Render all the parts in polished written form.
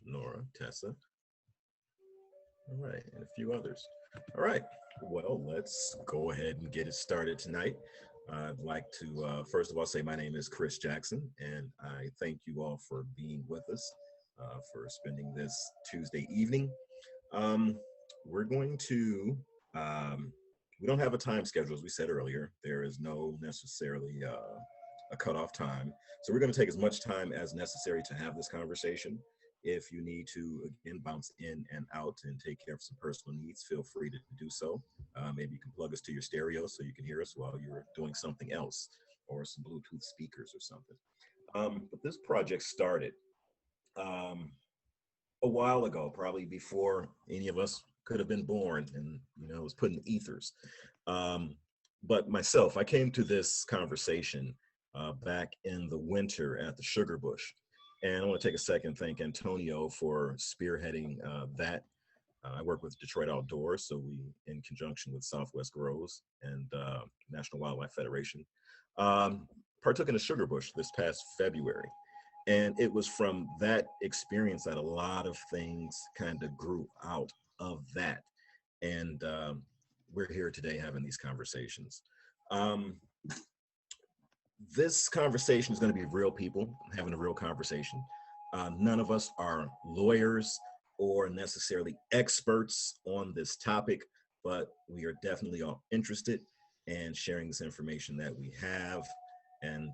Nora, Tessa. All right, and a few others. All right, well, let's go ahead and get it started tonight. I'd like to, first of all, say my name is Chris Jackson, and I thank you all for being with us, for spending this Tuesday evening. We're going to, we don't have a time schedule, as we said earlier. There is no necessarily a cutoff time. So we're going to take as much time as necessary to have this conversation. If you need to, again, bounce in and out and take care of some personal needs, feel free to do so. Maybe you can plug us to your stereo so you can hear us while you're doing something else, or some Bluetooth speakers or something. But this project started a while ago, probably before any of us could have been born, and it was put in ethers. But myself, I came to this conversation back in the winter at the Sugar Bush. And I want to take a second and thank Antonio for spearheading that. I work with Detroit Outdoors, so we, in conjunction with Southwest Grows and National Wildlife Federation, partook in the Sugar Bush this past February. And it was from that experience that a lot of things kind of grew out of that. And we're here today having these conversations. This conversation is going to be real people having a real conversation. None of us are lawyers or necessarily experts on this topic, but we are definitely all interested in sharing this information that we have. And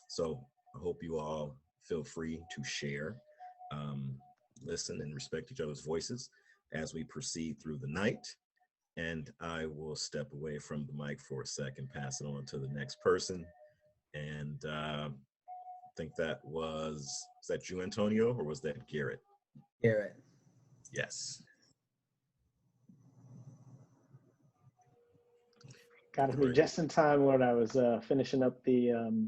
so I hope you all feel free to share, listen, and respect each other's voices as we proceed through the night. And I will step away from the mic for a second, pass it on to the next person. And I think that was that you, Antonio, or was that Garrett? Garrett. Yes. Got me just in time when I was finishing up the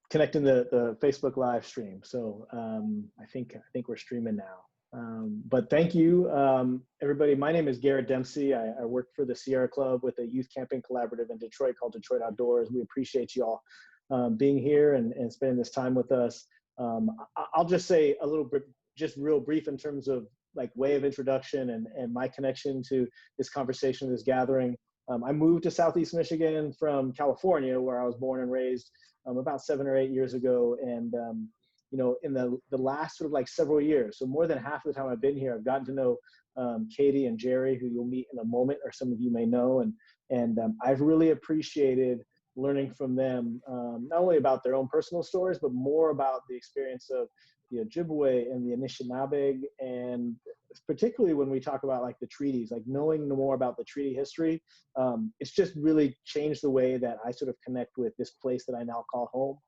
connecting the Facebook live stream. So I think we're streaming now. But thank you, everybody. My name is Garrett Dempsey. I work for the Sierra Club with a youth camping collaborative in Detroit called Detroit Outdoors. We appreciate you all being here and spending this time with us. I'll just say a little bit, just real brief in terms of like way of introduction and my connection to this conversation, this gathering. I moved to Southeast Michigan from California, where I was born and raised about 7 or 8 years ago. And in the last sort of like several years, so more than half of the time I've been here, I've gotten to know Katie and Jerry, who you'll meet in a moment, or some of you may know. And I've really appreciated learning from them, not only about their own personal stories, but more about the experience of the Ojibwe and the Anishinaabe, and particularly when we talk about like the treaties, like knowing more about the treaty history, it's just really changed the way that I sort of connect with this place that I now call home.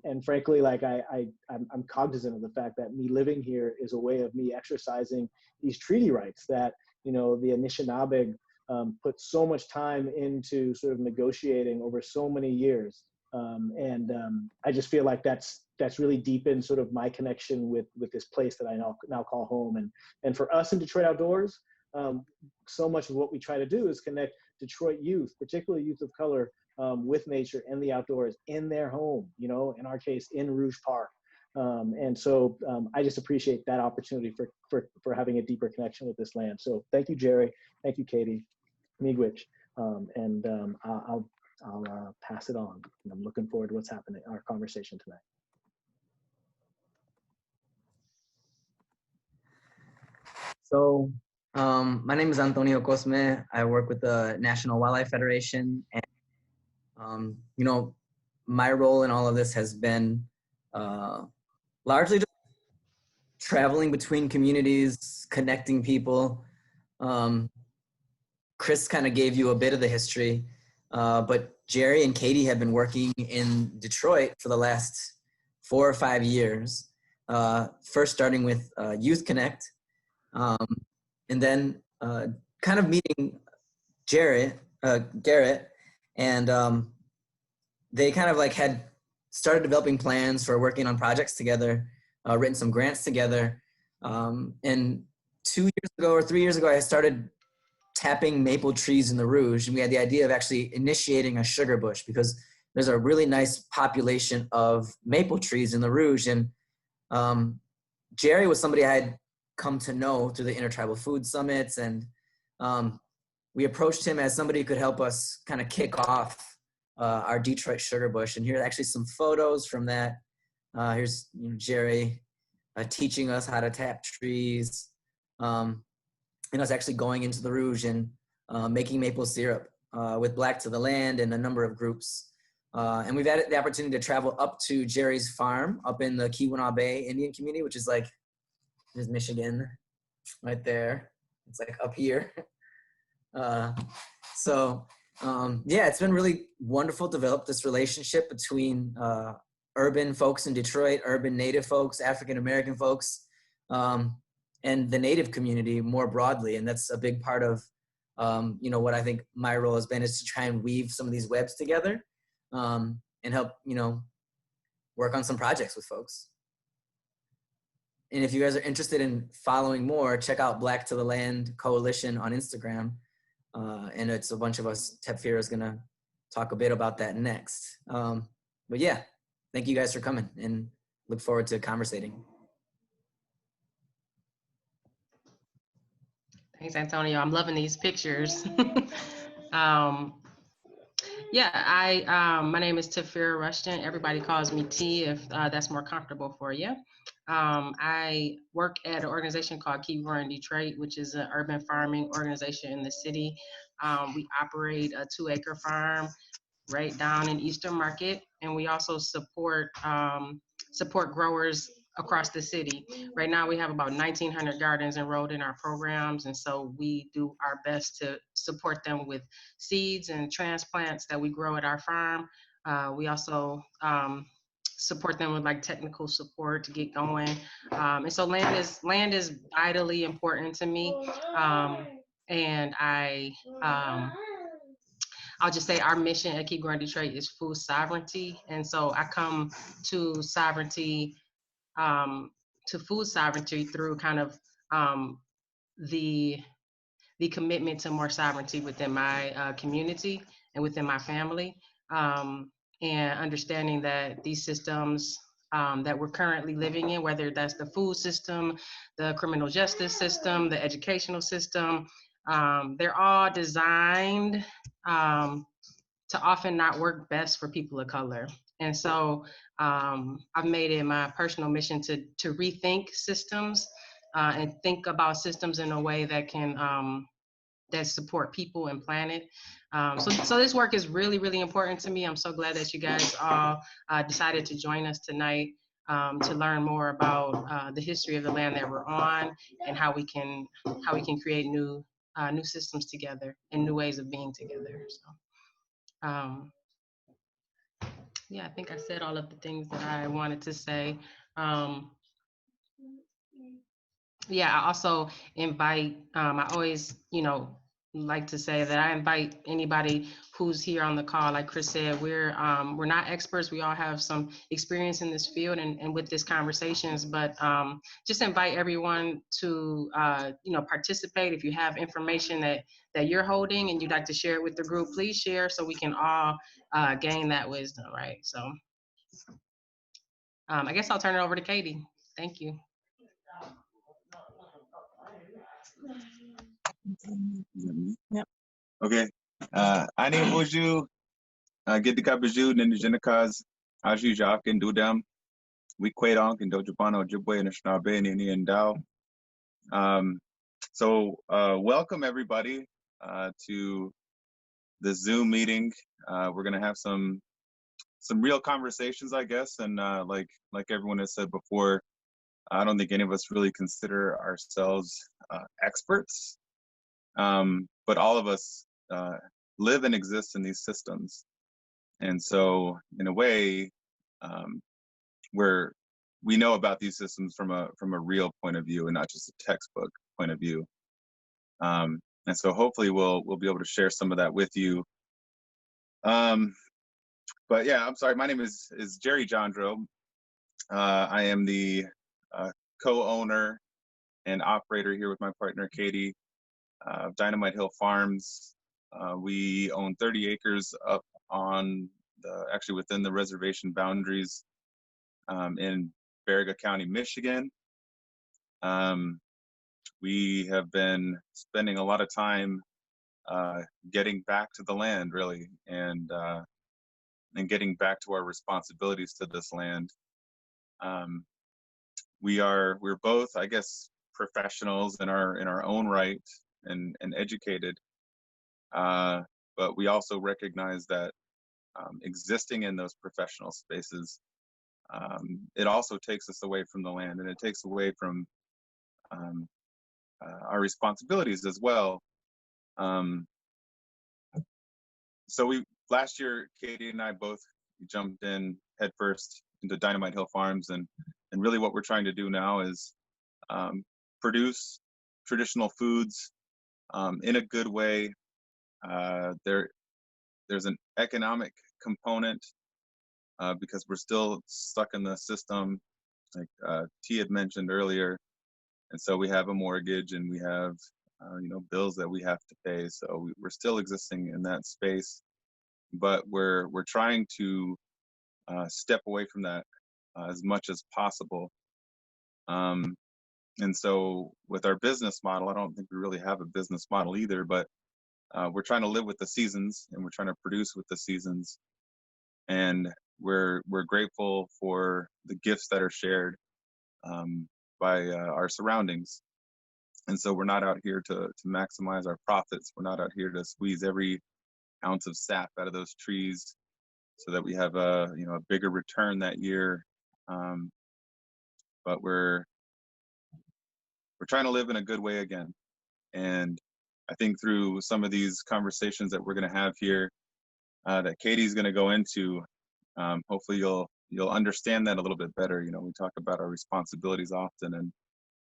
And frankly, like I'm cognizant of the fact that me living here is a way of me exercising these treaty rights that, the Anishinaabe put so much time into sort of negotiating over so many years. I just feel like that's really deepened sort of my connection with this place that I now call home. And for us in Detroit Outdoors, so much of what we try to do is connect Detroit youth, particularly youth of color, with nature and the outdoors in their home, in our case, in Rouge Park. And so I just appreciate that opportunity for having a deeper connection with this land. So thank you, Jerry. Thank you, Katie, Miigwech. I'll pass it on. And I'm looking forward to what's happening, our conversation tonight. So my name is Antonio Cosme. I work with the National Wildlife Federation. And, my role in all of this has been largely just traveling between communities, connecting people. Chris kind of gave you a bit of the history, but Jerry and Katie have been working in Detroit for the last 4 or 5 years, first starting with Youth Connect, and then kind of meeting Garrett, and they kind of like had started developing plans for working on projects together, written some grants together. And 2 years ago or 3 years ago, I started tapping maple trees in the Rouge, and we had the idea of actually initiating a sugar bush because there's a really nice population of maple trees in the Rouge. And Jerry was somebody I had come to know through the Intertribal Food Summits, and we approached him as somebody who could help us kind of kick off our Detroit Sugar Bush. And here are actually some photos from that. Here's Jerry teaching us how to tap trees, and us actually going into the Rouge and making maple syrup with Black to the Land and a number of groups. And we've had the opportunity to travel up to Jerry's farm up in the Keweenaw Bay Indian community, which is like, there's Michigan right there. It's like up here. Yeah, it's been really wonderful to develop this relationship between urban folks in Detroit, urban Native folks, African-American folks, and the Native community more broadly. And that's a big part of, what I think my role has been, is to try and weave some of these webs together and help, work on some projects with folks. And if you guys are interested in following more, check out Black to the Land Coalition on Instagram. And it's a bunch of us. Tefira is gonna talk a bit about that next. But yeah, thank you guys for coming, and look forward to conversating. Thanks, Antonio. I'm loving these pictures. Yeah, my name is Tefira Rushton. Everybody calls me T if that's more comfortable for you. I work at an organization called Keep Growing Detroit, which is an urban farming organization in the city. We operate a 2-acre farm right down in Eastern Market, and we also support growers across the city. Right now we have about 1,900 gardens enrolled in our programs, and so we do our best to support them with seeds and transplants that we grow at our farm. We also support them with like technical support to get going. And so land is vitally important to me. And I'll just say our mission at Keep Growing Detroit is food sovereignty. And so I come to sovereignty, to food sovereignty through kind of the commitment to more sovereignty within my community and within my family, and understanding that these systems that we're currently living in, whether that's the food system, the criminal justice system, the educational system, they're all designed to often not work best for people of color. And so I've made it my personal mission to rethink systems and think about systems in a way that can that support people and planet. So this work is really, really important to me. I'm so glad that you guys all decided to join us tonight to learn more about the history of the land that we're on and how we can create new systems together and new ways of being together. So yeah, I think I said all of the things that I wanted to say. Yeah, I also invite, I always, like to say that I invite anybody who's here on the call. Like Chris said, we're not experts. We all have some experience in this field and with these conversations, but just invite everyone to, participate. If you have information that you're holding and you'd like to share it with the group, please share so we can all gain that wisdom, right? So I guess I'll turn it over to Katie. Thank you. Yep. Okay. Ani Boju, get the Kabaju, and the Genicas, Aju Jacques and Dudam, we Quaidonk and Dojapano, Jibwe and Ashnabe and Indian Dao. So welcome everybody to the Zoom meeting. We're gonna have some real conversations, I guess, and like everyone has said before, I don't think any of us really consider ourselves experts. But all of us live and exist in these systems. And so in a way, we know about these systems from a real point of view and not just a textbook point of view. And so hopefully we'll be able to share some of that with you. But yeah, I'm sorry, my name is Jerry Jandro. I am the co-owner and operator here with my partner, Katie, Dynamite Hill Farms. We own 30 acres up on actually within the reservation boundaries in Baraga County, Michigan. We have been spending a lot of time getting back to the land, really, and getting back to our responsibilities to this land. We're both, I guess, professionals in our own right and educated, but we also recognize that existing in those professional spaces, it also takes us away from the land, and it takes away from our responsibilities as well. So last year, Katie and I both jumped in headfirst into Dynamite Hill Farms, and really what we're trying to do now is produce traditional foods in a good way. There's an economic component because we're still stuck in the system, like T had mentioned earlier, and so we have a mortgage and we have bills that we have to pay. So we're still existing in that space, but we're trying to step away from that as much as possible. And so with our business model, I don't think we really have a business model either, but we're trying to live with the seasons, and we're trying to produce with the seasons. And we're grateful for the gifts that are shared by our surroundings. And so we're not out here to maximize our profits. We're not out here to squeeze every ounce of sap out of those trees so that we have a bigger return that year. But we're trying to live in a good way again. And I think through some of these conversations that we're going to have here, that Katie's going to go into, hopefully you'll understand that a little bit better. We talk about our responsibilities often, and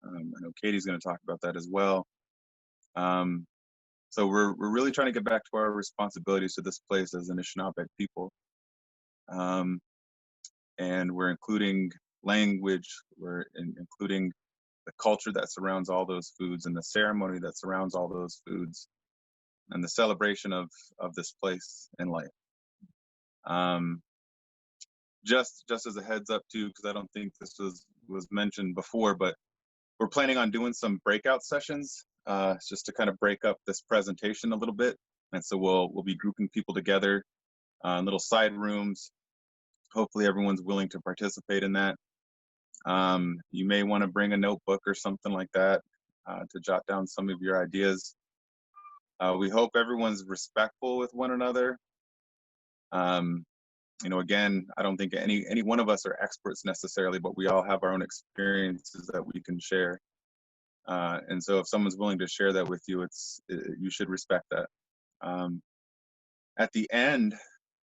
I know Katie's going to talk about that as well. So we're really trying to get back to our responsibilities to this place as Anishinaabe people. And we're including language, we're including the culture that surrounds all those foods, and the ceremony that surrounds all those foods, and the celebration of this place in life. Just as a heads up too, because I don't think this was mentioned before, but we're planning on doing some breakout sessions just to kind of break up this presentation a little bit. And so we'll be grouping people together in little side rooms. Hopefully everyone's willing to participate in that. You may want to bring a notebook or something like that to jot down some of your ideas. We hope everyone's respectful with one another. Again, I don't think any one of us are experts necessarily, but we all have our own experiences that we can share. And so if someone's willing to share that with you, you should respect that. At the end,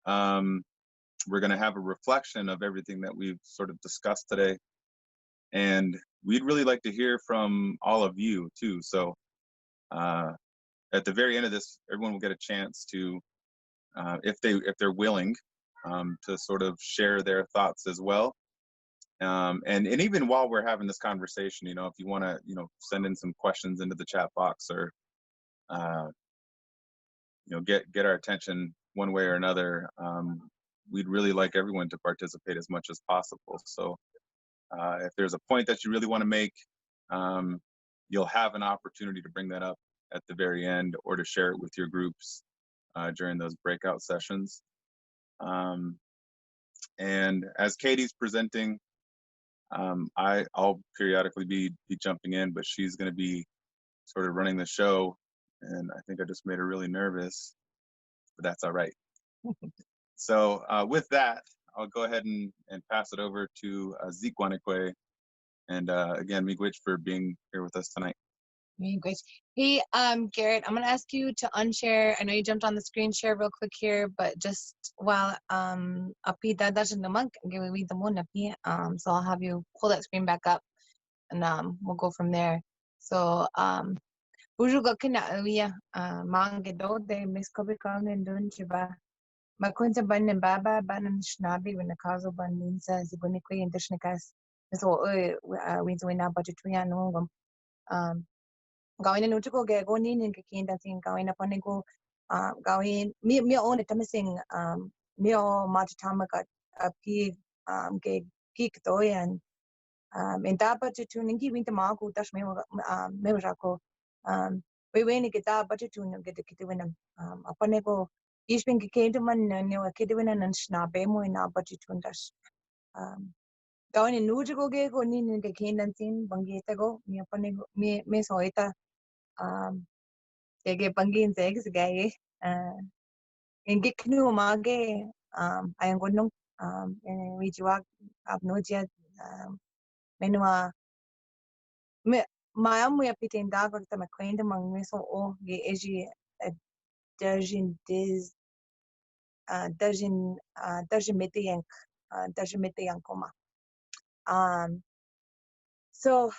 we're going to have a reflection of everything that we've sort of discussed today. And we'd really like to hear from all of you too. So at the very end of this, everyone will get a chance to, if they're willing, to sort of share their thoughts as well. And even while we're having this conversation, if you want to, send in some questions into the chat box, or get our attention one way or another, we'd really like everyone to participate as much as possible. So if there's a point that you really want to make, you'll have an opportunity to bring that up at the very end, or to share it with your groups during those breakout sessions. And as Katie's presenting, I'll periodically be jumping in, but she's going to be sort of running the show. And I think I just made her really nervous, but that's all right. So with that, I'll go ahead and pass it over to Zeke Wanakwe. And again, Miigwech for being here with us tonight. Miigwech. Hey, Garrett, I'm gonna ask you to unshare. I know you jumped on the screen share real quick here, but just while api dadashin the monk, give the moon api. So I'll have you pull that screen back up, and we'll go from there. So Bujuga kina uya mangedo de miskobikang and dunchiba. Makunta ban and baba ban and shnabi when the kazo ban means zibunikwe and dishnikas. So we do now budget gawin na nuto ko gawin nin kakinda ting gawin na panigo gawin mi own it missing mi o matama got a pig gig to yan in da budget to ningi winter mago dash me rako we win get da budget to get the kid win upon go ich bin came to man no kid win and schna be mo in budget to dash down in nujo ge go ni ge ken dan tin bangi ta go me upon go me soita ge bangi in sex gaye in get knu mage ayan go no we jiwag abnoja menua me Maya ya pitin dagar ta makwenda mang miso o ge eji dajin diz dajin metiyank koma. So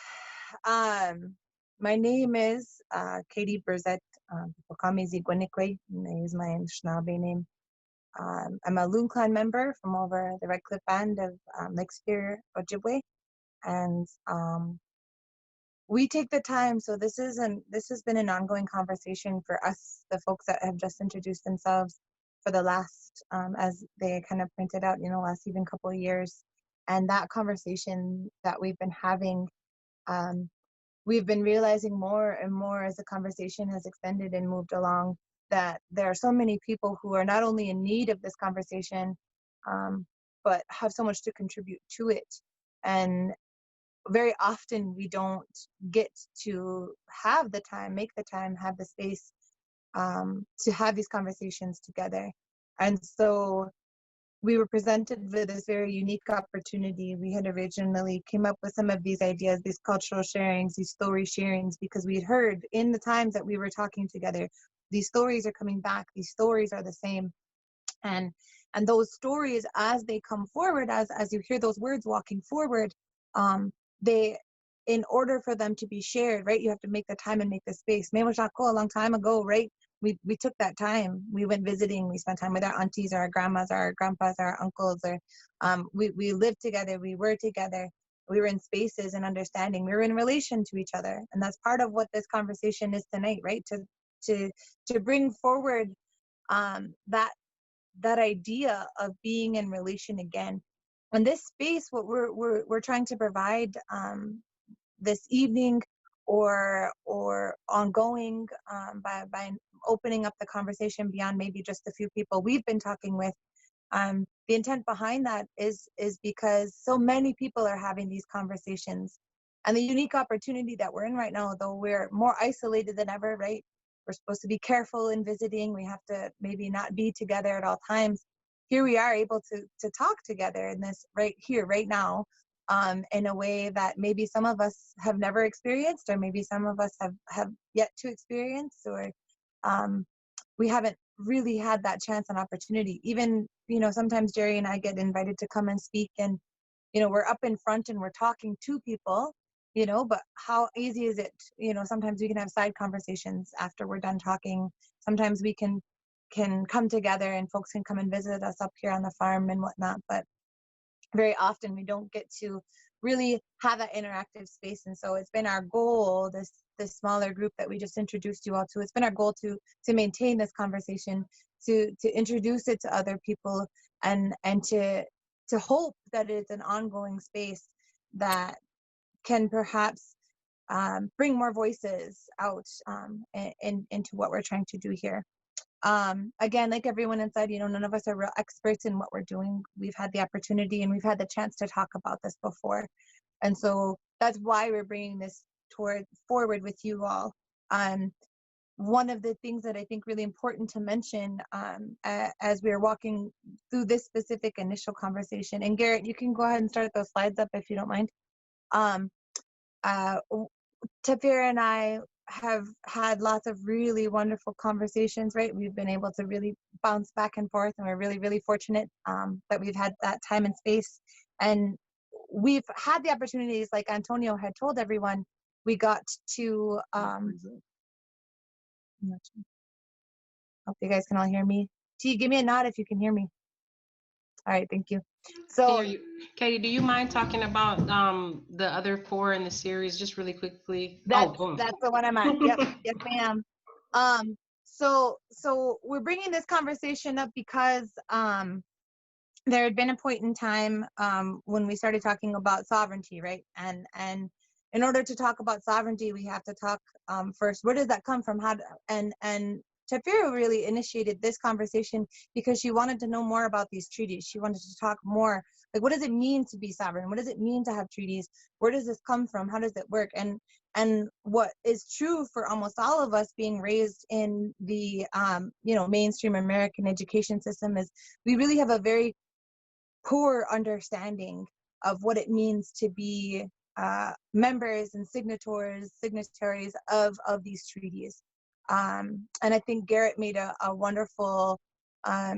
my name is Katie Burzett. People call me Zigwenikwe. Is my Anishinaabe name. I'm a Loon Clan member from over the Red Cliff Band of Lake Superior, Ojibwe, and we take the time. So this has been an ongoing conversation for us, the folks that have just introduced themselves for the last, as they kind of pointed out, last even couple of years. And that conversation that we've been having, we've been realizing more and more as the conversation has extended and moved along, that there are so many people who are not only in need of this conversation, but have so much to contribute to it. And very often we don't get to have the time, make the time, have the space to have these conversations together. And so we were presented with this very unique opportunity. We had originally came up with some of these ideas, these cultural sharings, these story sharings, because we had heard in the times that we were talking together, these stories are coming back, these stories are the same. And those stories, as they come forward, as you hear those words walking forward, they, in order for them to be shared, right, you have to make the time and make the space. A long time ago, right, we took that time. We went visiting, we spent time with our aunties, our grandmas, our grandpas, our uncles, or we lived together, we were together, we were in spaces and understanding, we were in relation to each other. And that's part of what this conversation is tonight, right, to bring forward that idea of being in relation again. And this space, what we're trying to provide this evening or ongoing, by opening up the conversation beyond maybe just the few people we've been talking with. The intent behind that is because so many people are having these conversations, and the unique opportunity that we're in right now, though we're more isolated than ever, right? We're supposed to be careful in visiting. We have to maybe not be together at all times. Here we are able to talk together in this right here, right now, in a way that maybe some of us have never experienced, or maybe some of us have yet to experience, or we haven't really had that chance and opportunity. Even, sometimes Jerry and I get invited to come and speak, and, we're up in front and we're talking to people, but how easy is it? Sometimes we can have side conversations after we're done talking. Sometimes we can come together and folks can come and visit us up here on the farm and whatnot, but very often we don't get to really have that interactive space. And so it's been our goal, this smaller group that we just introduced you all to, it's been our goal to maintain this conversation, to introduce it to other people, and to hope that it's an ongoing space that can perhaps bring more voices out into what we're trying to do here. Again, like everyone inside, none of us are real experts in what we're doing. We've had the opportunity and we've had the chance to talk about this before. And so that's why we're bringing this forward with you all. One of the things that I think really important to mention as we're walking through this specific initial conversation, and Garrett, you can go ahead and start those slides up if you don't mind. Tafira and I have had lots of really wonderful conversations, right? We've been able to really bounce back and forth, and we're really, really fortunate that we've had that time and space. And we've had the opportunities, like Antonio had told everyone, we got to, hope you guys can all hear me. T, give me a nod if you can hear me. All right, thank you. So, Katie, do you mind talking about the other 4 in the series just really quickly? That's the one I'm at. Yep, yes, ma'am. So we're bringing this conversation up because there had been a point in time when we started talking about sovereignty, right? And in order to talk about sovereignty, we have to talk first, where does that come from? And Tafira really initiated this conversation because she wanted to know more about these treaties. She wanted to talk more, like, what does it mean to be sovereign? What does it mean to have treaties? Where does this come from? How does it work? And what is true for almost all of us being raised in the mainstream American education system is we really have a very poor understanding of what it means to be members and signatories of these treaties. And I think Garrett made a wonderful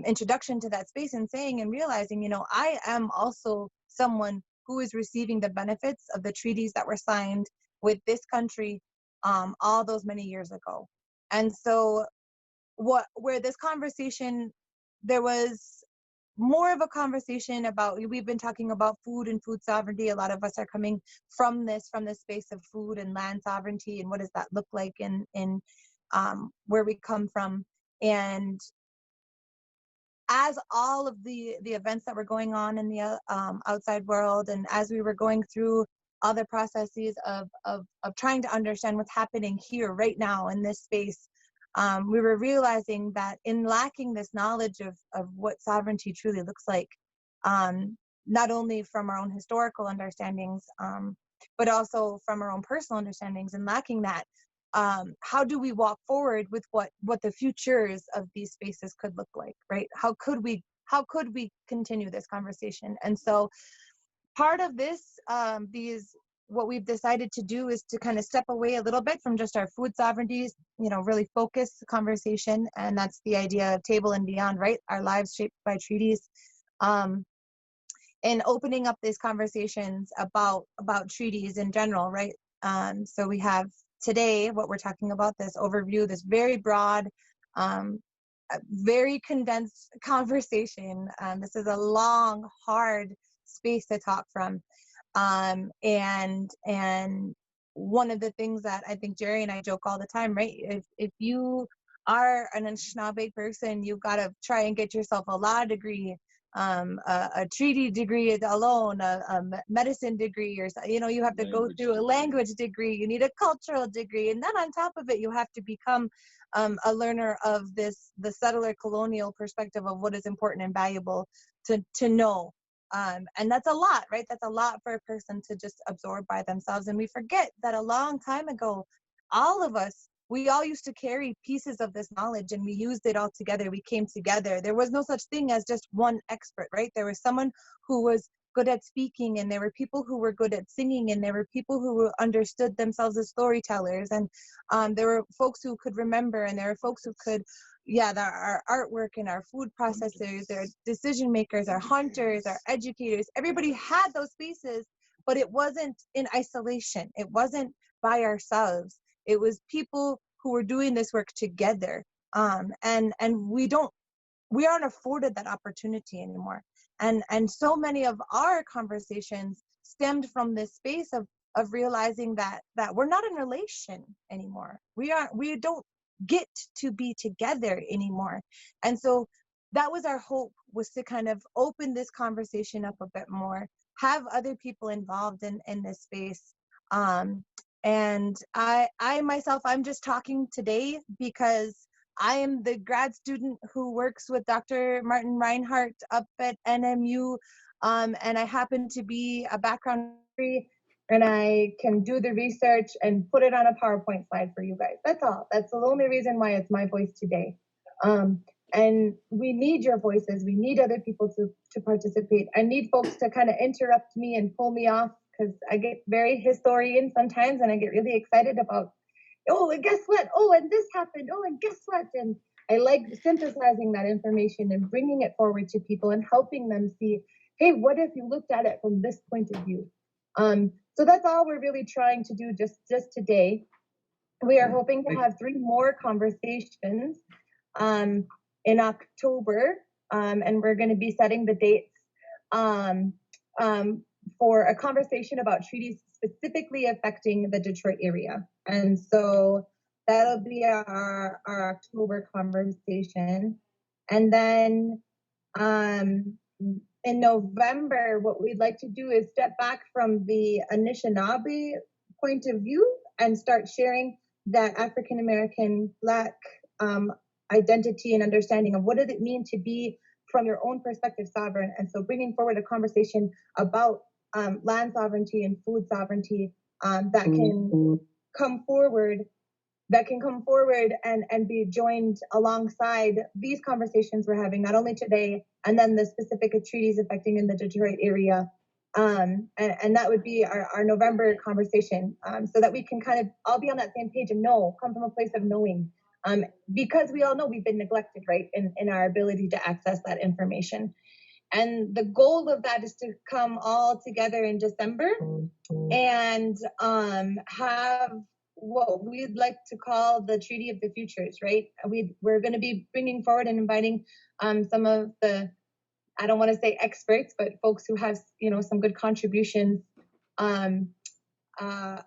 introduction to that space and saying and realizing, I am also someone who is receiving the benefits of the treaties that were signed with this country all those many years ago. And so where this conversation, there was more of a conversation about, we've been talking about food and food sovereignty. A lot of us are coming from this space of food and land sovereignty, and what does that look like in where we come from. And as all of the events that were going on in the outside world, and as we were going through other processes of trying to understand what's happening here right now in this space, we were realizing that in lacking this knowledge of what sovereignty truly looks like, not only from our own historical understandings, but also from our own personal understandings, and lacking that, how do we walk forward with what the futures of these spaces could look like, right? How could we continue this conversation? And so part of this, what we've decided to do is to kind of step away a little bit from just our food sovereignties, really focus the conversation. And that's the idea of Table and Beyond, right? Our lives shaped by treaties. And opening up these conversations about treaties in general, right? So we have today, what we're talking about, this overview, this very broad, very condensed conversation. This is a long, hard space to talk from. And one of the things that I think Jerry and I joke all the time, right? If you are an Anishinaabe person, you've got to try and get yourself a law degree, a treaty degree alone, a medicine degree, or you have to go through a language degree. You need a cultural degree, and then on top of it, you have to become a learner of the settler colonial perspective of what is important and valuable to know. And that's a lot, right? That's a lot for a person to just absorb by themselves. And we forget that a long time ago, all of us, we all used to carry pieces of this knowledge, and we used it all together. We came together. There was no such thing as just one expert, right? There was someone who was good at speaking, and there were people who were good at singing, and there were people who understood themselves as storytellers, and there were folks who could remember, and there were folks who could, our artwork and our food processors, our decision makers, our hunters, our educators. Everybody had those spaces, but it wasn't in isolation. It wasn't by ourselves. It was people who were doing this work together. And we aren't afforded that opportunity anymore. And so many of our conversations stemmed from this space of realizing that we're not in relation anymore. We don't get to be together anymore. And so that was our hope, was to kind of open this conversation up a bit more, have other people involved in this space. And I myself, I'm just talking today because I am the grad student who works with Dr. Martin Reinhardt up at NMU, and I happen to be a background, and I can do the research and put it on a PowerPoint slide for you guys. That's all. That's the only reason why it's my voice today. And we need your voices. We need other people to participate. I need folks to kind of interrupt me and pull me off, because I get very historian sometimes, and I get really excited about, oh, and guess what? Oh, and this happened. Oh, and guess what? And I like synthesizing that information and bringing it forward to people and helping them see, hey, what if you looked at it from this point of view? So that's all we're really trying to do just today. We are hoping to have 3 more conversations in October, and we're going to be setting the dates for a conversation about treaties specifically affecting the Detroit area. And so that'll be our October conversation. And then in November, what we'd like to do is step back from the Anishinaabe point of view and start sharing that African American Black identity and understanding of what does it mean to be, from your own perspective, sovereign. And so bringing forward a conversation about land sovereignty and food sovereignty that can come forward and be joined alongside these conversations we're having, not only today, and then the specific treaties affecting in the Detroit area. And that would be our November conversation, so that we can kind of all be on that same page and come from a place of knowing. Because we all know we've been neglected, right, in our ability to access that information. And the goal of that is to come all together in December and have what we'd like to call the Treaty of the Futures, right? We're going to be bringing forward and inviting some of the, I don't want to say experts, but folks who have, some good contributions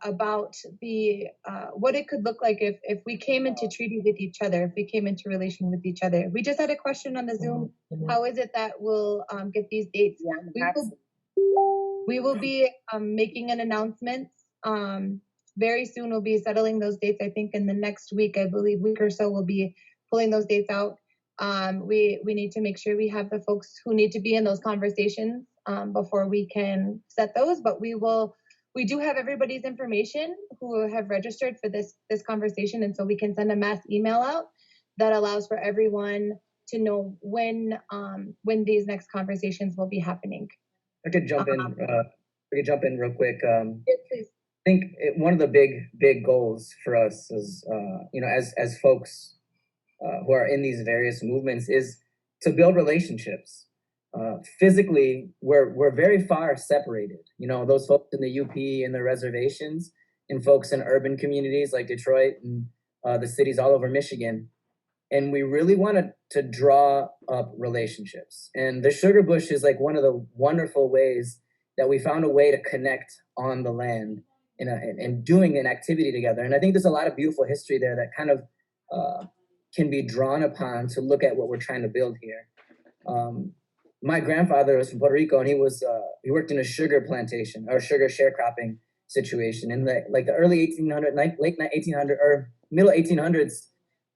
about the what it could look like if we came into treaty with each other, if we came into relation with each other. We just had a question on the Zoom. How is it that we'll get these dates? We will be making an announcement very soon. We'll be settling those dates. I think in the next week, I believe week or so, we'll be pulling those dates out. We need to make sure we have the folks who need to be in those conversations before we can set those. But we do have everybody's information who have registered for this conversation, and so we can send a mass email out that allows for everyone to know when these next conversations will be happening. I could jump in. We could jump in real quick. Yes, please. I think one of the big goals for us is, as folks who are in these various movements, is to build relationships. Physically, we're very far separated. Those folks in the UP and the reservations, and folks in urban communities like Detroit and the cities all over Michigan. And we really wanted to draw up relationships. And the Sugar Bush is like one of the wonderful ways that we found a way to connect on the land and doing an activity together. And I think there's a lot of beautiful history there that kind of can be drawn upon to look at what we're trying to build here. My grandfather was from Puerto Rico, and he worked in a sugar plantation or sugar sharecropping situation in the early 1800s, late 1800s or middle 1800s.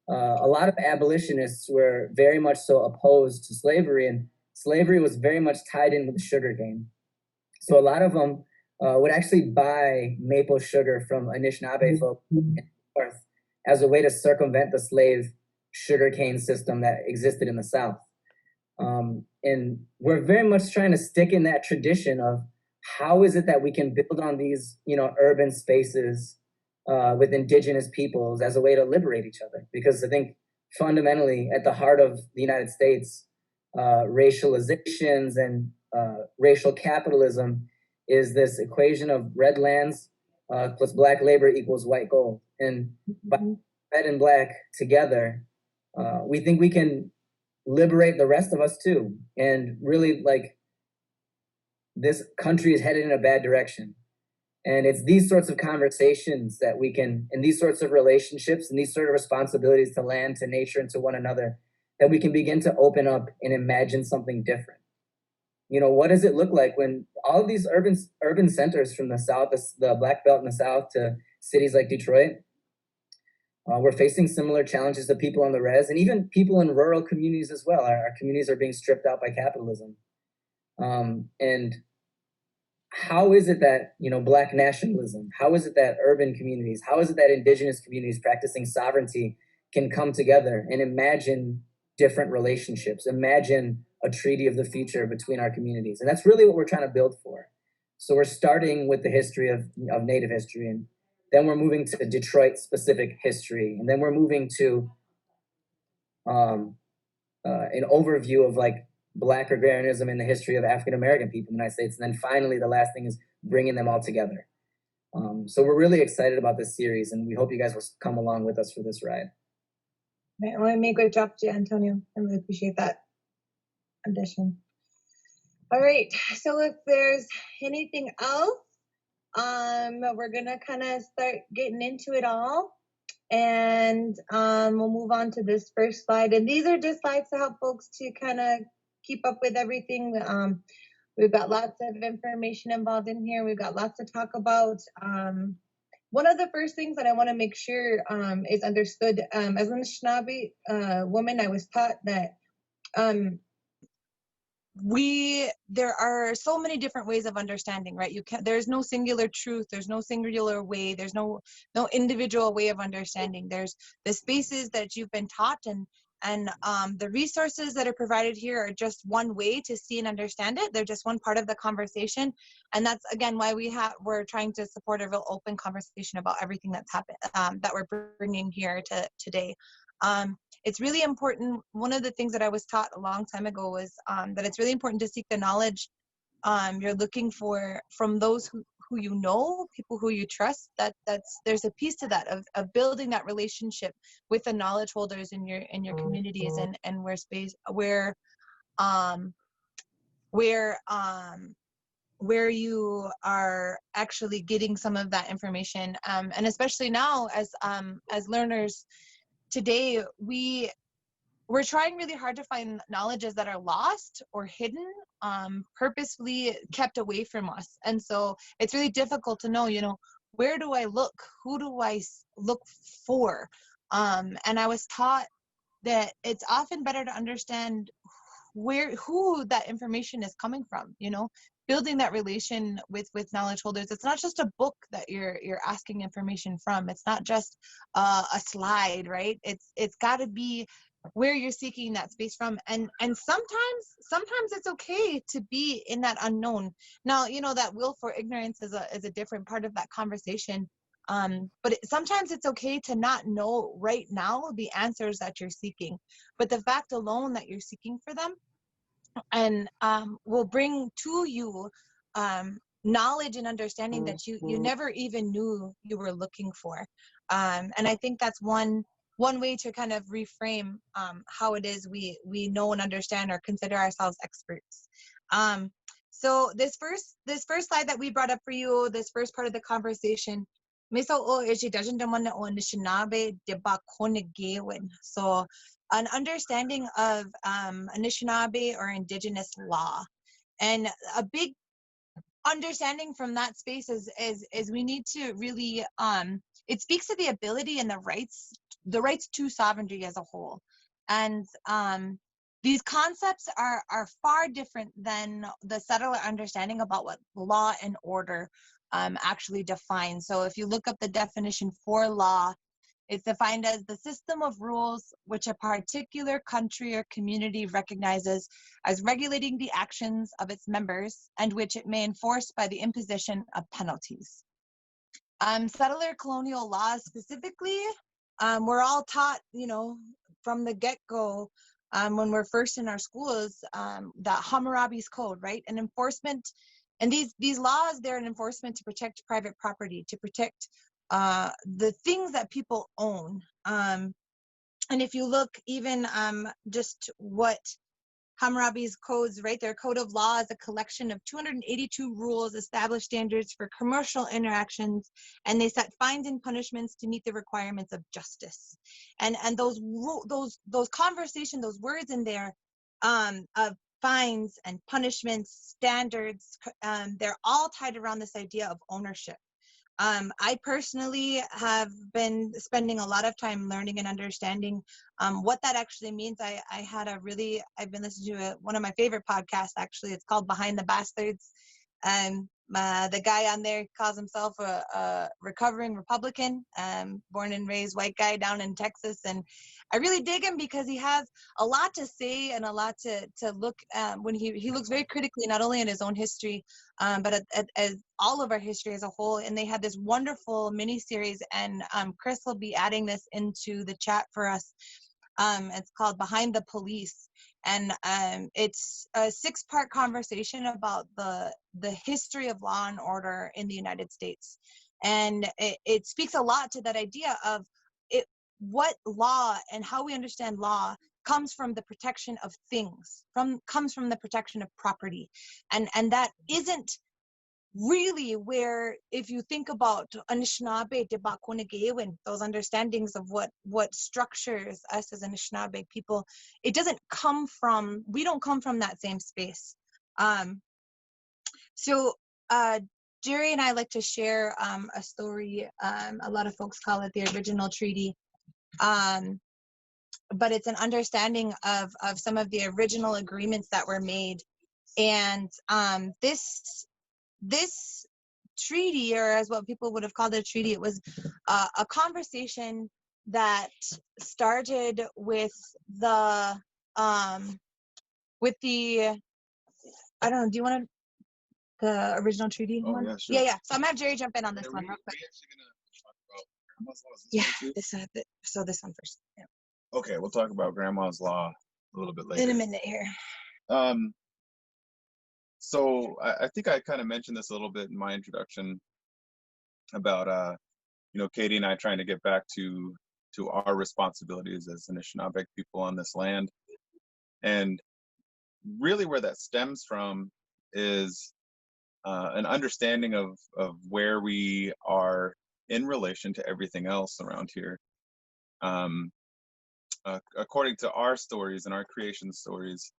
A lot of abolitionists were very much so opposed to slavery, and slavery was very much tied in with the sugar cane. So a lot of them would actually buy maple sugar from Anishinaabe folk in the North as a way to circumvent the slave sugarcane system that existed in the South. And we're very much trying to stick in that tradition of how is it that we can build on these, urban spaces with indigenous peoples as a way to liberate each other. Because I think fundamentally at the heart of the United States, racializations and racial capitalism is this equation of red lands plus black labor equals white gold. And by red and black together, we think we can liberate the rest of us too. And really, this country is headed in a bad direction. And it's these sorts of conversations that we can, and these sorts of relationships and these sort of responsibilities to land, to nature, and to one another, that we can begin to open up and imagine something different. What does it look like when all of these urban centers from the South, the Black Belt in the South, to cities like Detroit, we're facing similar challenges to people on the res, and even people in rural communities as well. Our communities are being stripped out by capitalism. And how is it that, Black nationalism, how is it that urban communities, how is it that indigenous communities practicing sovereignty can come together and imagine different relationships, imagine a treaty of the future between our communities? And that's really what we're trying to build for. So we're starting with the history of Native history, and then we're moving to Detroit specific history. And then we're moving to an overview of Black agrarianism in the history of African-American people in the United States. And then finally, the last thing is bringing them all together. So we're really excited about this series, and we hope you guys will come along with us for this ride. I want to make a great job to you, Antonio. I really appreciate that addition. All right, so if there's anything else, we're gonna kind of start getting into it all, and we'll move on to this first slide. And these are just slides to help folks to kind of keep up with everything. We've got lots of information involved in here. We've got lots to talk about. One of the first things that I want to make sure is understood, as an Anishinaabe woman, I was taught that there are so many different ways of understanding, right? There's no singular truth, there's no singular way, there's no individual way of understanding. There's the spaces that you've been taught, and the resources that are provided here are just one way to see and understand it. They're just one part of the conversation, and that's again why we're trying to support a real open conversation about everything that's happened, that we're bringing here today. It's really important. One of the things that I was taught a long time ago was that it's really important to seek the knowledge you're looking for from those who you know, people who you trust. There's a piece to that of building that relationship with the knowledge holders in your communities, and where you are actually getting some of that information, and especially now as learners today, we're trying really hard to find knowledges that are lost or hidden, purposefully kept away from us. And so it's really difficult to know, where do I look? Who do I look for? And I was taught that it's often better to understand who that information is coming from, building that relation with knowledge holders. It's not just a book that you're asking information from. It's not just a slide, right? It's got to be where you're seeking that space from, and sometimes it's okay to be in that unknown. Now, that will for ignorance is a different part of that conversation, but sometimes it's okay to not know right now the answers that you're seeking, but the fact alone that you're seeking for them and will bring to you knowledge and understanding that you never even knew you were looking for. And I think that's one way to kind of reframe how it is we know and understand or consider ourselves experts. So this first slide that we brought up for you, this first part of the conversation, so an understanding of Anishinaabe or Indigenous law, and a big understanding from that space is we need to really it speaks to the ability and the rights to sovereignty as a whole, and these concepts are far different than the settler understanding about what law and order actually define. So if you look up the definition for law, it's defined as the system of rules which a particular country or community recognizes as regulating the actions of its members and which it may enforce by the imposition of penalties. Settler colonial laws specifically, we're all taught, from the get-go, when we're first in our schools, that Hammurabi's Code, right? And enforcement, and these laws, they're an enforcement to protect private property, to protect the things that people own. And if you look even just what Hammurabi's codes, right? Their code of law is a collection of 282 rules, established standards for commercial interactions, and they set fines and punishments to meet the requirements of justice. And those conversations, those words in there of fines and punishments, standards, they're all tied around this idea of ownership. I personally have been spending a lot of time learning and understanding what that actually means. I've been listening to one of my favorite podcasts, actually. It's called Behind the Bastards. And the guy on there calls himself a recovering Republican, born and raised white guy down in Texas. And I really dig him because he has a lot to say and a lot to look when he looks very critically, not only in his own history, but at all of our history as a whole. And they had this wonderful mini series, and Chris will be adding this into the chat for us. It's called Behind the Police, and it's a 6-part conversation about the history of law and order in the United States. And it speaks a lot to that idea of what law and how we understand law comes from the protection of things, comes from the protection of property. And that isn't really where, if you think about Anishinaabe, Debakunagewin, those understandings of what structures us as Anishinaabe people, it doesn't come from, we don't come from that same space. So Jerry and I like to share a story. A lot of folks call it the original treaty. But it's an understanding of some of the original agreements that were made. And this treaty, or as what people would have called it, a treaty, it was a conversation that started with the I don't know, do you want to, the original treaty one? Yeah, sure. Yeah. So I'm gonna have Jerry jump in on this one real quick. So this one first. Yeah. Okay, we'll talk about Grandma's Law a little bit later. In a minute here. So I think I kind of mentioned this a little bit in my introduction about Katie and I trying to get back to our responsibilities as Anishinaabe people on this land. And really where that stems from is an understanding of where we are in relation to everything else around here. According to our stories and our creation stories,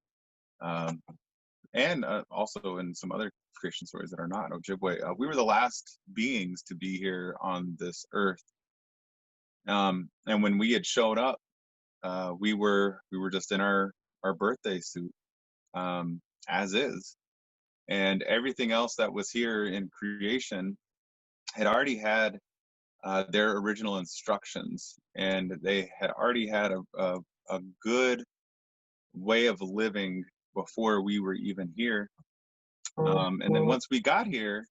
and also in some other creation stories that are not Ojibwe, we were the last beings to be here on this earth. And when we had showed up, we were just in our birthday suit, as is. And everything else that was here in creation had already had their original instructions, and they had already had a good way of living before we were even here. And then once we got here,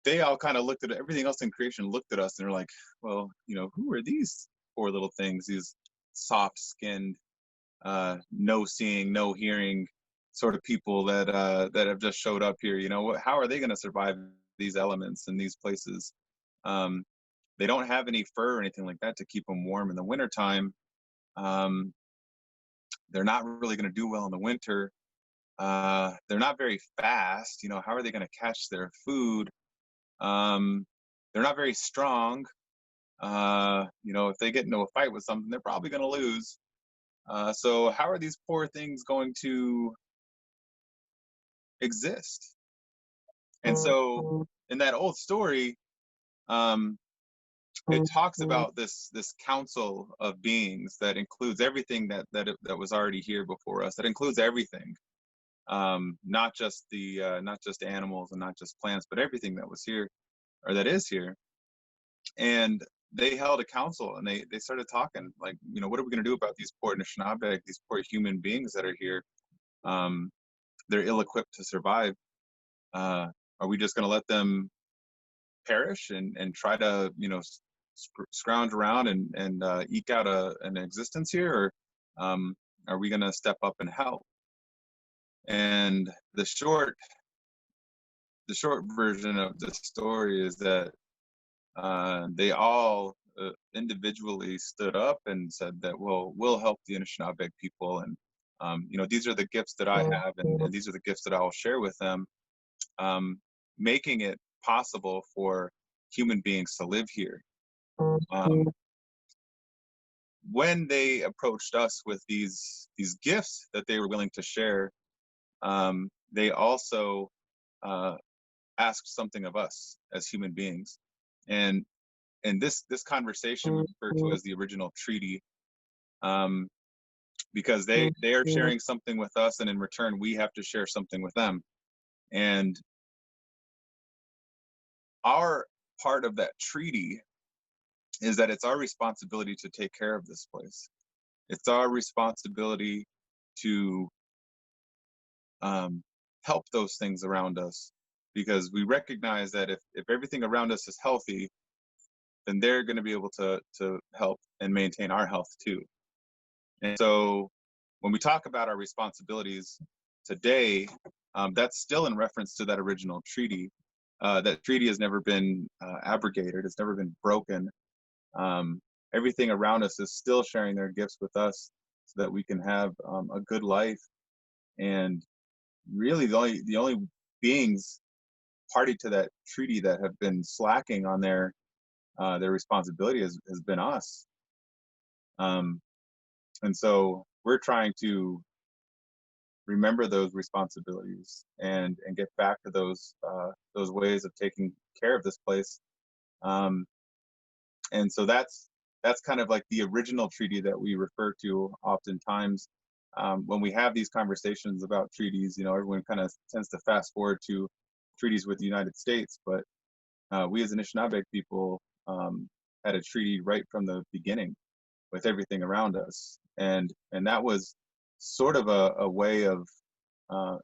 they all kind of looked at everything else in creation, looked at us, and were like, well, who are these poor little things, these soft-skinned, no seeing, no hearing sort of people that have just showed up here? How are they going to survive these elements in these places? They don't have any fur or anything like that to keep them warm in the wintertime. They're not really going to do well in the winter. They're not very fast. How are they going to catch their food? They're not very strong. If they get into a fight with something, they're probably going to lose. So how are these poor things going to exist? And so in that old story, it talks about this council of beings that includes everything that was already here before us. That includes everything, not just animals and not just plants, but everything that was here, or that is here. And they held a council, and they started talking, like, what are we going to do about these poor Anishinaabe, these poor human beings that are here? They're ill-equipped to survive. Are we just going to let them perish and try to scrounge around and eke out an existence here, or are we going to step up and help? And the short version of the story is that they all individually stood up and said that, well, we'll help the Anishinaabe people, and these are the gifts that I have, and these are the gifts that I will share with them, making it possible for human beings to live here. When they approached us with these gifts that they were willing to share, they also asked something of us as human beings, and this conversation we refer to as the original treaty, because they are sharing something with us, and in return we have to share something with them. And our part of that treaty is that it's our responsibility to take care of this place. It's our responsibility to help those things around us, because we recognize that if everything around us is healthy, then they're going to be able to help and maintain our health too. And so when we talk about our responsibilities today, that's still in reference to that original treaty. That treaty has never been abrogated. It's never been broken. Everything around us is still sharing their gifts with us so that we can have a good life. And really the only beings party to that treaty that have been slacking on their responsibility has been us. And so we're trying to remember those responsibilities and get back to those ways of taking care of this place. And so that's kind of like the original treaty that we refer to oftentimes. When we have these conversations about treaties, you know, everyone kind of tends to fast forward to treaties with the United States, but we as Anishinaabe people had a treaty right from the beginning with everything around us, and that was sort of a way of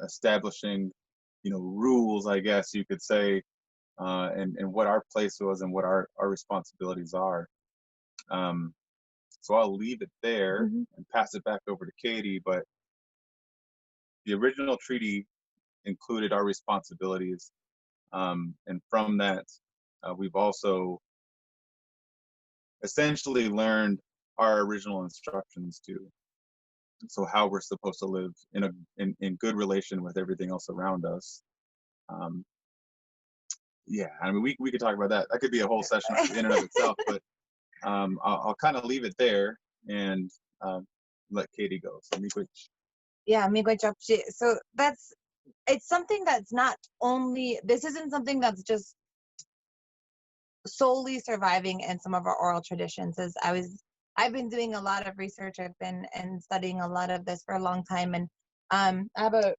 establishing, you know, rules, I guess you could say, and what our place was and what our responsibilities are. So I'll leave it there and pass it back over to Katie. But the original treaty included our responsibilities, and from that, we've also essentially learned our original instructions too. So how we're supposed to live in good relation with everything else around us. Yeah, I mean, we could talk about that. That could be a whole session in and of itself, but I'll kind of leave it there and let Katie go. So yeah, miigwech chapchi. So it's something that's not only, this isn't something that's just solely surviving in some of our oral traditions. I've been doing a lot of research. I've been and studying a lot of this for a long time, and I have a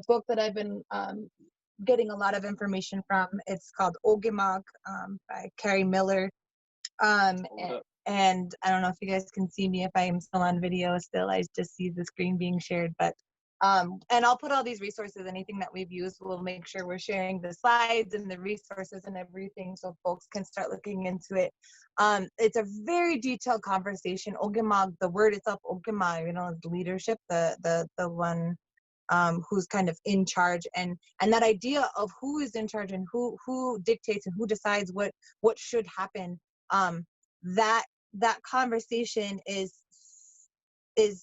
book that I've been getting a lot of information from. It's called Ogimog by Carrie Miller. And I don't know if you guys can see me if I am still on video still. I just see the screen being shared, but and I'll put all these resources, anything that we've used, we'll make sure we're sharing the slides and the resources and everything so folks can start looking into it. It's a very detailed conversation. Ogimog, the word itself, Ogimog, you know, leadership, the one who's kind of in charge, and that idea of who is in charge and who dictates and who decides what should happen. That conversation is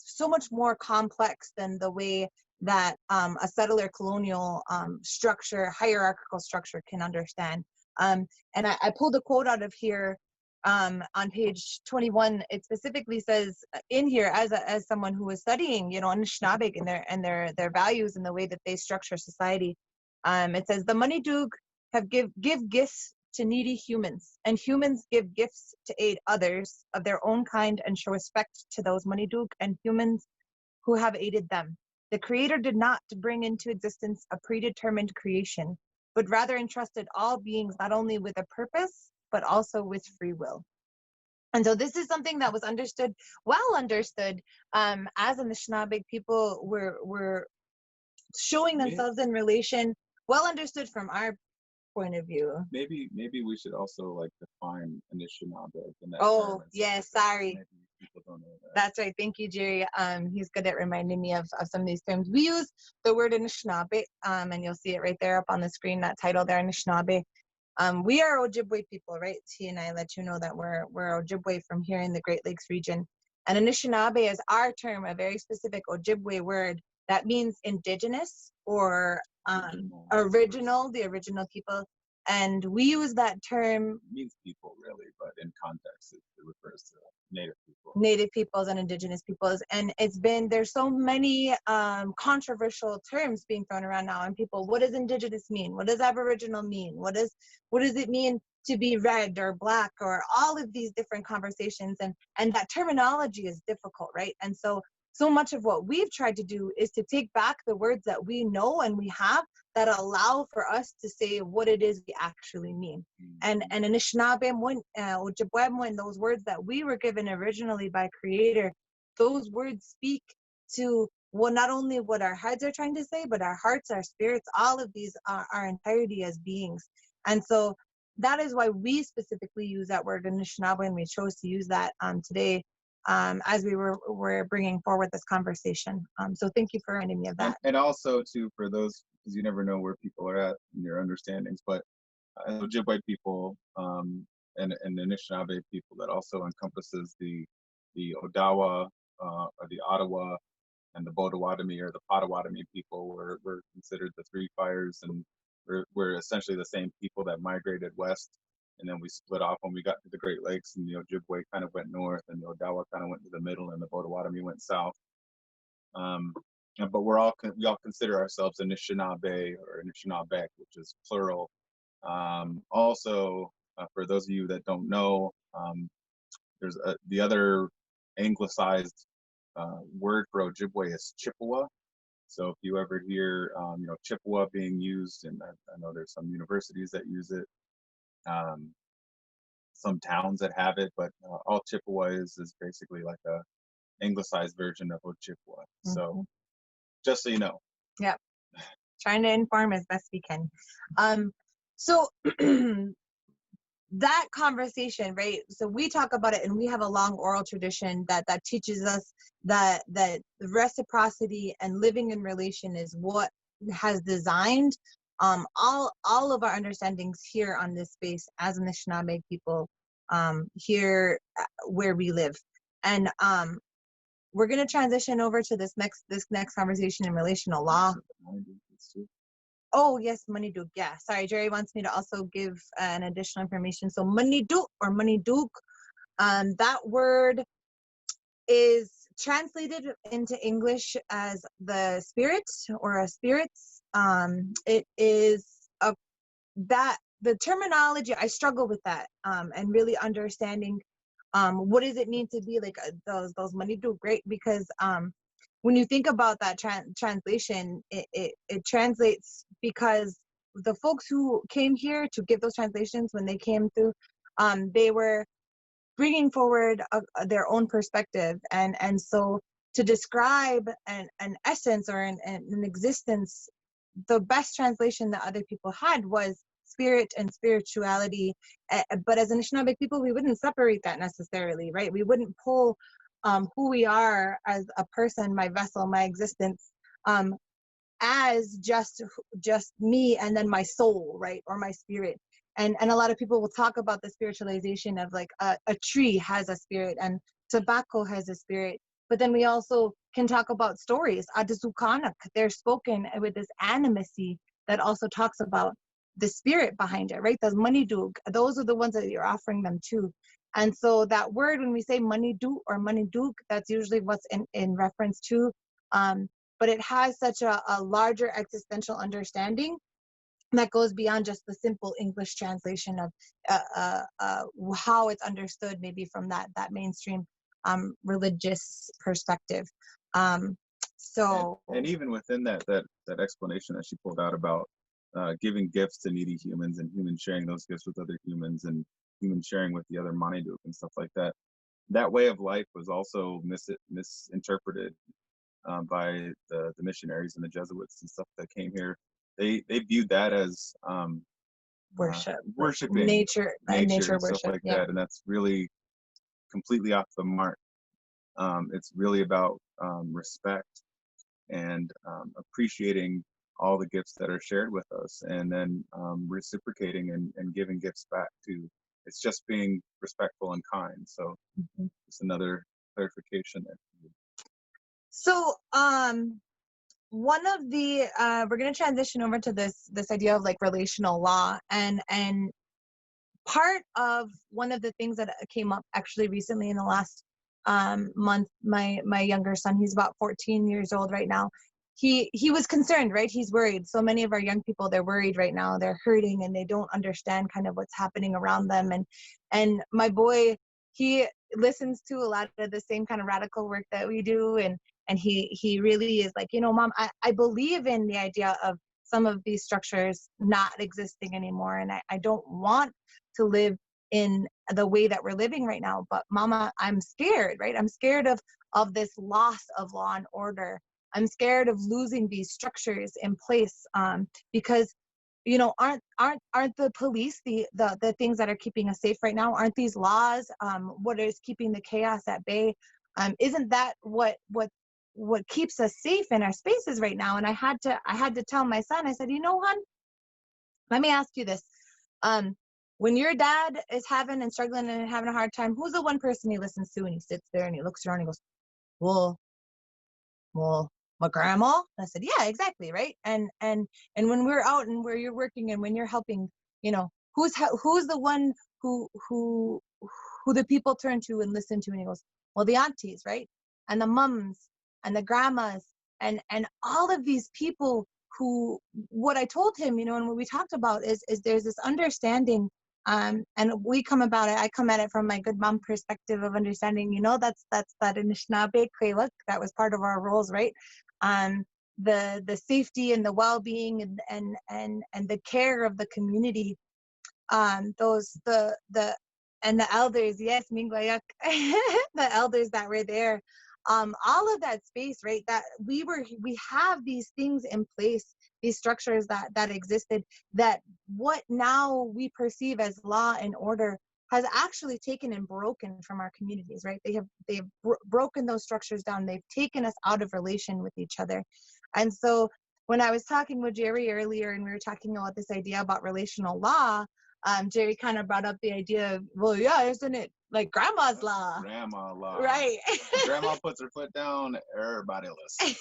so much more complex than the way that a settler colonial structure, hierarchical structure, can understand. And I pulled a quote out of here on page 21. It specifically says in here, as someone who is studying, you know, Anishinaabe and their values and the way that they structure society. It says the Manidug have give gifts to needy humans, and humans give gifts to aid others of their own kind and show respect to those Manidug and humans who have aided them. The Creator did not bring into existence a predetermined creation, but rather entrusted all beings not only with a purpose, but also with free will. And so this is something that was well understood, as Anishinaabe people were showing themselves in relation, well understood from our point of view. Maybe we should also like define Anishinaabe in that Oh, term, yes, sorry. maybe people don't know that. That's right. Thank you, Jerry. He's good at reminding me of some of these terms. We use the word Anishinaabe, and you'll see it right there up on the screen, that title there, Anishinaabe. We are Ojibwe people, right? T and I let you know that we're Ojibwe from here in the Great Lakes region. And Anishinaabe is our term, a very specific Ojibwe word that means indigenous or original, the original people. And we use that term. It means people, really, but in context, it refers to Native people. Native peoples and indigenous peoples. And there's so many controversial terms being thrown around now. And people, what does indigenous mean? What does aboriginal mean? What does it mean to be red or black, or all of these different conversations? And that terminology is difficult, right? And so much of what we've tried to do is to take back the words that we know and we have that allow for us to say what it is we actually mean. And Anishinaabe, Ojibwe, and those words that we were given originally by Creator, those words speak to not only what our heads are trying to say, but our hearts, our spirits, all of these, our entirety as beings. And so that is why we specifically use that word Anishinaabe, and we chose to use that today as we were bringing forward this conversation. So thank you for reminding me of that. And also, too, for those, because you never know where people are at in their understandings, but Ojibwe people and Anishinaabe people, that also encompasses the Odawa or the Ottawa and the Potawatomi or the Potawatomi people were considered the three fires, and we're essentially the same people that migrated west, and then we split off when we got to the Great Lakes, and the Ojibwe kind of went north, and the Odawa kind of went to the middle, and the Potawatomi went south. But we all consider ourselves Anishinaabe or Anishinaabeg, which is plural. Also, for those of you that don't know, there's the other anglicized word for Ojibwe is Chippewa. So if you ever hear, Chippewa being used, and I know there's some universities that use it, some towns that have it, but all Chippewa is basically like a anglicized version of Ojibwa. So just so you know. Yeah, trying to inform as best we can. So that conversation, right? So we talk about it, and we have a long oral tradition that teaches us that reciprocity and living in relation is what has designed all of our understandings here on this space as Anishinaabe people here where we live. And we're going to transition over to this next conversation in relational law. Oh, yes, Maniduk. Yeah, sorry, Jerry wants me to also give an additional information. So Maniduk or Maniduk, that word is translated into English as the spirit or a spirits. It is the terminology, I struggle with that and really understanding what does it mean to be like those Maniduk, right? Because when you think about that translation, it translates because the folks who came here to give those translations, when they came through, they were bringing forward their own perspective. And so to describe an essence or an existence, the best translation that other people had was spirit and spirituality. But as Anishinaabe people, we wouldn't separate that necessarily, right? We wouldn't pull who we are as a person, my vessel, my existence, as just me and then my soul, right? Or my spirit. And a lot of people will talk about the spiritualization of like a tree has a spirit and tobacco has a spirit. But then we also can talk about stories. Adisukanak, they're spoken with this animacy that also talks about the spirit behind it, right? Those Maniduk, those are the ones that you're offering them to. And so that word, when we say Manidu or Maniduk, that's usually what's in reference to. But it has such a larger existential understanding that goes beyond just the simple English translation of how it's understood, maybe from that mainstream religious perspective. So and even within that explanation that she pulled out about giving gifts to needy humans and humans sharing those gifts with other humans and humans sharing with the other Maniduk and stuff like that, that way of life was also misinterpreted by the missionaries and the Jesuits and stuff that came here. They viewed that as worshiping nature and worship, stuff like that, and that's really completely off the mark. It's really about respect and appreciating all the gifts that are shared with us, and then reciprocating and giving gifts back too. It's just being respectful and kind. So it's another clarification there. So one of the we're going to transition over to this idea of like relational law, and part of one of the things that came up actually recently in the last month, my younger son, he's about 14 years old right now, he was concerned, right? He's worried. So many of our young people, they're worried right now, they're hurting and they don't understand kind of what's happening around them. And my boy, he listens to a lot of the same kind of radical work that we do, and he really is like, Mom, I believe in the idea of some of these structures not existing anymore, and I don't want to live in the way that we're living right now, but Mama, I'm scared, right? I'm scared of this loss of law and order. I'm scared of losing these structures in place, because aren't the police the things that are keeping us safe right now? Aren't these laws what is keeping the chaos at bay? Isn't that what keeps us safe in our spaces right now? And I had to tell my son, I said, hon, let me ask you this. When your dad is having and struggling and having a hard time, who's the one person he listens to, and he sits there and he looks around and he goes, well, well, my grandma? And I said, yeah, exactly, right? And when we're out and where you're working and when you're helping, you know, who's the one who the people turn to and listen to? And he goes, well, the aunties, right? And the mums and the grandmas and all of these people who, what I told him, you know, and what we talked about is there's this understanding, and we come about it, I come at it from my good mom perspective of understanding, you know, that's that Anishinaabe Kweluk, that was part of our roles, right? The safety and the well-being and the care of the community, those the and the elders, yes, Mingwayak, the elders that were there, all of that space, right? That we have these things in place, these structures that existed, that what now we perceive as law and order has actually taken and broken from our communities, right? They've broken those structures down. They've taken us out of relation with each other. And so when I was talking with Jerry earlier and we were talking about this idea about relational law, Jerry kind of brought up the idea of, well, yeah, isn't it like grandma's law? Grandma law. Right. Grandma puts her foot down, everybody listens.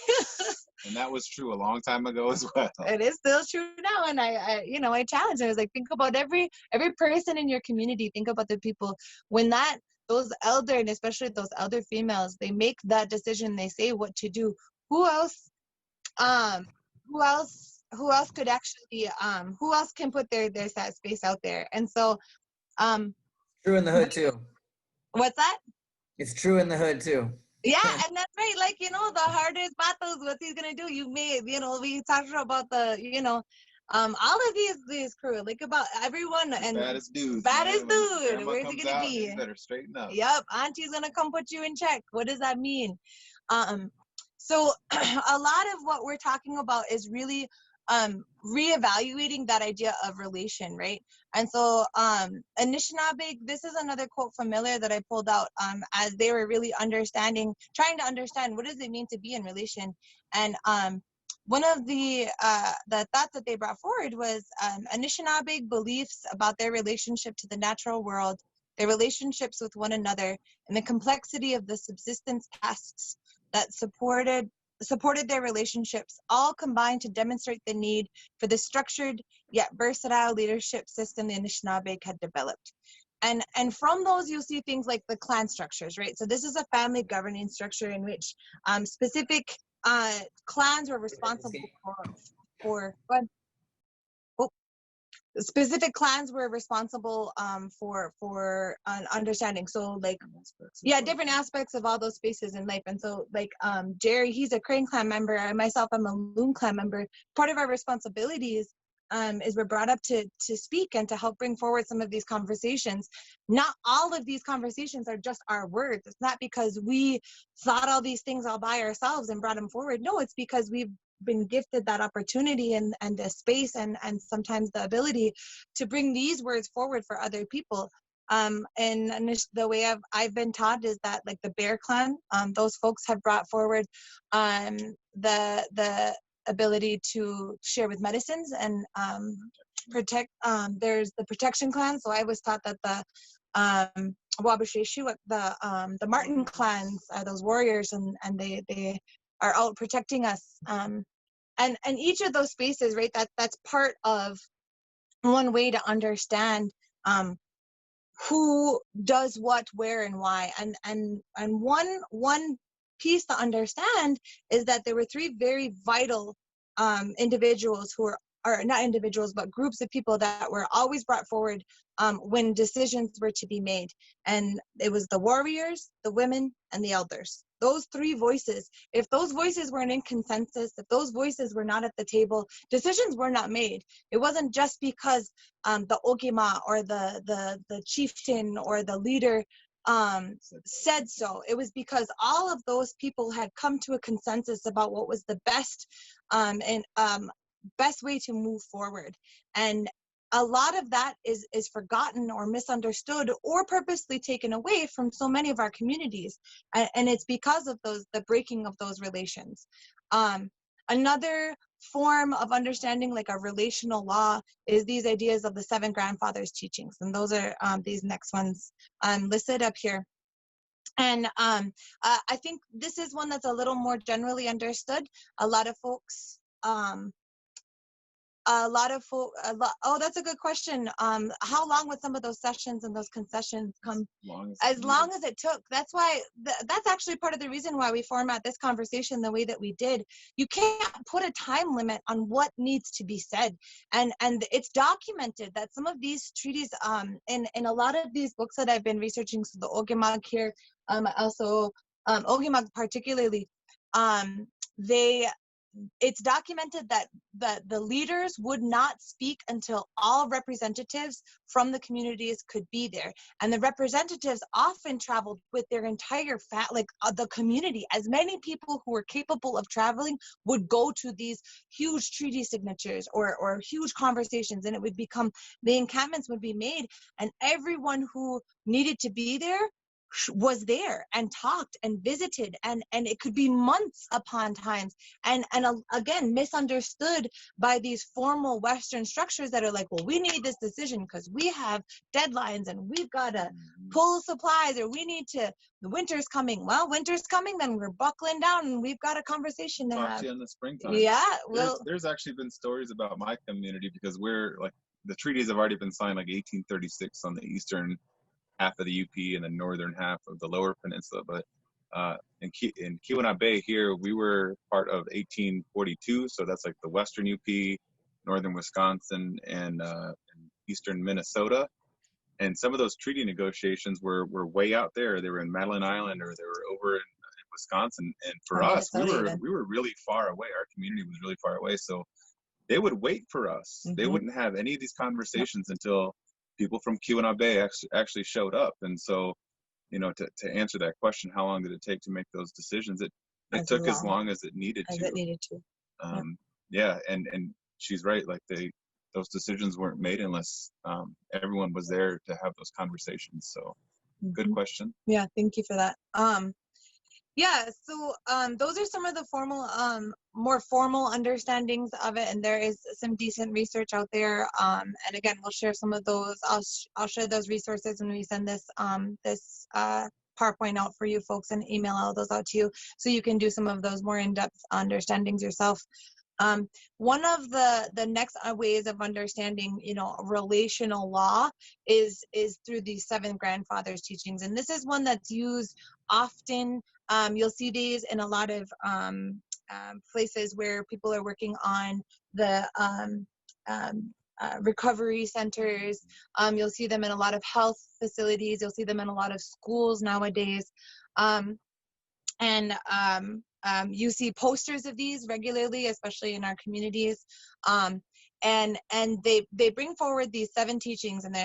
And that was true a long time ago as well. It is still true now. And I you know, I challenged. I was like, think about every person in your community. Think about the people when those elder, and especially those elder females, they make that decision. They say what to do. Who else could actually who else can put their that space out there? And so True in the hood too. What's that? It's true in the hood too. Yeah, and that's right. Like, you know, the hardest battles, what he's gonna do, you may, you know, we talked about the, you know, all of these crew, like about everyone and baddest dude. Where's he gonna be? You better straighten up. Yep, auntie's gonna come put you in check. What does that mean? So a lot of what we're talking about is really reevaluating that idea of relation, right? And so Anishinaabe, this is another quote familiar that I pulled out as they were really trying to understand what does it mean to be in relation. And one of the thoughts that they brought forward was Anishinaabe beliefs about their relationship to the natural world, their relationships with one another, and the complexity of the subsistence tasks that supported their relationships, all combined to demonstrate the need for the structured yet versatile leadership system the Anishinaabe had developed. And from those, you'll see things like the clan structures, right? So this is a family governing structure in which specific clans were responsible for specific clans were responsible for understanding. So like, yeah, different aspects of all those spaces in life. And so like Jerry, he's a Crane clan member. I myself, I'm a Loon clan member. Part of our responsibilities is we're brought up to speak and to help bring forward some of these conversations. Not all of these conversations are just our words. It's not because we thought all these things all by ourselves and brought them forward. No, it's because we've been gifted that opportunity and the space and sometimes the ability to bring these words forward for other people. And the way I've been taught is that like the Bear Clan, those folks have brought forward the ability to share with medicines and protect. There's the Protection Clan. So I was taught that the Wabasheshu, the Martin clans are those warriors and they are out protecting us. And each of those spaces, right, that's part of one way to understand who does what, where, and why. And one piece to understand is that there were three very vital individuals who are not individuals, but groups of people that were always brought forward when decisions were to be made. And it was the warriors, the women, and the elders. Those three voices, if those voices weren't in consensus, if those voices were not at the table, decisions were not made. It wasn't just because the Ogima or the chieftain or the leader said so. It was because all of those people had come to a consensus about what was the best best way to move forward. And a lot of that is forgotten or misunderstood or purposely taken away from so many of our communities. And it's because of the breaking of those relations. Another form of understanding like a relational law is these ideas of the 7 grandfathers teachings. And those are these next ones listed up here. And I think this is one that's a little more generally understood. A lot of folks, oh, that's a good question. How long would some of those sessions and those concessions come? As long as it took. That's why, that's actually part of the reason why we format this conversation the way that we did. You can't put a time limit on what needs to be said. And it's documented that some of these treaties, in a lot of these books that I've been researching, so the Ogimag here, also Ogimag particularly, it's documented that the leaders would not speak until all representatives from the communities could be there. And the representatives often traveled with their entire the community. As many people who were capable of traveling would go to these huge treaty signatures or huge conversations, and it would become, the encampments would be made, and everyone who needed to be there was there and talked and visited, and it could be months upon times, and again misunderstood by these formal Western structures that are like, well, we need this decision because we have deadlines and we've got to pull supplies, or we need to, the winter's coming. Well, winter's coming, then we're buckling down and we've got a conversation to Talk have. to you in the springtime. Yeah, well, there's actually been stories about my community, because we're like, the treaties have already been signed like 1836 on the eastern half of the UP and the northern half of the lower peninsula. But in Keweenaw Bay here, we were part of 1842. So that's like the western UP, northern Wisconsin, and eastern Minnesota. And some of those treaty negotiations were way out there. They were in Madeline Island, or they were over in Wisconsin. And for us, we were really far away. Our community was really far away. So they would wait for us. Mm-hmm. They wouldn't have any of these conversations until people from Keweenaw Bay actually showed up. And so, you know, to answer that question, how long did it take to make those decisions? It took as long as it needed to. Yeah, and she's right. Like those decisions weren't made unless everyone was there to have those conversations. So, good question. Yeah, thank you for that. Yeah, so those are some of the formal, more formal understandings of it, and there is some decent research out there. And again, we'll share some of those. I'll share those resources when we send this PowerPoint out for you folks, and email all those out to you, so you can do some of those more in-depth understandings yourself. One of the next ways of understanding, you know, relational law is through these 7 grandfathers teachings, and this is one that's used often. You'll see these in a lot of places where people are working on the recovery centers. You'll see them in a lot of health facilities. You'll see them in a lot of schools nowadays. You see posters of these regularly, especially in our communities. And they bring forward these 7 teachings, and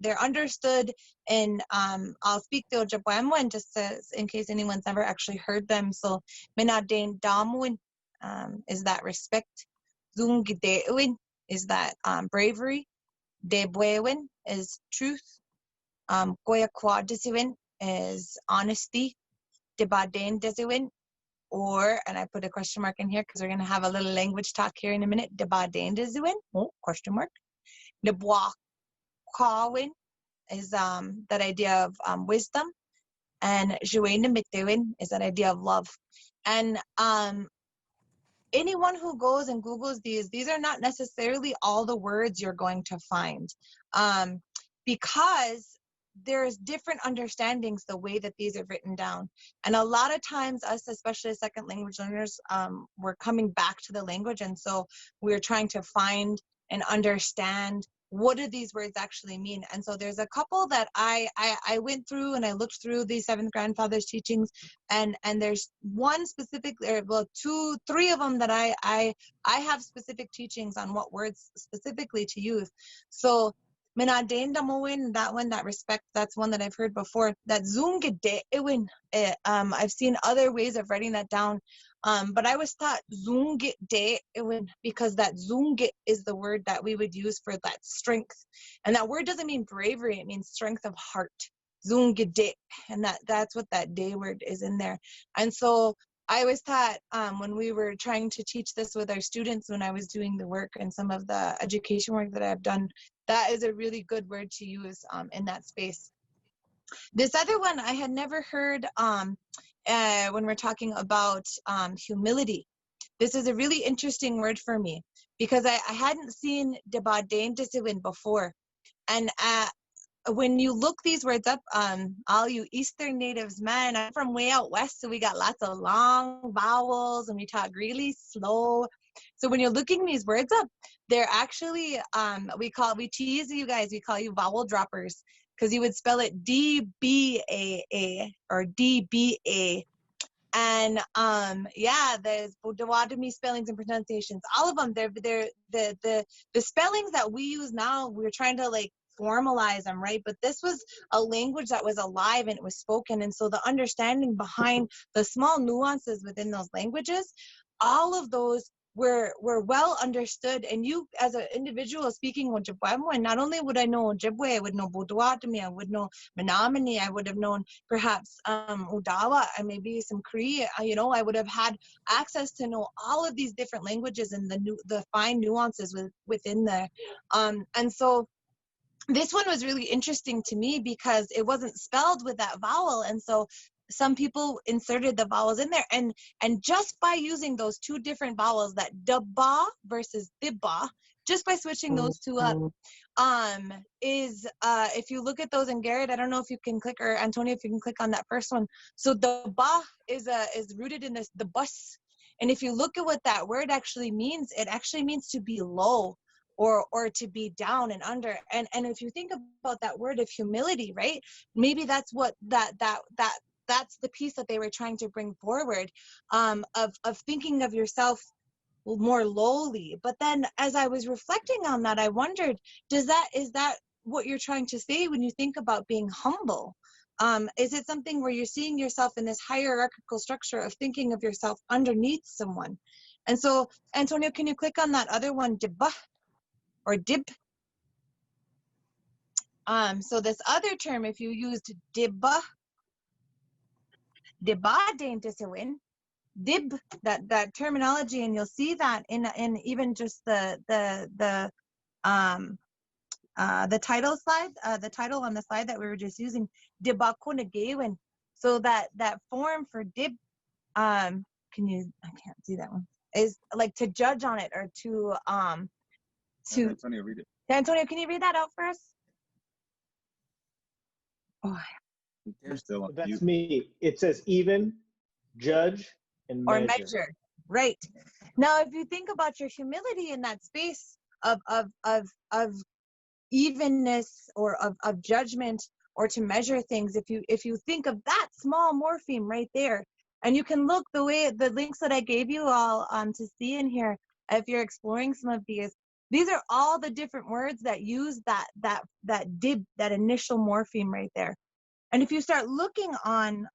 they're understood in, I'll speak to Ojibwe just in case anyone's never actually heard them. So Maada'oonidiwag is that respect, Zungide'win is that bravery, Debwewin is truth, Goyakwadisiwin is honesty, Debadendeziwin, or, and I put a question mark in here because we're going to have a little language talk here in a minute, Debadendeziwin, question mark. Debwakawin is that idea of wisdom, and Juwainamitiwin is that idea of love. And anyone who goes and Googles these are not necessarily all the words you're going to find, because there's different understandings the way that these are written down. And a lot of times us, especially second language learners, we're coming back to the language, and so we're trying to find and understand what do these words actually mean. And so there's a couple that I went through, and I looked through these 7 grandfathers teachings, and there's one specific, or well, 2, 3 of them that I have specific teachings on what words specifically to use. So Maada'oonidiwag, that one, that respect, that's one that I've heard before. That Zungide'win, I've seen other ways of writing that down, but I was taught Zungide'win because that Zungit is the word that we would use for that strength, and that word doesn't mean bravery; it means strength of heart. Zungide, and that's what that day word is in there. And so I was taught when we were trying to teach this with our students, when I was doing the work and some of the education work that I've done, that is a really good word to use in that space. This other one I had never heard when we're talking about humility. This is a really interesting word for me because I hadn't seen Debadain Disewin before. And when you look these words up, all you Eastern natives, man, I'm from way out west, so we got lots of long vowels and we talk really slow. So when you're looking these words up, they're actually, we tease you guys, we call you vowel droppers because you would spell it D-B-A-A or D-B-A. And yeah, there's Potawatomi spellings and pronunciations. All of them, they're the spellings that we use now. We're trying to like formalize them, right? But this was a language that was alive and it was spoken, and so the understanding behind the small nuances within those languages, all of those were well understood. And you, as an individual speaking Ojibwe, not only would I know Ojibwe, I would know Potawatomi, I would know Menominee, I would have known perhaps Odawa, and maybe some Cree. You know, I would have had access to know all of these different languages and the fine nuances within there. And so this one was really interesting to me because it wasn't spelled with that vowel, and so some people inserted the vowels in there, and just by using those two different vowels, that daba versus dibba, just by switching those two up, is if you look at those, and Garrett, I don't know if you can click, or Antonio, if you can click on that first one. So the ba is rooted in this the bus, and if you look at what that word actually means, it actually means to be low, or to be down and under. And if you think about that word of humility, right, maybe that's what that's the piece that they were trying to bring forward, of thinking of yourself more lowly. But then as I was reflecting on that, I wondered, is that what you're trying to say when you think about being humble? Is it something where you're seeing yourself in this hierarchical structure of thinking of yourself underneath someone? And so, Antonio, can you click on that other one, dibba or dib? So this other term, if you used dibba, Debadain Disewin, dib, that terminology, and you'll see that in even just the title slide, the title on the slide that we were just using, Dibakunagewin. So that form for dib, I can't see that one, is like to judge on it, or to Antonio, read it. Antonio, can you read that out for us? Oh. You're still on That's mute. me. It says even, judge, and measure. Or measure, right? Now, if you think about your humility in that space of evenness, or of judgment, or to measure things, if you think of that small morpheme right there, and you can look the links that I gave you all to see in here, if you're exploring some of these are all the different words that use that dib, that initial morpheme right there. And if you start looking on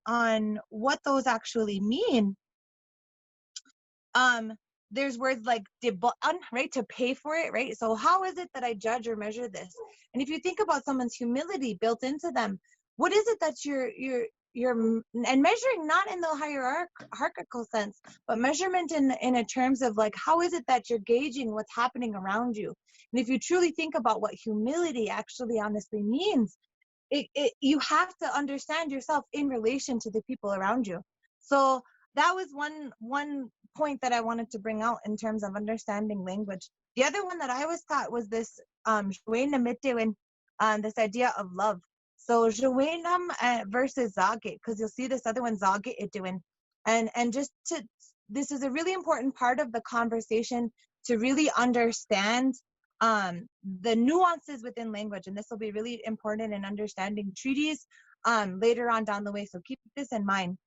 what those actually mean, there's words like dibun, right, to pay for it, right? So how is it that I judge or measure this? And if you think about someone's humility built into them, what is it that you're and measuring, not in the hierarchical sense, but measurement in a terms of like, how is it that you're gauging what's happening around you? And if you truly think about what humility actually honestly means, you have to understand yourself in relation to the people around you. So that was one point that I wanted to bring out in terms of understanding language. The other one that I was taught was this this idea of love. So Joanam versus Zagit, because you'll see this other one, Zagit Iduin. And just this is a really important part of the conversation, to really understand the nuances within language, and this will be really important in understanding treaties later on down the way, so keep this in mind.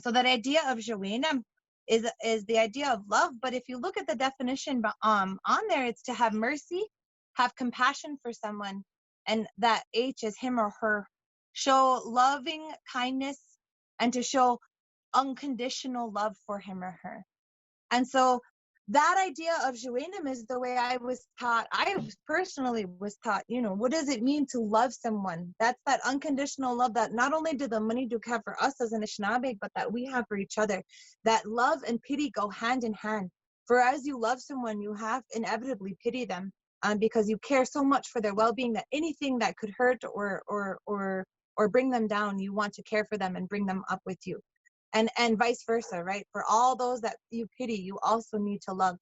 So that idea of Joanam is the idea of love, but if you look at the definition on there, it's to have mercy, have compassion for someone, and that H is him or her, show loving kindness, and to show unconditional love for him or her. And so that idea of Joanam is the way I was taught. I personally was taught, what does it mean to love someone? That's that unconditional love that not only do the Maniduk have for us as an Anishinaabe, but that we have for each other. That love and pity go hand in hand. For as you love someone, you have inevitably pity them, because you care so much for their well-being that anything that could hurt or or bring them down, you want to care for them and bring them up with you. And vice versa, right? For all those that you pity, you also need to love.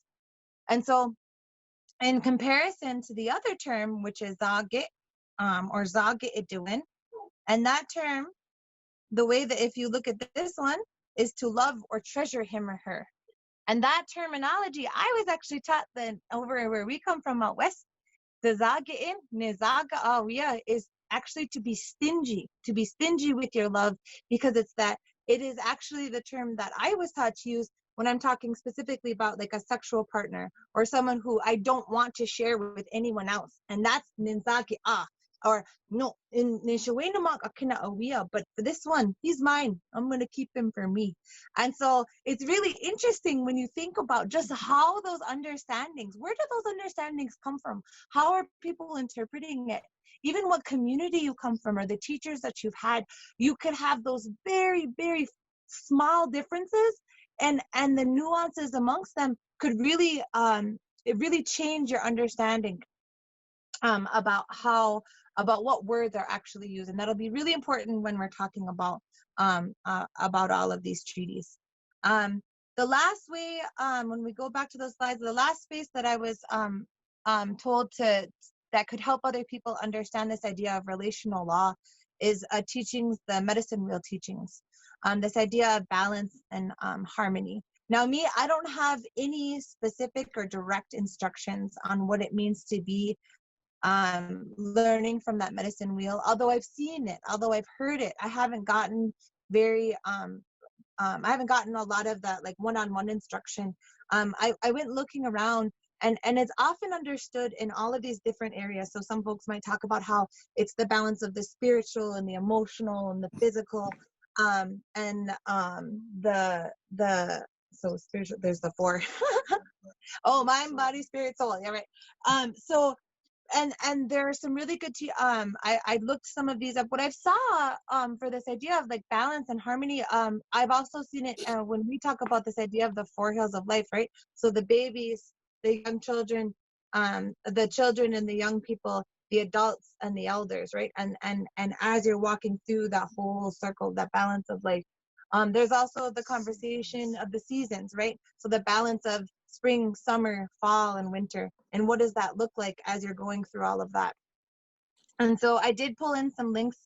And so in comparison to the other term, which is zagit, or Maada'oonidiwag, and that term, the way that if you look at this one, is to love or treasure him or her. And that terminology, I was actually taught that over where we come from out west, the zaga'in, nizaga'awiya, is actually to be stingy with your love, because it is actually the term that I was taught to use when I'm talking specifically about like a sexual partner or someone who I don't want to share with anyone else. And that's ninzagi'a. Or no, in Nishawenamag, but for this one, he's mine. I'm gonna keep him for me. And so it's really interesting when you think about just how those understandings, where do those understandings come from? How are people interpreting it? Even what community you come from or the teachers that you've had, you could have those very, very small differences, and the nuances amongst them could really it really change your understanding about what words are actually used. And that'll be really important when we're talking about all of these treaties. The last way, when we go back to those slides, the last space that I was told that could help other people understand this idea of relational law is teachings, the medicine wheel teachings, this idea of balance and harmony. Now, me, I don't have any specific or direct instructions on what it means to be learning from that medicine wheel. Although I've seen it, although I've heard it, I haven't gotten I haven't gotten a lot of that like one-on-one instruction. I went looking around, and it's often understood in all of these different areas. So some folks might talk about how it's the balance of the spiritual and the emotional and the physical, and so spiritual, there's the four. Oh, mind, body, spirit, soul. Yeah, right. So and there are some really good I looked some of these up. What I saw for this idea of like balance and harmony, I've also seen it when we talk about this idea of the four hills of life, right? So the babies, the young children, the children and the young people, the adults and the elders, right? And as you're walking through that whole circle, that balance of life, there's also the conversation of the seasons, right? So the balance of spring, summer, fall, and winter. And what does that look like as you're going through all of that? And so I did pull in some links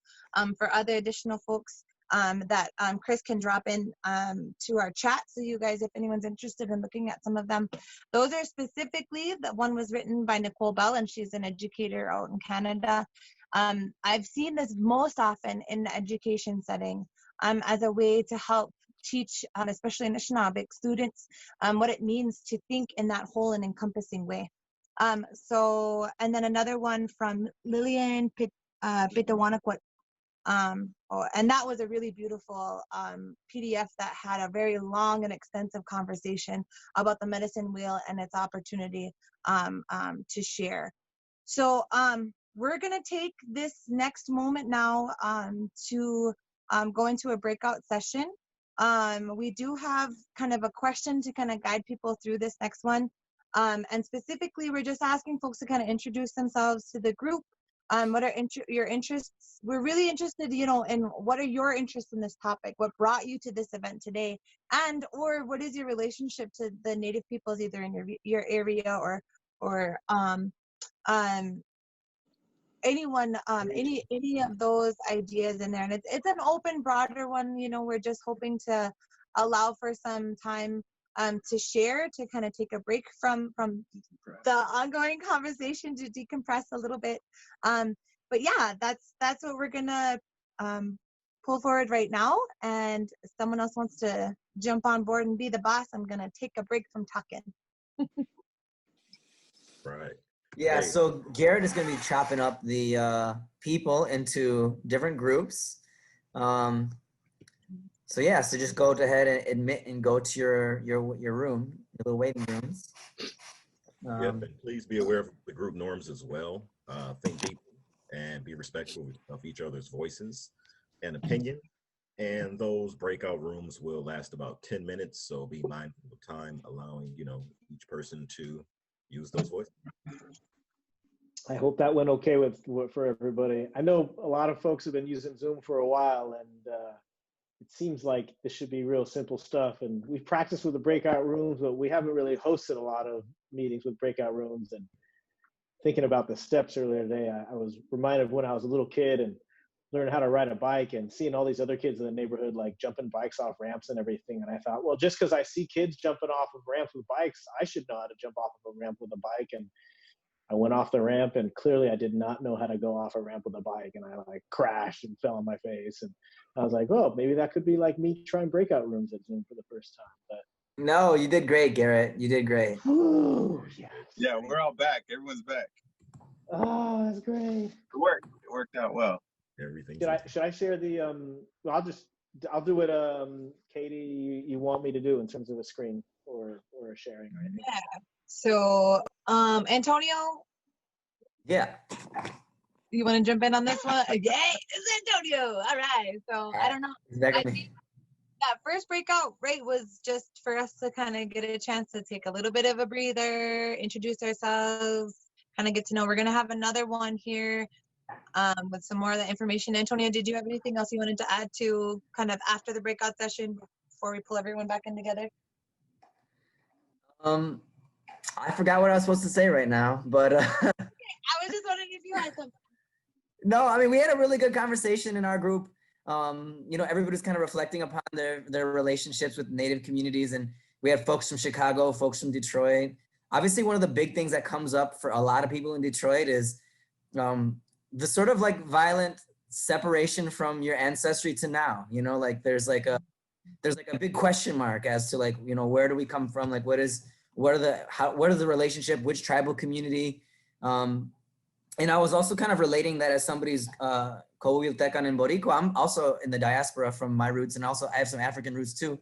for other additional folks that Chris can drop in to our chat. So you guys, if anyone's interested in looking at some of them, those are specifically, that one was written by Nicole Bell, and she's an educator out in Canada. I've seen this most often in the education setting as a way to help teach, especially Anishinaabe students, what it means to think in that whole and encompassing way. So, and then another one from Lillian Pitawanakwat, and that was a really beautiful PDF that had a very long and extensive conversation about the medicine wheel and its opportunity to share. So we're gonna take this next moment now to go into a breakout session. We do have kind of a question to kind of guide people through this next one. And specifically, we're just asking folks to kind of introduce themselves to the group. What are your interests? We're really interested, you know, in what are your interests in this topic? What brought you to this event today? And or what is your relationship to the Native peoples, either in your area or anyone, any of those ideas in there. And it's an open, broader one. You know, we're just hoping to allow for some time to share, to kind of take a break from the ongoing conversation, to decompress a little bit. But yeah, that's what we're gonna pull forward right now. And if someone else wants to jump on board and be the boss, I'm gonna take a break from talking. Right. Yeah, Hey. so Garrett is going to be chopping up the people into different groups. So yeah, so just go ahead and admit and go to your room, your little waiting rooms. Yep, and please be aware of the group norms as well. Think deeply and be respectful of each other's voices and opinion. And those breakout rooms will last about 10 minutes, so be mindful of time, allowing, you know, each person to use those voices. I hope that went okay for everybody. I know a lot of folks have been using Zoom for a while, and it seems like this should be real simple stuff. And we've practiced with the breakout rooms, but we haven't really hosted a lot of meetings with breakout rooms. And thinking about the steps earlier today, I was reminded of when I was a little kid and learning how to ride a bike and seeing all these other kids in the neighborhood like jumping bikes off ramps and everything. And I thought, well, just because I see kids jumping off of ramps with bikes, I should know how to jump off of a ramp with a bike. And I went off the ramp, and clearly I did not know how to go off a ramp with a bike, and I like crashed and fell on my face. And I was like, oh, maybe that could be like me trying breakout rooms at Zoom for the first time. But No, you did great, Garrett. You did great. oh, yes. Yeah, we're all back. Everyone's back. Oh, that's great. It worked out well. Everything. Should I share the well, I'll do what Katie you want me to do in terms of a screen or a sharing or anything. Yeah. So Antonio, Yeah. you want to jump in on this one? Yay, it's Antonio. All right. So I don't know. I think that first breakout, right, was just for us to kind of get a chance to take a little bit of a breather, introduce ourselves, kind of get to know. We're going to have another one here with some more of the information. Antonio, did you have anything else you wanted to add to kind of after the breakout session before we pull everyone back in together? I forgot what I was supposed to say right now, but I was just wondering if you had something. No, I mean, we had a really good conversation in our group. You know, everybody's kind of reflecting upon their relationships with Native communities, and we had folks from Chicago, folks from Detroit. Obviously, one of the big things that comes up for a lot of people in Detroit is the sort of like violent separation from your ancestry to now. You know, like there's like a big question mark as to like, you know, where do we come from? Like, what is the relationship, which tribal community? And I was also kind of relating that as somebody's Coahuiltecan and Boricua. I'm also in the diaspora from my roots, and also I have some African roots too.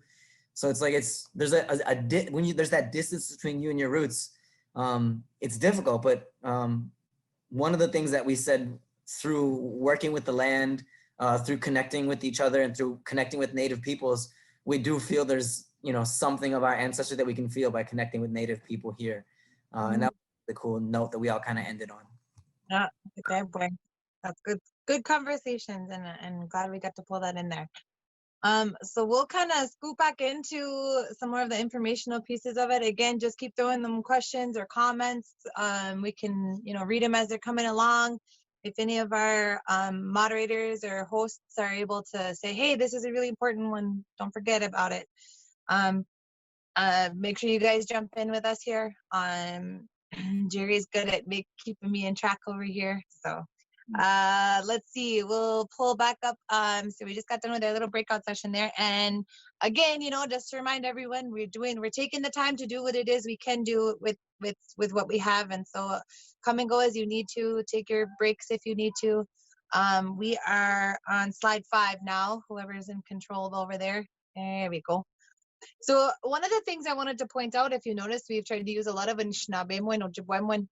So it's like there's there's that distance between you and your roots. It's difficult, but one of the things that we said through working with the land, through connecting with each other, and through connecting with Native peoples, we do feel there's, you know, something of our ancestry that we can feel by connecting with Native people here. And that was the cool note that we all kind of ended on. Yeah, okay, boy. That's good conversations, and glad we got to pull that in there. So we'll kind of scoop back into some more of the informational pieces of it. Again, just keep throwing them questions or comments. We can, you know, read them as they're coming along. If any of our moderators or hosts are able to say, hey, this is a really important one, don't forget about it. Make sure you guys jump in with us here. Jerry's good at keeping me in track over here. So let's see, we'll pull back up. So we just got done with our little breakout session there. And again, you know, just to remind everyone, we're taking the time to do what it is we can do with what we have. And so come and go as you need to, take your breaks if you need to. We are on slide 5 now, whoever's in control over there. There we go. So one of the things I wanted to point out, if you notice, we've tried to use a lot of Anishinaabe or Ojibwe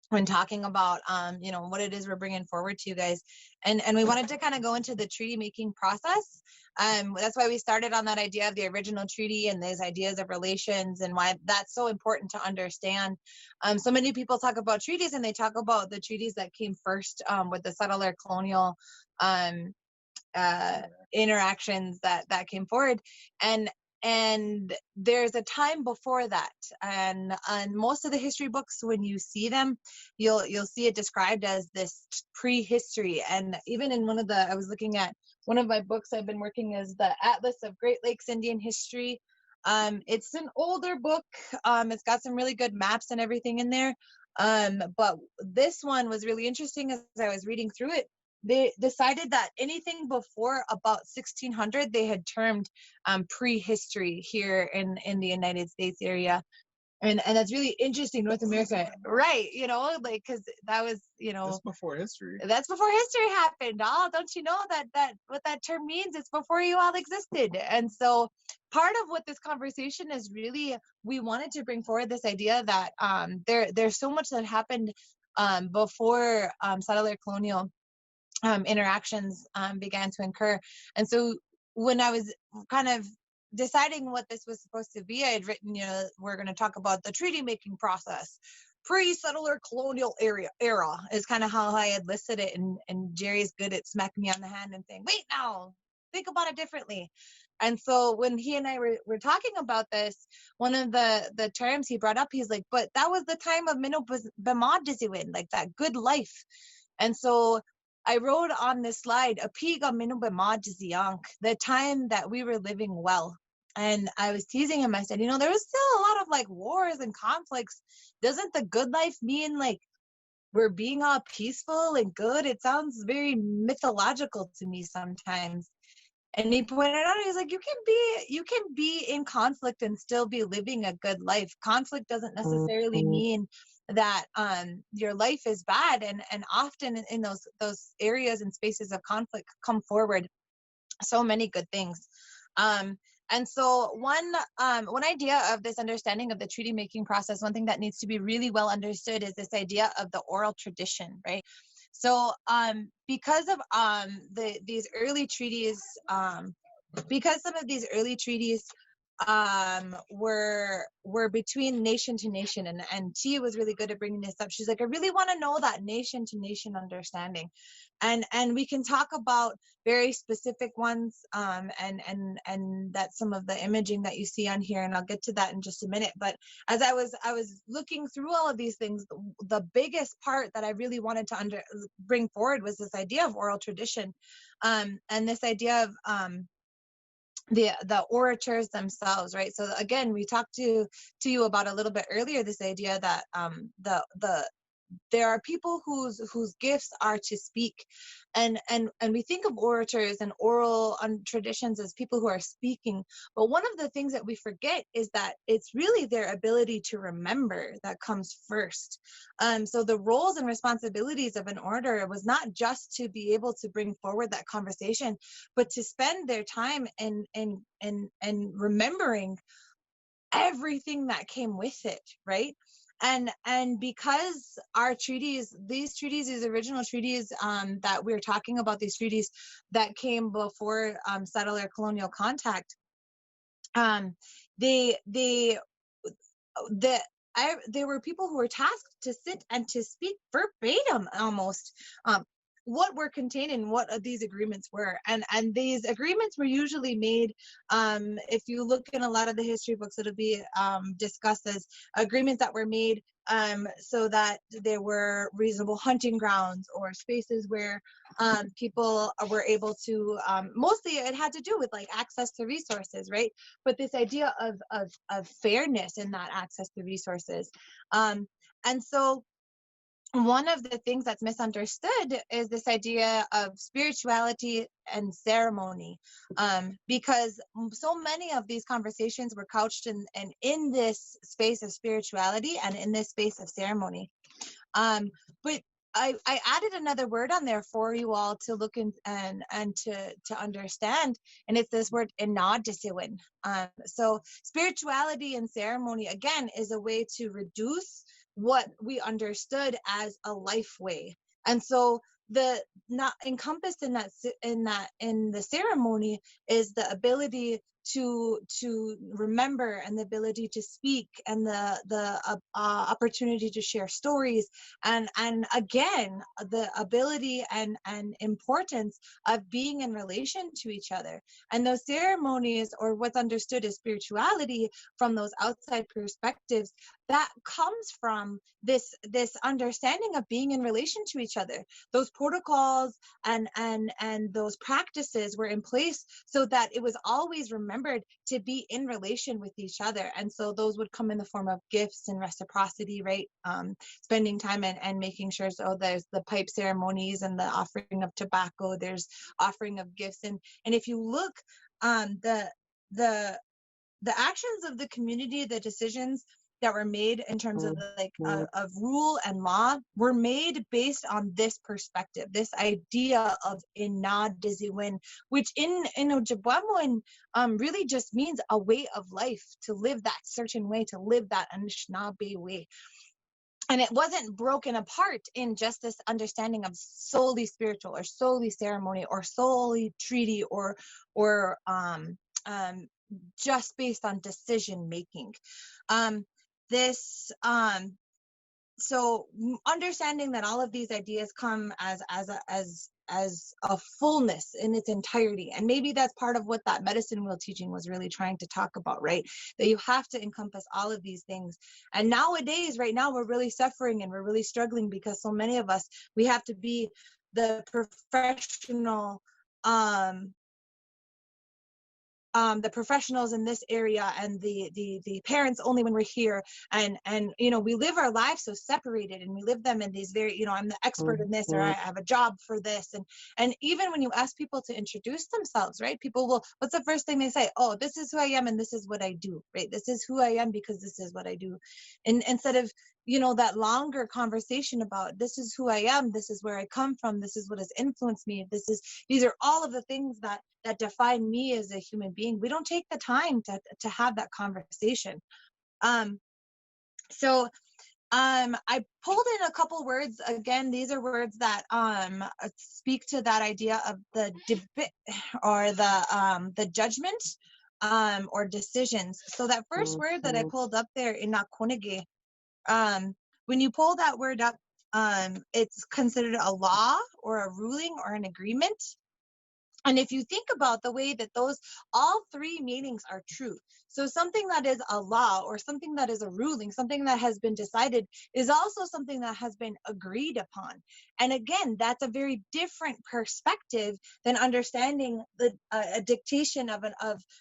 when talking about, you know, what it is we're bringing forward to you guys. And we wanted to kind of go into the treaty making process. That's why we started on that idea of the original treaty and these ideas of relations and why that's so important to understand. So many people talk about treaties, and they talk about the treaties that came first with the settler colonial interactions that came forward. And there's a time before that, and most of the history books, when you see them, you'll see it described as this prehistory. And even in I was looking at one of my books I've been working is the Atlas of Great Lakes Indian History. It's an older book. It's got some really good maps and everything in there. But this one was really interesting. As I was reading through it, they decided that anything before about 1600 they had termed prehistory here in the United States area. And that's really interesting. North America, right? You know, like, because that was, you know, That's before history. That's before history happened. Oh, don't you know that what that term means? It's before you all existed. And so part of what this conversation is really, we wanted to bring forward this idea that there's so much that happened before settler colonial interactions began to occur. And so when I was kind of deciding what this was supposed to be, I had written, you know, we're going to talk about the treaty making process pre-settler colonial era is kind of how I had listed it. And Jerry's good at smacking me on the hand and saying, wait, now think about it differently. And so when he and I were talking about this, one of the terms he brought up, he's like, but that was the time of Mino Bemadiziwin, like that good life. And so I wrote on this slide, Apiga Mino Bemadiziyank, the time that we were living well. And I was teasing him. I said, you know, there was still a lot of like wars and conflicts. Doesn't the good life mean like we're being all peaceful and good? It sounds very mythological to me sometimes. And he pointed out, he's like, you can be in conflict and still be living a good life. Conflict doesn't necessarily mean that your life is bad. And often in those areas and spaces of conflict come forward so many good things. And so one idea of this understanding of the treaty making process, one thing that needs to be really well understood is this idea of the oral tradition, right? So because of these early treaties, because some of these early treaties were between nation to nation, and Tia was really good at bringing this up. She's like, I really want to know that nation to nation understanding, and we can talk about very specific ones, and that some of the imaging that you see on here, and I'll get to that in just a minute. But as I was looking through all of these things, the biggest part that I really wanted to bring forward was this idea of oral tradition, and this idea of the orators themselves, right? So again, we talked to you about a little bit earlier this idea that there are people whose gifts are to speak, and we think of orators and oral traditions as people who are speaking, but one of the things that we forget is that it's really their ability to remember that comes first. So the roles and responsibilities of an orator was not just to be able to bring forward that conversation, but to spend their time in remembering everything that came with it, right? And because our treaties, these original treaties that we're talking about, these treaties that came before settler colonial contact, there were people who were tasked to sit and to speak verbatim almost what were contained in what these agreements were, and these agreements were usually made, if you look in a lot of the history books, it'll be discussed as agreements that were made so that there were reasonable hunting grounds or spaces where people were able to, mostly it had to do with like access to resources, right? But this idea of fairness in that access to resources, and so one of the things that's misunderstood is this idea of spirituality and ceremony, because so many of these conversations were couched in this space of spirituality and in this space of ceremony. But I added another word on there for you all to look in and to understand, and it's this word inadisiwin. So spirituality and ceremony, again, is a way to reduce what we understood as a life way. And so the not encompassed in the ceremony is the ability to remember, and the ability to speak, and the opportunity to share stories, and again the ability and importance of being in relation to each other. And those ceremonies, or what's understood as spirituality from those outside perspectives, that comes from this understanding of being in relation to each other. Those protocols and those practices were in place so that it was always remembered to be in relation with each other. And so those would come in the form of gifts and reciprocity, right? Spending time and making sure. So there's the pipe ceremonies and the offering of tobacco, there's offering of gifts, and if you look, the actions of the community, the decisions that were made in terms of of rule and law, were made based on this perspective, this idea of inadiziwin, which in Ojibwamoan really just means a way of life, to live that certain way, to live that Anishinaabe way. And it wasn't broken apart in just this understanding of solely spiritual or solely ceremony or solely treaty or just based on decision making. This so understanding that all of these ideas come as a fullness in its entirety, and maybe that's part of what that medicine wheel teaching was really trying to talk about, right? That you have to encompass all of these things. And nowadays, right now, we're really suffering and we're really struggling because so many of us, we have to be the professional the professionals in this area and the parents only when we're here, and you know, we live our lives so separated, and we live them in these very, you know, I'm the expert in this, or I have a job for this, and even when you ask people to introduce themselves, right, people will, what's the first thing they say? Oh, this is who I am and this is what I do, right? This is who I am because this is what I do. And instead of, you know, that longer conversation about this is who I am, this is where I come from, this is what has influenced me, these are all of the things that define me as a human being. We don't take the time to have that conversation. So I pulled in a couple words. Again, these are words that speak to that idea of the debate or the judgment or decisions. So that first word that I pulled up there, inakonege, when you pull that word up, it's considered a law or a ruling or an agreement. And if you think about the way that those, all three meanings are true. So something that is a law or something that is a ruling, something that has been decided, is also something that has been agreed upon. And again, that's a very different perspective than understanding the a dictation of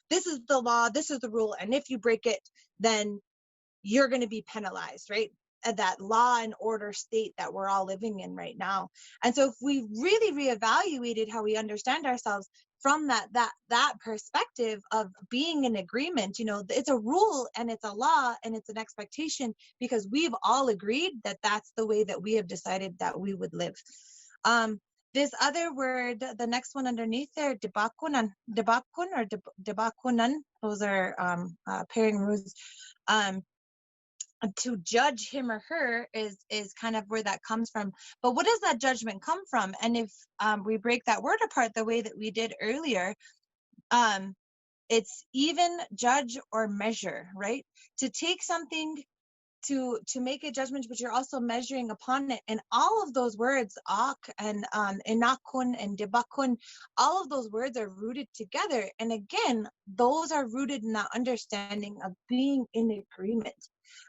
this is the law, this is the rule, and if you break it, then you're going to be penalized, right? That law and order state that we're all living in right now. And so if we really reevaluated how we understand ourselves from that perspective of being in agreement, you know, it's a rule and it's a law and it's an expectation because we've all agreed that that's the way that we have decided that we would live. This other word, the next one underneath there, debakun or debakunan, those are pairing rules. To judge him or her is kind of where that comes from. But what does that judgment come from? And if we break that word apart the way that we did earlier, it's even, judge, or measure, right? To take something, to make a judgment, but you're also measuring upon it. And all of those words, ak and enakun and debakun, all of those words are rooted together. And again, those are rooted in that understanding of being in agreement.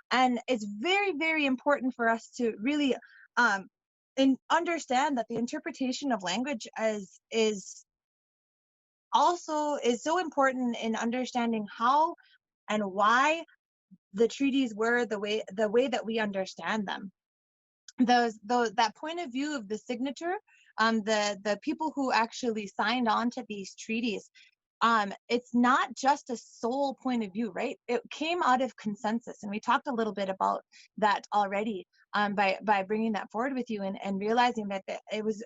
And it's very, very important for us to really and understand that the interpretation of language is so important in understanding how and why the treaties were the way that we understand them. That point of view of the signature, the people who actually signed on to these treaties, it's not just a sole point of view, right? It came out of consensus, and we talked a little bit about that already by bringing that forward with you and realizing that it was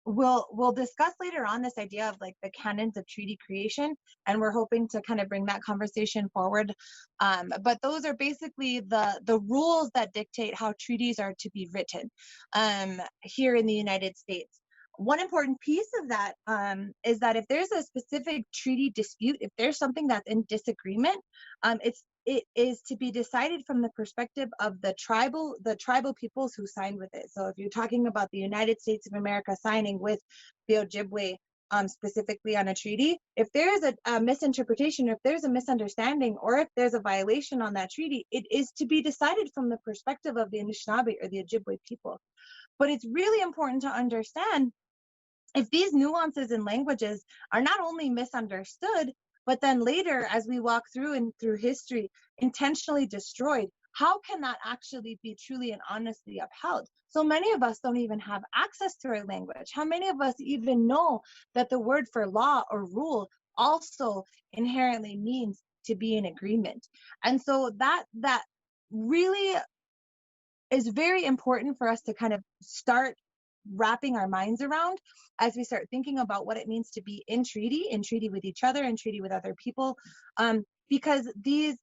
we'll discuss later on this idea of like the canons of treaty creation, and we're hoping to kind of bring that conversation forward. But those are basically the rules that dictate how treaties are to be written here in the United States. One important piece of that is that if there's a specific treaty dispute, if there's something that's in disagreement, it is to be decided from the perspective of the tribal peoples who signed with it. So if you're talking about the United States of America signing with the Ojibwe specifically on a treaty, if there is a misinterpretation, or if there's a misunderstanding, or if there's a violation on that treaty, it is to be decided from the perspective of the Anishinaabe or the Ojibwe people. But it's really important to understand if these nuances in languages are not only misunderstood, but then later, as we walk through and through history, intentionally destroyed, how can that actually be truly and honestly upheld? So many of us don't even have access to our language. How many of us even know that the word for law or rule also inherently means to be in agreement? And so that really is very important for us to kind of start wrapping our minds around as we start thinking about what it means to be in treaty with each other, in treaty with other people, because these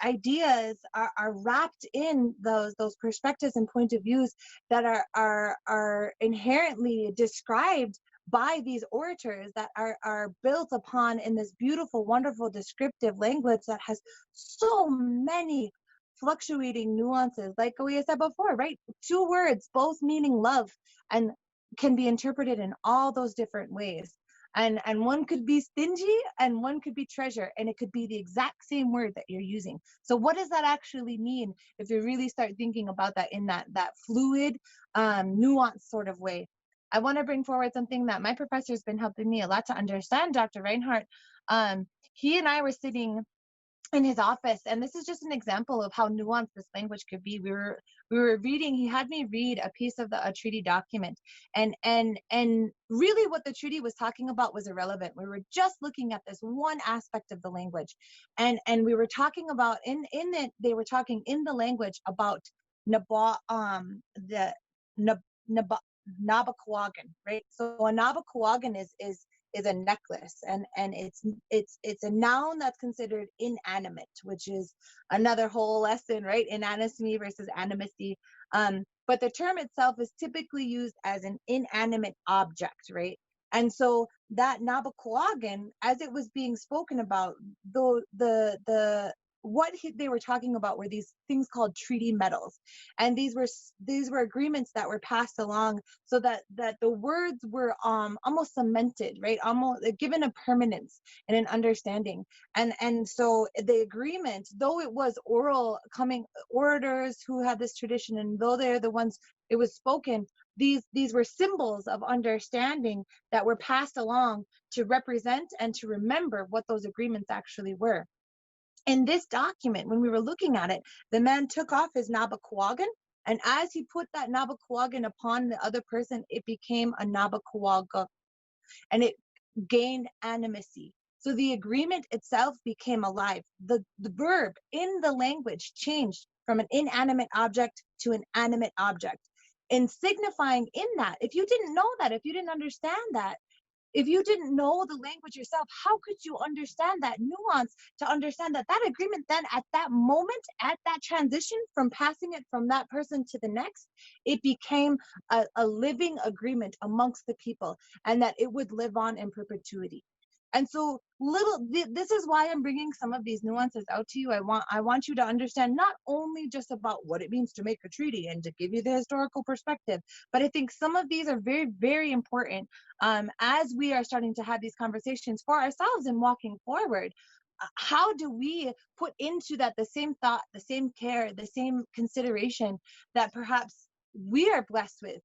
ideas are wrapped in those perspectives and point of views that are inherently described by these orators that are built upon in this beautiful, wonderful, descriptive language that has so many fluctuating nuances, like we said before, right? Two words, both meaning love, and can be interpreted in all those different ways. And one could be stingy and one could be treasure, and it could be the exact same word that you're using. So what does that actually mean if you really start thinking about that in that fluid, nuanced sort of way? I want to bring forward something that my professor has been helping me a lot to understand, Dr. Reinhardt. He and I were sitting in his office, and this is just an example of how nuanced this language could be. We were reading, he had me read a piece of a treaty document, and really what the treaty was talking about was irrelevant. We were just looking at this one aspect of the language, and we were talking about in it, they were talking in the language about the Nabaquagan, right? So a Nabaquagan is a necklace, and it's a noun that's considered inanimate, which is another whole lesson, right? Inanimity versus animacy. But the term itself is typically used as an inanimate object, right? And so that Nabaquagan, as it was being spoken about, they were talking about were these things called treaty metals, and these were agreements that were passed along so that the words were almost cemented, right? Almost given a permanence and an understanding. And so the agreement, though it was orators who had this tradition, and though they're the ones it was spoken, these were symbols of understanding that were passed along to represent and to remember what those agreements actually were. In this document, when we were looking at it, the man took off his Nabaquagan, and as he put that Nabaquagan upon the other person, it became a Nabaquaga, and it gained animacy. So the agreement itself became alive. The verb in the language changed from an inanimate object to an animate object. In signifying in that, if you didn't know that, if you didn't understand that, if you didn't know the language yourself, how could you understand that nuance to understand that that agreement then at that moment, at that transition from passing it from that person to the next, it became a living agreement amongst the people, and that it would live on in perpetuity. And so this is why I'm bringing some of these nuances out to you. I want you to understand not only just about what it means to make a treaty and to give you the historical perspective, but I think some of these are very, very important as we are starting to have these conversations for ourselves and walking forward. How do we put into that the same thought, the same care, the same consideration that perhaps we are blessed with?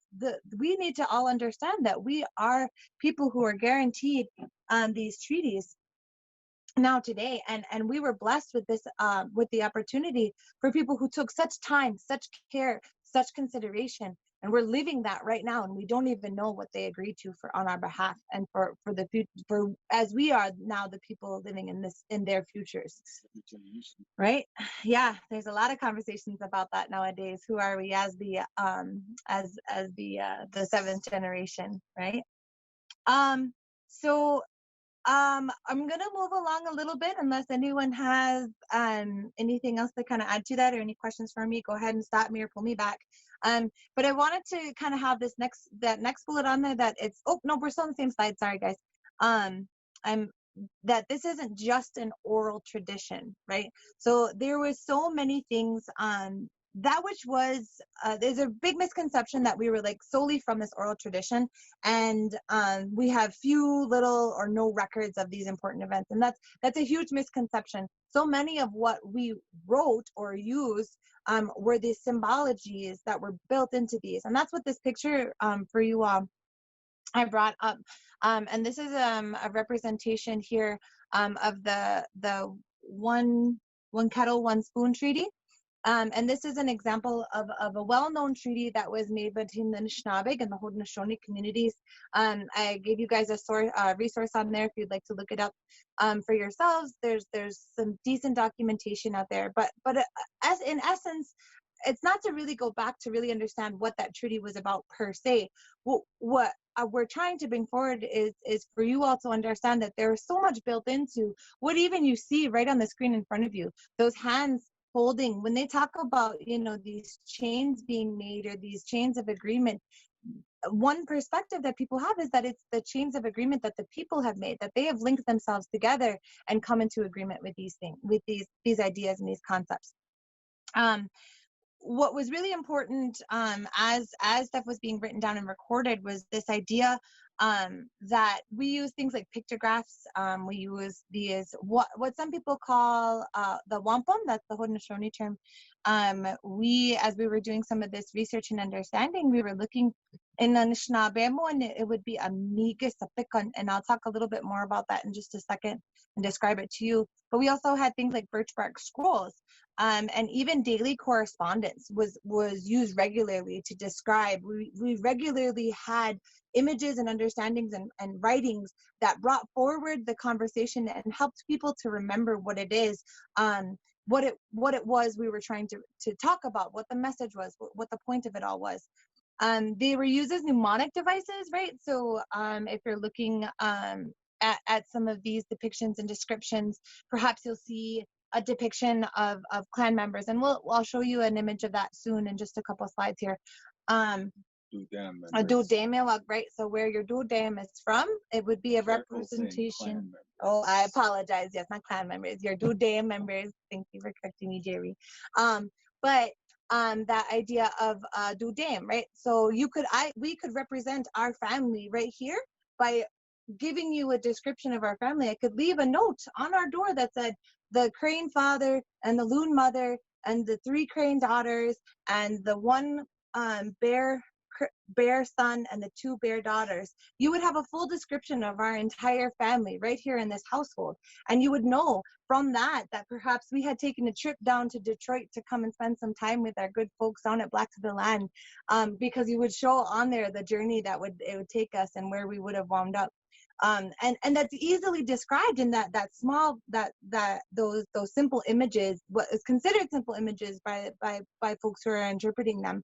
We need to all understand that we are people who are guaranteed these treaties now today, and we were blessed with this with the opportunity for people who took such time, such care, such consideration, and we're living that right now, and we don't even know what they agreed to for on our behalf, and for the future, for as we are now the people living in their futures, right? Yeah, there's a lot of conversations about that nowadays. Who are we as the seventh generation, right? So I'm gonna move along a little bit unless anyone has anything else to kind of add to that, or any questions for me. Go ahead and stop me or pull me back. But I wanted to kind of have that next bullet on there, that it's, oh no, we're still on the same slide, sorry guys. That this isn't just an oral tradition, right? So there was so many things that which was there's a big misconception that we were like solely from this oral tradition, and we have few, little, or no records of these important events, and that's a huge misconception. So many of what we wrote or used were these symbologies that were built into these, and that's what this picture for you all I brought up, and this is a representation here of the one kettle, one spoon treaty. And this is an example of a well-known treaty that was made between the Anishinaabe and the Haudenosaunee communities. I gave you guys a resource on there if you'd like to look it up for yourselves. There's some decent documentation out there, but as in essence, it's not to really go back to really understand what that treaty was about per se. What we're trying to bring forward is for you all to understand that there is so much built into what even you see right on the screen in front of you. Those hands holding, when they talk about, you know, these chains being made or these chains of agreement, one perspective that people have is that it's the chains of agreement that the people have made, that they have linked themselves together and come into agreement with these things, with these ideas and these concepts. Um, what was really important as stuff was being written down and recorded was this idea that we use things like pictographs. We use these what some people call the wampum. That's the Haudenosaunee term. We, as we were doing some of this research and understanding, we were looking in the Anishinaabe, and it would be a migas apikon, and I'll talk a little bit more about that in just a second and describe it to you. But we also had things like birch bark scrolls. And even daily correspondence was used regularly to describe. We regularly had images and understandings and writings that brought forward the conversation and helped people to remember what it is, what it was we were trying to talk about, what the message was, what the point of it all was. They were used as mnemonic devices, right? So if you're looking at some of these depictions and descriptions, perhaps you'll see a depiction of clan members, and I'll show you an image of that soon in just a couple slides here. A Dudamiwag, right? So where your Dudam is from, it would be a representation. Oh, I apologize. Yes, not clan members. Your Dudam members. Thank you for correcting me, Jerry. But that idea of Dudam, right? So we could represent our family right here by giving you a description of our family. I could leave a note on our door that said the crane father and the loon mother and the 3 crane daughters and the 1 bear son and the 2 bear daughters. You would have a full description of our entire family right here in this household, and you would know from that perhaps we had taken a trip down to Detroit to come and spend some time with our good folks down at Black to the Land, because you would show on there the journey that it would take us and where we would have wound up. And that's easily described in that small those simple images, what is considered simple images by folks who are interpreting them.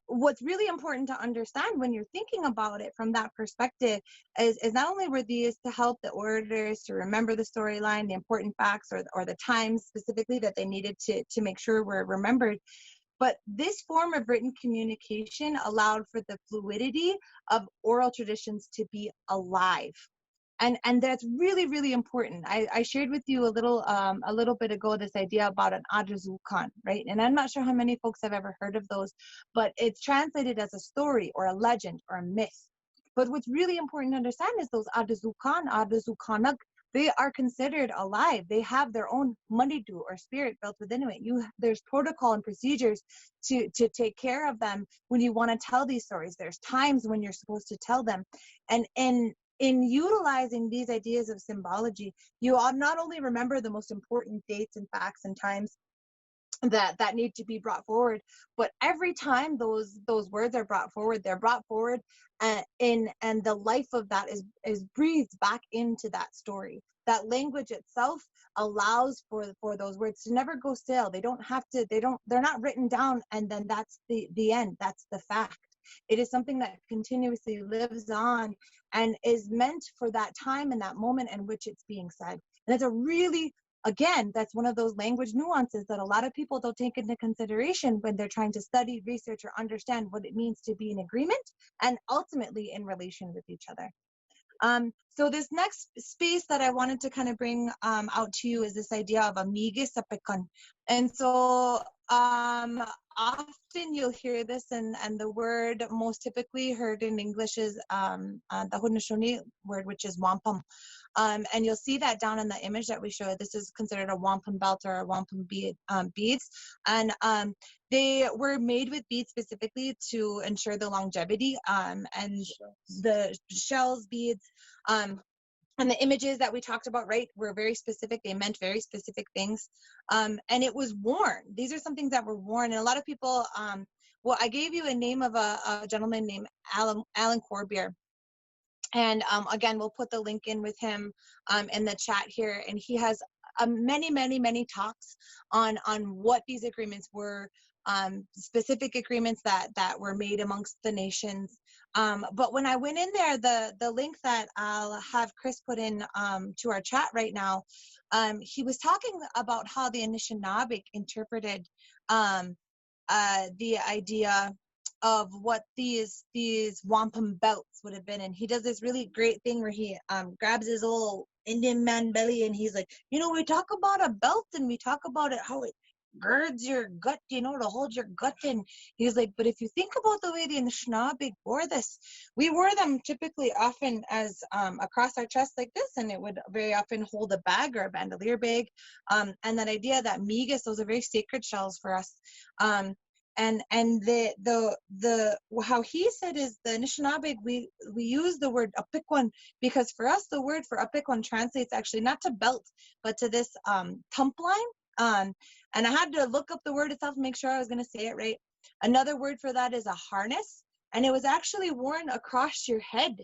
What's really important to understand when you're thinking about it from that perspective is not only were these to help the orators to remember the storyline, the important facts, or the times specifically that they needed to make sure were remembered, but this form of written communication allowed for the fluidity of oral traditions to be alive. And that's really, really important. I shared with you a little bit ago this idea about an Adazukan, right? And I'm not sure how many folks have ever heard of those, but it's translated as a story or a legend or a myth. But what's really important to understand is those Adazukanak, they are considered alive. They have their own manidu or spirit built within it. There's protocol and procedures to take care of them when you want to tell these stories. There's times when you're supposed to tell them. And in utilizing these ideas of symbology, you not only remember the most important dates and facts and times that need to be brought forward, but every time those words are brought forward, they're brought forward and the life of that is breathed back into that story. That language itself allows for those words to never go stale. They're not written down and then that's the end. That's the fact. It is something that continuously lives on and is meant for that time and that moment in which it's being said. And it's a really, again, that's one of those language nuances that a lot of people don't take into consideration when they're trying to study, research, or understand what it means to be in agreement and ultimately in relation with each other. So this next space that I wanted to kind of bring out to you is this idea of amigas apikon. And so often you'll hear this, and the word most typically heard in English is the Haudenosaunee word, which is wampum. And you'll see that down in the image that we showed. This is considered a wampum belt or a wampum beads. And they were made with beads specifically to ensure the longevity, and the shells, beads, and the images that we talked about, right, were very specific. They meant very specific things. And it was worn. These are some things that were worn. And a lot of people, well, I gave you a name of a gentleman named Alan Corbier. And again, we'll put the link in with him in the chat here. And he has many talks on what these agreements were, specific agreements that were made amongst the nations. But when I went in there, the link that I'll have Chris put in to our chat right now, he was talking about how the Anishinaabe interpreted the idea of what these wampum belts would have been. And he does this really great thing where he grabs his little Indian man belly and he's like, you know, we talk about a belt and we talk about it, how it girds your gut, you know, to hold your gut in. He's like, but if you think about the way the Anishinaabe wore this, we wore them typically often as across our chest like this, and it would very often hold a bag or a bandolier bag. And that idea that migas, those are very sacred shells for us. And the how he said is the Anishinaabe, we use the word apikwan because for us the word for apikwan translates actually not to belt but to this tump line. And I had to look up the word itself to make sure I was going to say it right. Another word for that is a harness, and it was actually worn across your head.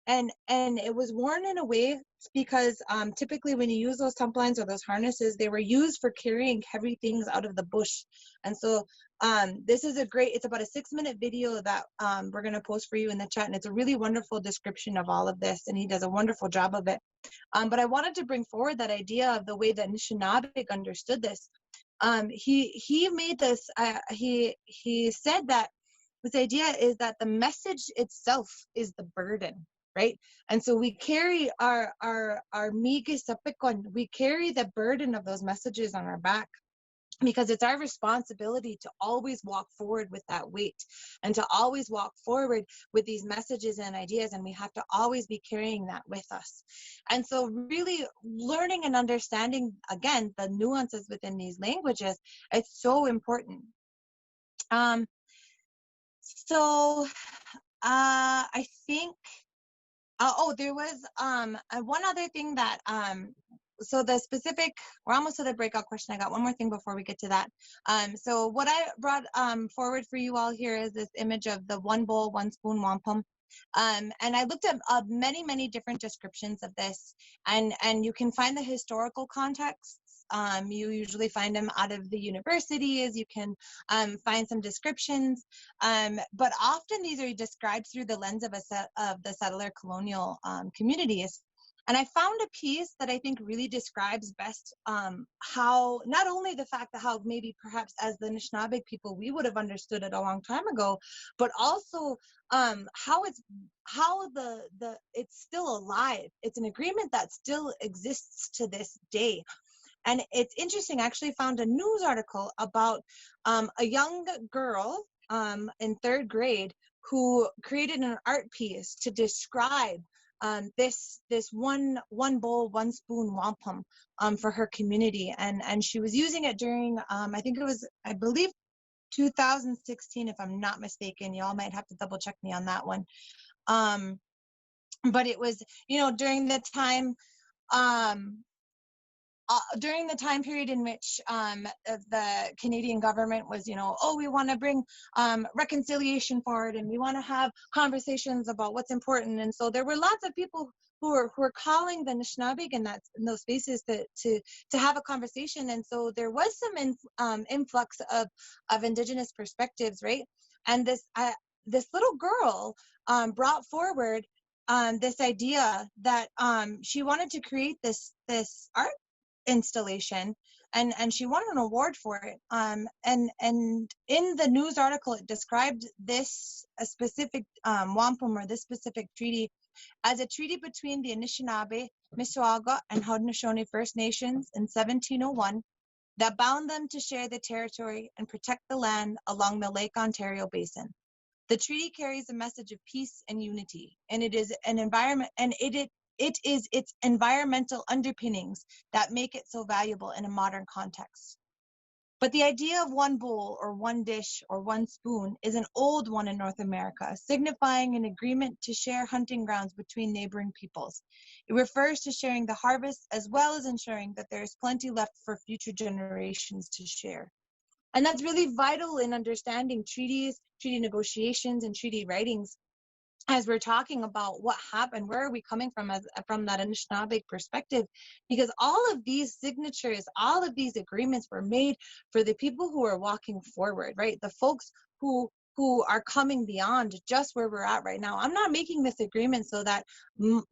And it was worn in a way because typically when you use those tump lines or those harnesses, they were used for carrying heavy things out of the bush. And so this is it's about a 6-minute video that we're going to post for you in the chat. And it's a really wonderful description of all of this. And he does a wonderful job of it. But I wanted to bring forward that idea of the way that Anishinaabe understood this. He made this, he said that this idea is that the message itself is the burden, right? And so we carry our migas apikwan, we carry the burden of those messages on our back, because it's our responsibility to always walk forward with that weight and to always walk forward with these messages and ideas, and we have to always be carrying that with us. And so really learning and understanding, again, the nuances within these languages, it's so important. I think there was one other thing that so the specific, we're almost to the breakout question. I got one more thing before we get to that. So what I brought forward for you all here is this image of the one bowl, one spoon wampum. And I looked at many different descriptions of this, and you can find the historical contexts. You usually find them out of the universities. You can find some descriptions, but often these are described through the lens of the settler colonial communities. And I found a piece that I think really describes best how, not only the fact that how maybe perhaps as the Anishinaabe people we would have understood it a long time ago, but also how it's still alive. It's an agreement that still exists to this day. And it's interesting, I actually found a news article about a young girl in 3rd grade who created an art piece to describe this one bowl, one spoon wampum for her community. And she was using it during, I think it was, I believe, 2016, if I'm not mistaken. Y'all might have to double check me on that one. But it was, you know, during the time period in which the Canadian government was, you know, oh, we want to bring reconciliation forward and we want to have conversations about what's important. And so there were lots of people who were calling the Anishinaabe in those spaces to have a conversation. And so there was some influx of Indigenous perspectives, right? And this little girl brought forward this idea that she wanted to create this art installation, and she won an award for it. And in the news article, it described this specific wampum, or this specific treaty, as a treaty between the Anishinaabe, Mississauga, and Haudenosaunee First Nations in 1701 that bound them to share the territory and protect the land along the Lake Ontario basin. The treaty carries a message of peace and unity, and it is an environment, and it is its environmental underpinnings that make it so valuable in a modern context. But the idea of one bowl or one dish or one spoon is an old one in North America, signifying an agreement to share hunting grounds between neighboring peoples. It refers to sharing the harvest as well as ensuring that there is plenty left for future generations to share. And that's really vital in understanding treaties, treaty negotiations, and treaty writings. As we're talking about what happened, where are we coming from from that Anishinaabe perspective? Because all of these signatures, all of these agreements were made for the people who are walking forward, right? The folks who who are coming beyond just where we're at right now. I'm not making this agreement so that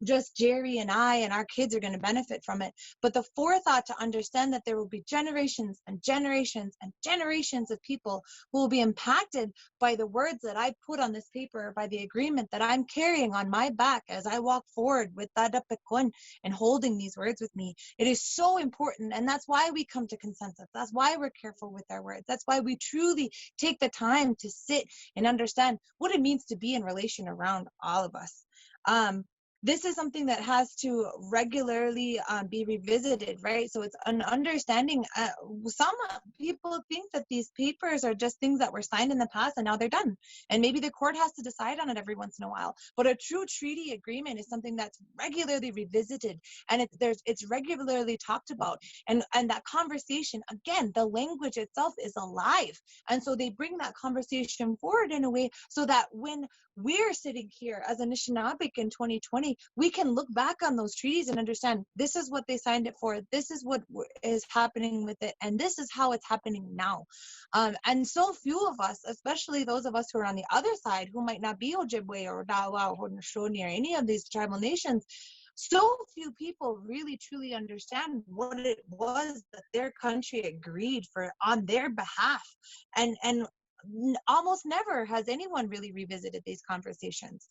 just Jerry and I and our kids are going to benefit from it, but the forethought to understand that there will be generations and generations and generations of people who will be impacted by the words that I put on this paper, by the agreement that I'm carrying on my back as I walk forward with Dada Pekun and holding these words with me. It is so important, and that's why we come to consensus. That's why we're careful with our words. That's why we truly take the time to sit and understand what it means to be in relation around all of us. This is something that has to regularly be revisited, right? So it's an understanding. Some people think that these papers are just things that were signed in the past and now they're done. And maybe the court has to decide on it every once in a while. But a true treaty agreement is something that's regularly revisited, and it's regularly talked about. And that conversation, again, the language itself is alive. And so they bring that conversation forward in a way so that when we're sitting here as Anishinaabe in 2020, we can look back on those treaties and understand this is what they signed it for, this is what is happening with it, and this is how it's happening now. And so few of us, especially those of us who are on the other side, who might not be Ojibwe or Dawa or Haudenosaunee or any of these tribal nations, so few people really truly understand what it was that their country agreed for on their behalf. And almost never has anyone really revisited these conversations.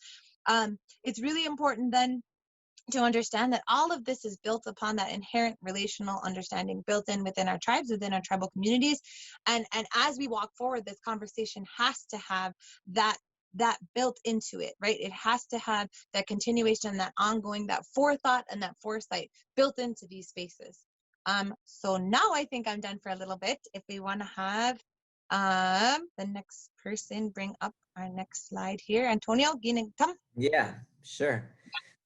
It's really important then to understand that all of this is built upon that inherent relational understanding built in within our tribes, within our tribal communities. And as we walk forward, this conversation has to have that built into it, right? It has to have that continuation, that ongoing, that forethought and that foresight built into these spaces. So now I think I'm done for a little bit. If we want to have the next person bring up our next slide here. Antonio, come. Yeah, sure.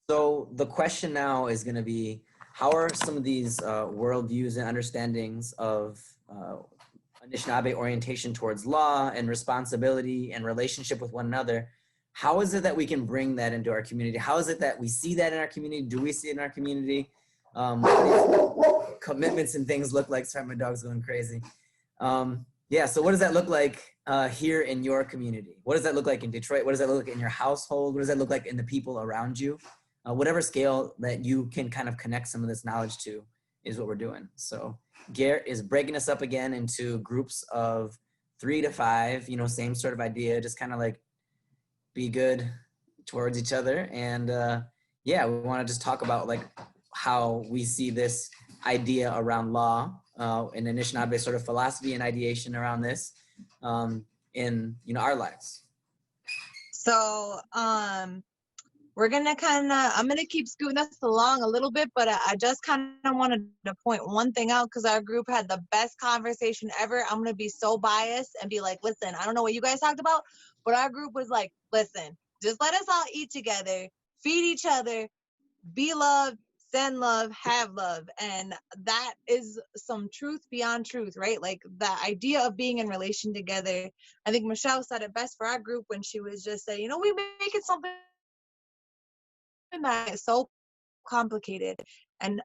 So the question now is going to be, how are some of these worldviews and understandings of Anishinaabe orientation towards law and responsibility and relationship with one another, how is it that we can bring that into our community? How is it that we see that in our community? Do we see it in our community? Commitments and things look like? Sorry, my dog's going crazy. Yeah, so what does that look like here in your community? What does that look like in Detroit? What does that look like in your household? What does that look like in the people around you? Whatever scale that you can kind of connect some of this knowledge to is what we're doing. So Garrett is breaking us up again into groups of 3 to 5, you know, same sort of idea, just kind of like be good towards each other. And yeah, we want to just talk about like how we see this idea around law and Anishinaabe sort of philosophy and ideation around this in, you know, our lives. So we're gonna I'm gonna keep scooting us along a little bit, but I just kind of wanted to point one thing out because our group had the best conversation ever. I'm gonna be so biased and be like, listen, I don't know what you guys talked about, but our group was like, listen, just let us all eat together, feed each other, be loved, send love, have love. And that is some truth beyond truth, right? Like the idea of being in relation together. I think Michelle said it best for our group when she was just saying, you know, we make it something that is so complicated, and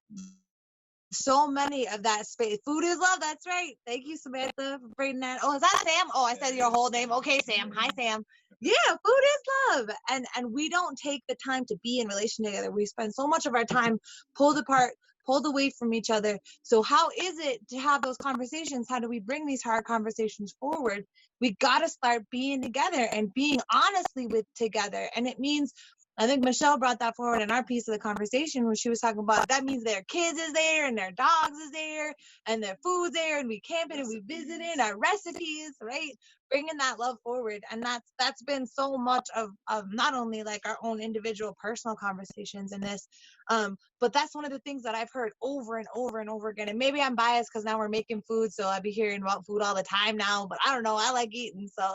so many of that space. Food is love. That's right. Thank you, Samantha, for bringing that. Oh, is that Sam? Oh, I said your whole name. Okay, Sam. Hi, Sam. Yeah, food is love. And we don't take the time to be in relation together. We spend so much of our time pulled apart, pulled away from each other. So how is it to have those conversations? How do we bring these hard conversations forward? We got to start being together and being honestly with together. And it means, I think Michelle brought that forward in our piece of the conversation when she was talking about that means their kids is there and their dogs is there and their food's there and we camping and we visiting our recipes, right? Bringing that love forward. And that's been so much of not only like our own individual personal conversations in this, but that's one of the things that I've heard over and over and over again. And maybe I'm biased because now we're making food, so I'll be hearing about food all the time now, but I don't know, I like eating, so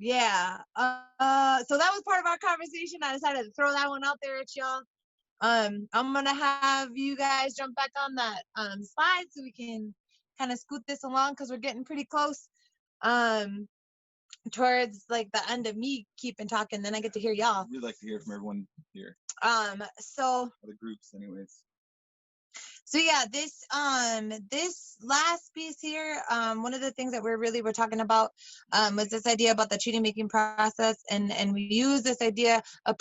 yeah. So that was part of our conversation. I decided to throw that one out there at y'all. I'm gonna have you guys jump back on that slide so we can kind of scoot this along because we're getting pretty close towards like the end of me keeping talking. Then I get to hear y'all. We'd like to hear from everyone here. So Other groups, anyways. So yeah, this last piece here, one of the things that we're talking about was this idea about the treaty making process, and we use this idea of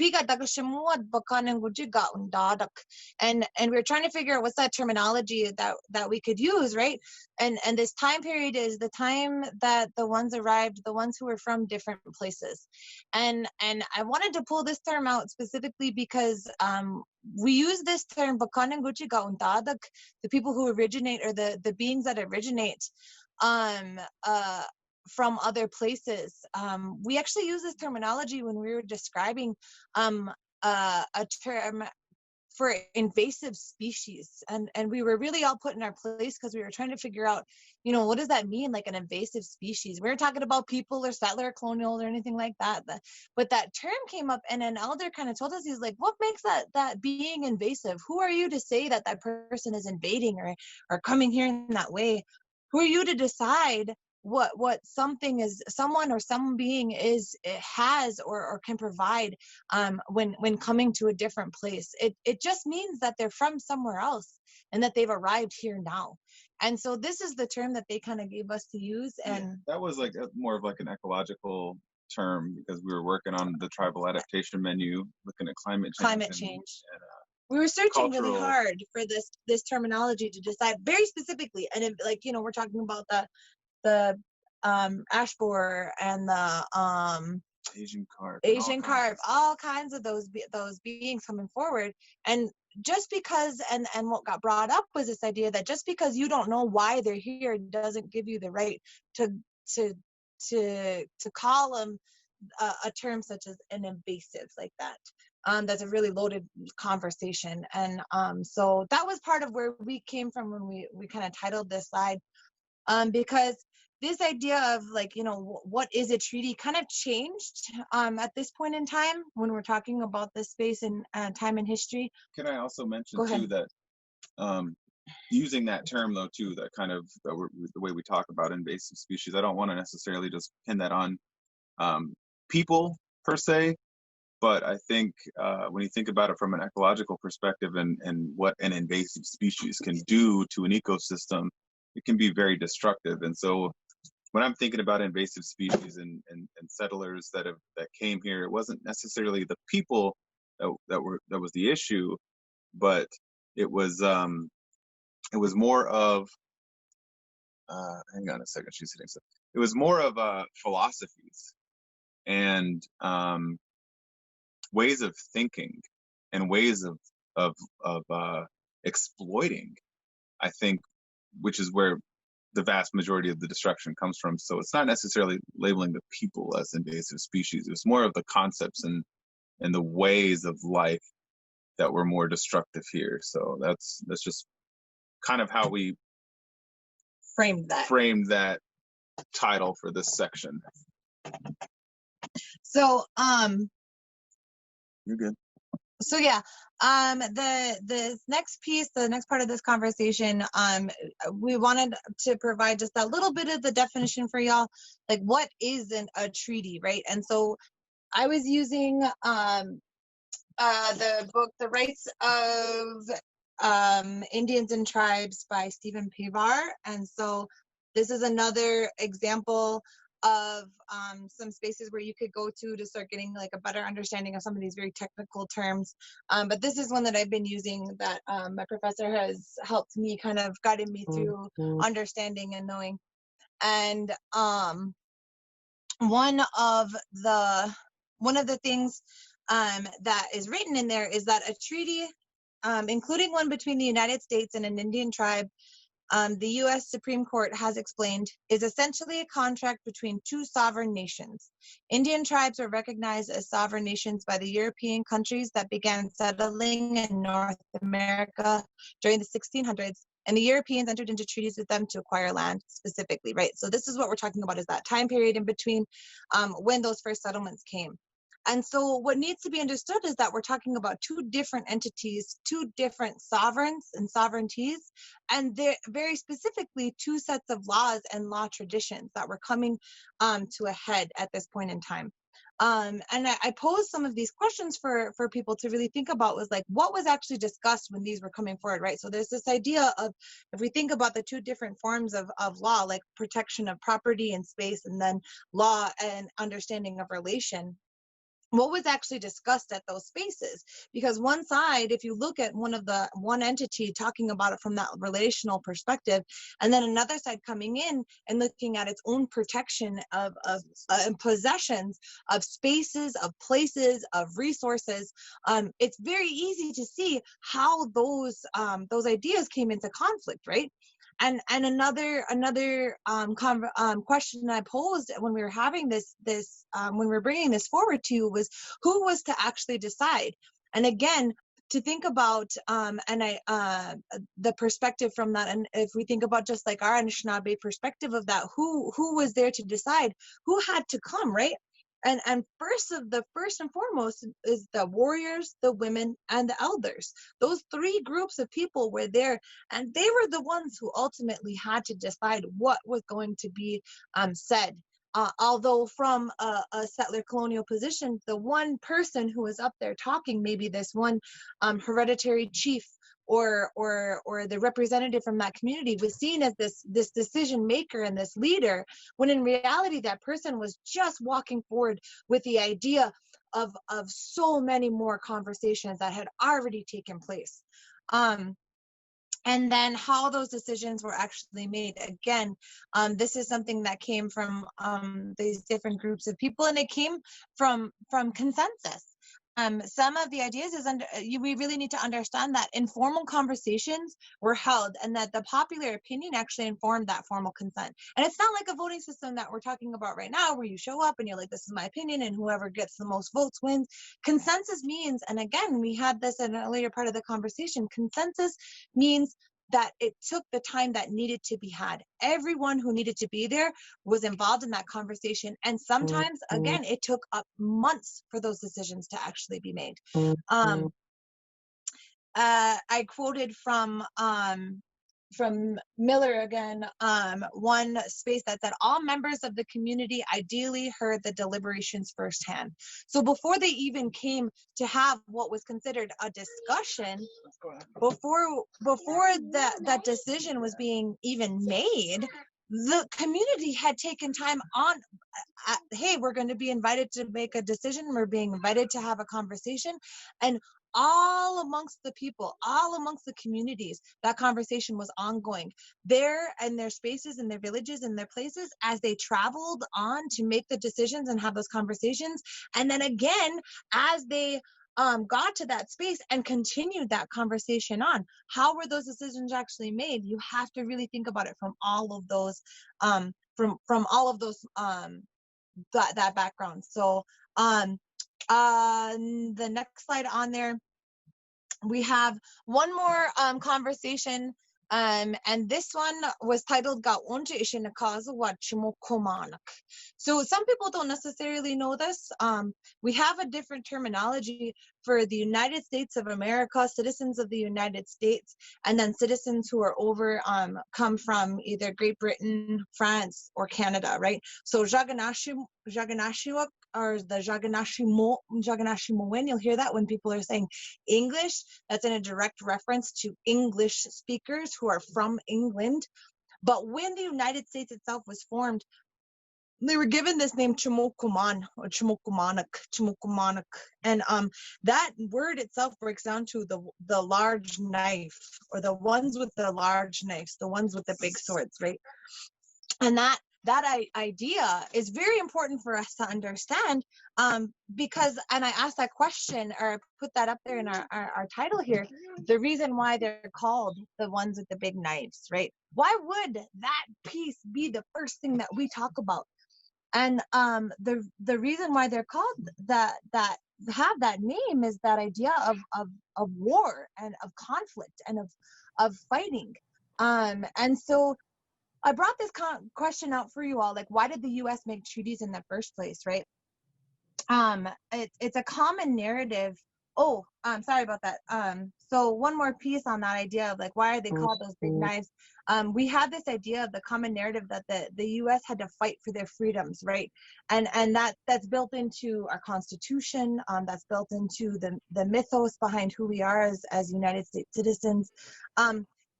and we're trying to figure out what's that terminology that we could use, right? And this time period is the time that the ones arrived, the ones who were from different places. And I wanted to pull this term out specifically because we use this term, the people who originate, or the beings that originate from other places. We actually use this terminology when we were describing a term for invasive species, and we were really all put in our place because we were trying to figure out, what does that mean, like an invasive species? We weren't talking about people or settler or colonial or anything like that, but that term came up, and an elder kind of told us, he's like, what makes that being invasive? Who are you to say that person is invading or coming here in that way? Who are you to decide what something is, someone or some being is, it has or can provide when coming to a different place? It just means that they're from somewhere else and that they've arrived here now. And so this is the term that they kind of gave us to use. And that was like more of like an ecological term, because we were working on the tribal adaptation menu, looking at climate change. And, we were searching really hard for this terminology to decide very specifically. And it, like, we're talking about the ash borer and the Asian carp, all kinds of those beings coming forward. And just because, and what got brought up was this idea that just because you don't know why they're here doesn't give you the right to call them a term such as an invasive, like that. That's a really loaded conversation. And so that was part of where we came from when we kind of titled this slide, because this idea of, like, what is a treaty kind of changed at this point in time when we're talking about this space and time in history. Can I also mention too that using that term though too, that kind of the way we talk about invasive species, I don't want to necessarily just pin that on people per se, but I think when you think about it from an ecological perspective and what an invasive species can do to an ecosystem, it can be very destructive. And so when I'm thinking about invasive species and settlers that came here, it wasn't necessarily the people that was the issue, but it was more of hang on a second, she's hitting stuff. It was more of philosophies and ways of thinking and ways of exploiting, I think, which is where the vast majority of the destruction comes from. So it's not necessarily labeling the people as invasive species. It's more of the concepts and the ways of life that were more destructive here. So that's just kind of how we framed that title for this section. So you're good. So yeah, the next piece, the next part of this conversation, we wanted to provide just a little bit of the definition for y'all, like what is a treaty, right? And so I was using the book, The Rights of Indians and Tribes by Stephen Pavar. And so this is another example of some spaces where you could go to start getting like a better understanding of some of these very technical terms. But this is one that I've been using that my professor has helped me, kind of guided me through understanding and knowing. And one of the things that is written in there is that a treaty, including one between the United States and an Indian tribe, the U.S. Supreme Court has explained, is essentially a contract between two sovereign nations. Indian tribes were recognized as sovereign nations by the European countries that began settling in North America during the 1600s, and the Europeans entered into treaties with them to acquire land specifically, right? So this is what we're talking about, is that time period in between when those first settlements came. And so what needs to be understood is that we're talking about two different entities, two different sovereigns and sovereignties, and they're very specifically two sets of laws and law traditions that were coming to a head at this point in time. And I posed some of these questions for people to really think about, was like, what was actually discussed when these were coming forward, right? So there's this idea of, if we think about the two different forms of law, like protection of property and space, and then law and understanding of relation, what was actually discussed at those spaces? Because one side, if you look at one entity talking about it from that relational perspective, and then another side coming in and looking at its own protection of possessions, of spaces, of places, of resources, it's very easy to see how those ideas came into conflict, right? And another question I posed when we were having this when we were bringing this forward to you was, who was to actually decide? And again, to think about the perspective from that, and if we think about just like our Anishinaabe perspective of that, who was there to decide? Who had to come, right? And first and foremost is the warriors, the women, and the elders. Those three groups of people were there, and they were the ones who ultimately had to decide what was going to be said. Although from a settler colonial position, the one person who was up there talking, maybe this one hereditary chief or the representative from that community, was seen as this decision maker and this leader, when in reality that person was just walking forward with the idea of so many more conversations that had already taken place. And then how those decisions were actually made. Again, this is something that came from these different groups of people, and it came from consensus. Some of the ideas is we really need to understand that informal conversations were held, and that the popular opinion actually informed that formal consent. And it's not like a voting system that we're talking about right now, where you show up and you're like, this is my opinion, and whoever gets the most votes wins. Consensus means, and again, we had this in an earlier part of the conversation, consensus means that it took the time that needed to be had. Everyone who needed to be there was involved in that conversation. And sometimes, again, it took up months for those decisions to actually be made. I quoted from Miller again, one space that said, all members of the community ideally heard the deliberations firsthand. So before they even came to have what was considered a discussion, before that decision was being even made, the community had taken time on, hey, we're going to be invited to make a decision, we're being invited to have a conversation. And all amongst the people, all amongst the communities, that conversation was ongoing there in their spaces, in their villages, in their places, as they traveled on to make the decisions and have those conversations. And then again, as they got to that space and continued that conversation on, how were those decisions actually made? You have to really think about it from all of those from all of those that background. So the next slide on there, we have one more conversation, and this one was titled Ga'onte Ishinakazu wa Chimokomanak. So some people don't necessarily know this. We have a different terminology for the United States of America, citizens of the United States, and then citizens who are over come from either Great Britain, France, or Canada, right? So Jaganashiwak, or the Jaganashimowen, you'll hear that when people are saying English, that's in a direct reference to English speakers who are from England. But when the United States itself was formed, they were given this name Chimokuman or Chimokumanak. And that word itself breaks down to the large knife, or the ones with the large knives, the ones with the big swords, right? And that idea is very important for us to understand, because, and I asked that question, or put that up there in our title here, the reason why they're called the ones with the big knives, right? Why would that piece be the first thing that we talk about? And the reason why they're called that have that name is that idea of war and of conflict and of fighting. And so I brought this question out for you all, like, why did the U.S. make treaties in the first place, right? It's a common narrative Oh, sorry about that. So one more piece on that idea of like, why are they called those big knives? We have this idea of the common narrative that the U.S. had to fight for their freedoms, right? And that's built into our Constitution. That's built into the mythos behind who we are as United States citizens.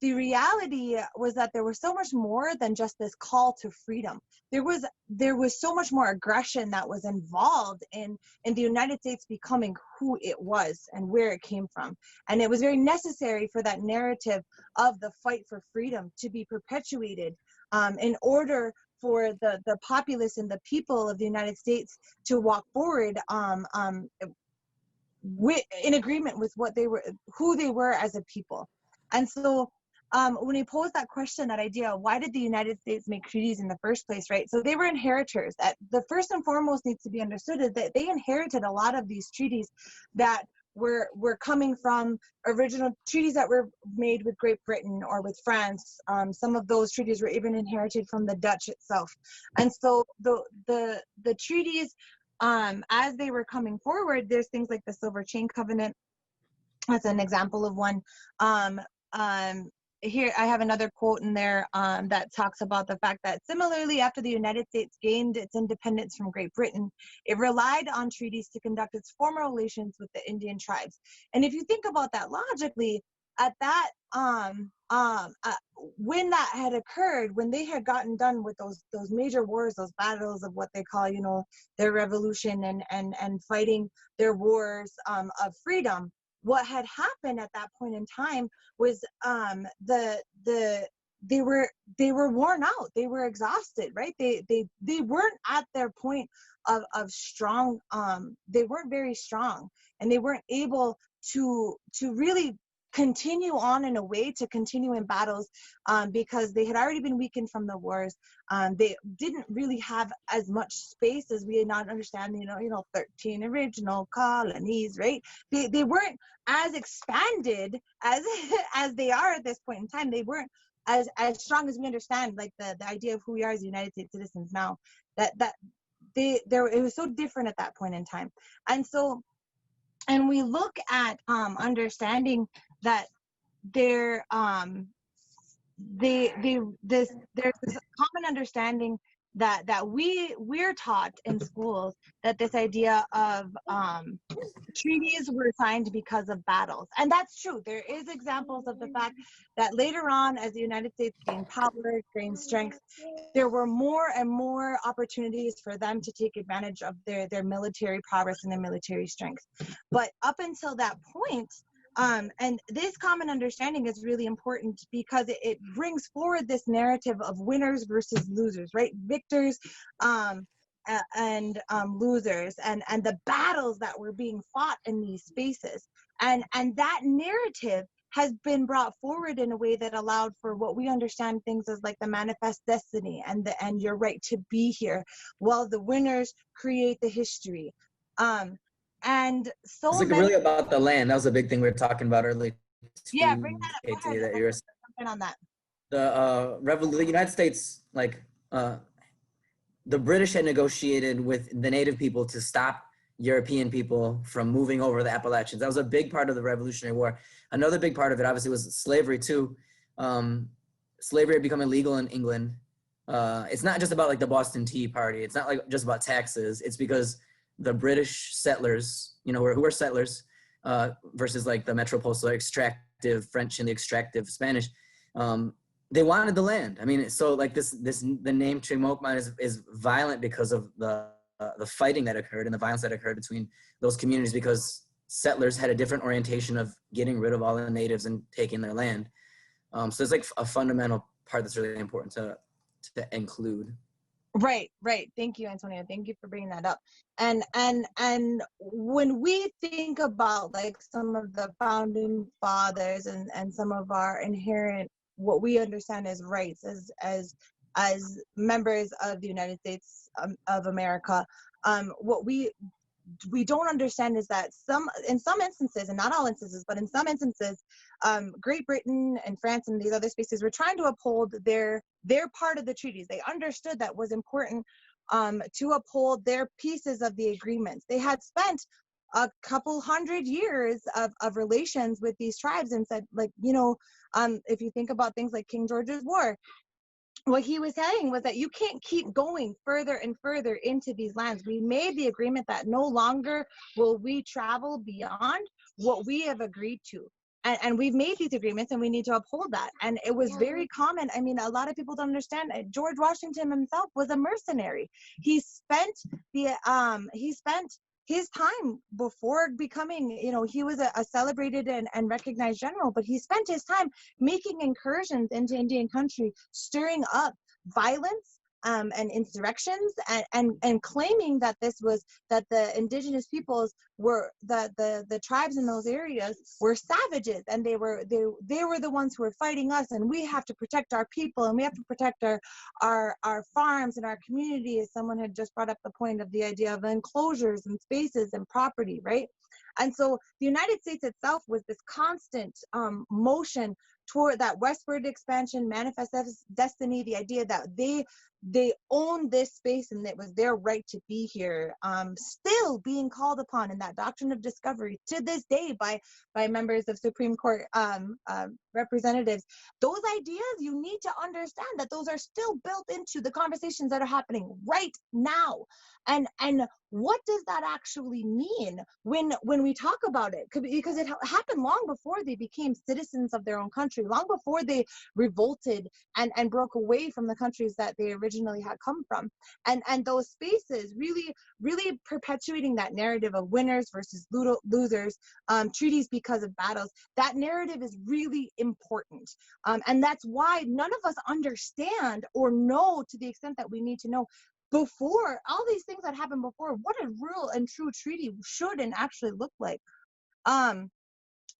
The reality was that there was so much more than just this call to freedom. There was so much more aggression that was involved in the United States becoming who it was and where it came from. And it was very necessary for that narrative of the fight for freedom to be perpetuated in order for the populace and the people of the United States to walk forward in agreement with what they were, who they were as a people. And so when he posed that question, that idea, why did the United States make treaties in the first place, right? So they were inheritors. That the first and foremost needs to be understood is that they inherited a lot of these treaties that were coming from original treaties that were made with Great Britain or with France. Some of those treaties were even inherited from the Dutch itself. And so the treaties, as they were coming forward, there's things like the Silver Chain Covenant. That's an example of one. Here I have another quote in there that talks about the fact that similarly, after the United States gained its independence from Great Britain, it relied on treaties to conduct its formal relations with the Indian tribes. And if you think about that logically, at that when that had occurred, when they had gotten done with those major wars, those battles of what they call, you know, their revolution and fighting their wars of freedom, what had happened at that point in time was they were worn out, they were exhausted, right? They weren't at their point of strong, they weren't very strong, and they weren't able to really continue on in a way to continue in battles because they had already been weakened from the wars. They didn't really have as much space as we not understand, you know, 13 original colonies, right? They weren't as expanded as they are at this point in time. They weren't as strong as we understand, like the idea of who we are as United States citizens now. It was so different at that point in time. And so, and we look at understanding that there's this common understanding that we're taught in schools, that this idea of treaties were signed because of battles. And that's true. There is examples of the fact that later on, as the United States gained power, gained strength, there were more and more opportunities for them to take advantage of their military progress and their military strength. But up until that point, and this common understanding is really important because it brings forward this narrative of winners versus losers, right? Victors and losers, and the battles that were being fought in these spaces. And that narrative has been brought forward in a way that allowed for what we understand things as like the manifest destiny and your right to be here, while the winners create the history. And so it's like really about the land. That was a big thing we were talking about earlier. Yeah, bring that up. Go ahead. That you were jumping on that. The United States, like the British had negotiated with the native people to stop European people from moving over the Appalachians. That was a big part of the Revolutionary War. Another big part of it, obviously, was slavery too. Slavery had become illegal in England. It's not just about like the Boston Tea Party. It's not like just about taxes. It's because the British settlers, you know, who were settlers versus like the metropostal extractive French and the extractive Spanish, they wanted the land. I mean, so like the name Chimokman is violent because of the fighting that occurred and the violence that occurred between those communities, because settlers had a different orientation of getting rid of all the natives and taking their land. So it's like a fundamental part that's really important to include. Right. Thank you, Antonio. Thank you for bringing that up. And when we think about like some of the founding fathers and some of our inherent, what we understand as rights as members of the United States of America, what we don't understand is that in some instances, and not all instances, but in some instances, Great Britain and France and these other spaces were trying to uphold their part of the treaties. They understood that was important to uphold their pieces of the agreements. They had spent a couple hundred years of relations with these tribes and said, like, if you think about things like King George's War, what he was saying was that you can't keep going further and further into these lands. We made the agreement that no longer will we travel beyond what we have agreed to. And we've made these agreements and we need to uphold that. And it was very common. I mean, a lot of people don't understand it. George Washington himself was a mercenary. He spent his time before becoming, he was a celebrated and recognized general, but he spent his time making incursions into Indian country, stirring up violence and insurrections, and claiming that that the indigenous peoples were the tribes in those areas were savages, and they were the ones who were fighting us, and we have to protect our people, and we have to protect our farms and our communities. Someone had just brought up the point of the idea of enclosures and spaces and property, right? And so the United States itself was this constant motion toward that westward expansion, manifest destiny, the idea that they own this space and it was their right to be here, still being called upon in that doctrine of discovery to this day by members of Supreme Court representatives. Those ideas, you need to understand that those are still built into the conversations that are happening right now. And what does that actually mean when we talk about it? Because it happened long before they became citizens of their own country, long before they revolted and broke away from the countries that they originally had come from. And those spaces really perpetuating that narrative of winners versus losers, treaties because of battles. That narrative is really important. And that's why none of us understand or know to the extent that we need to know before all these things that happened before, what a real and true treaty should and actually look like.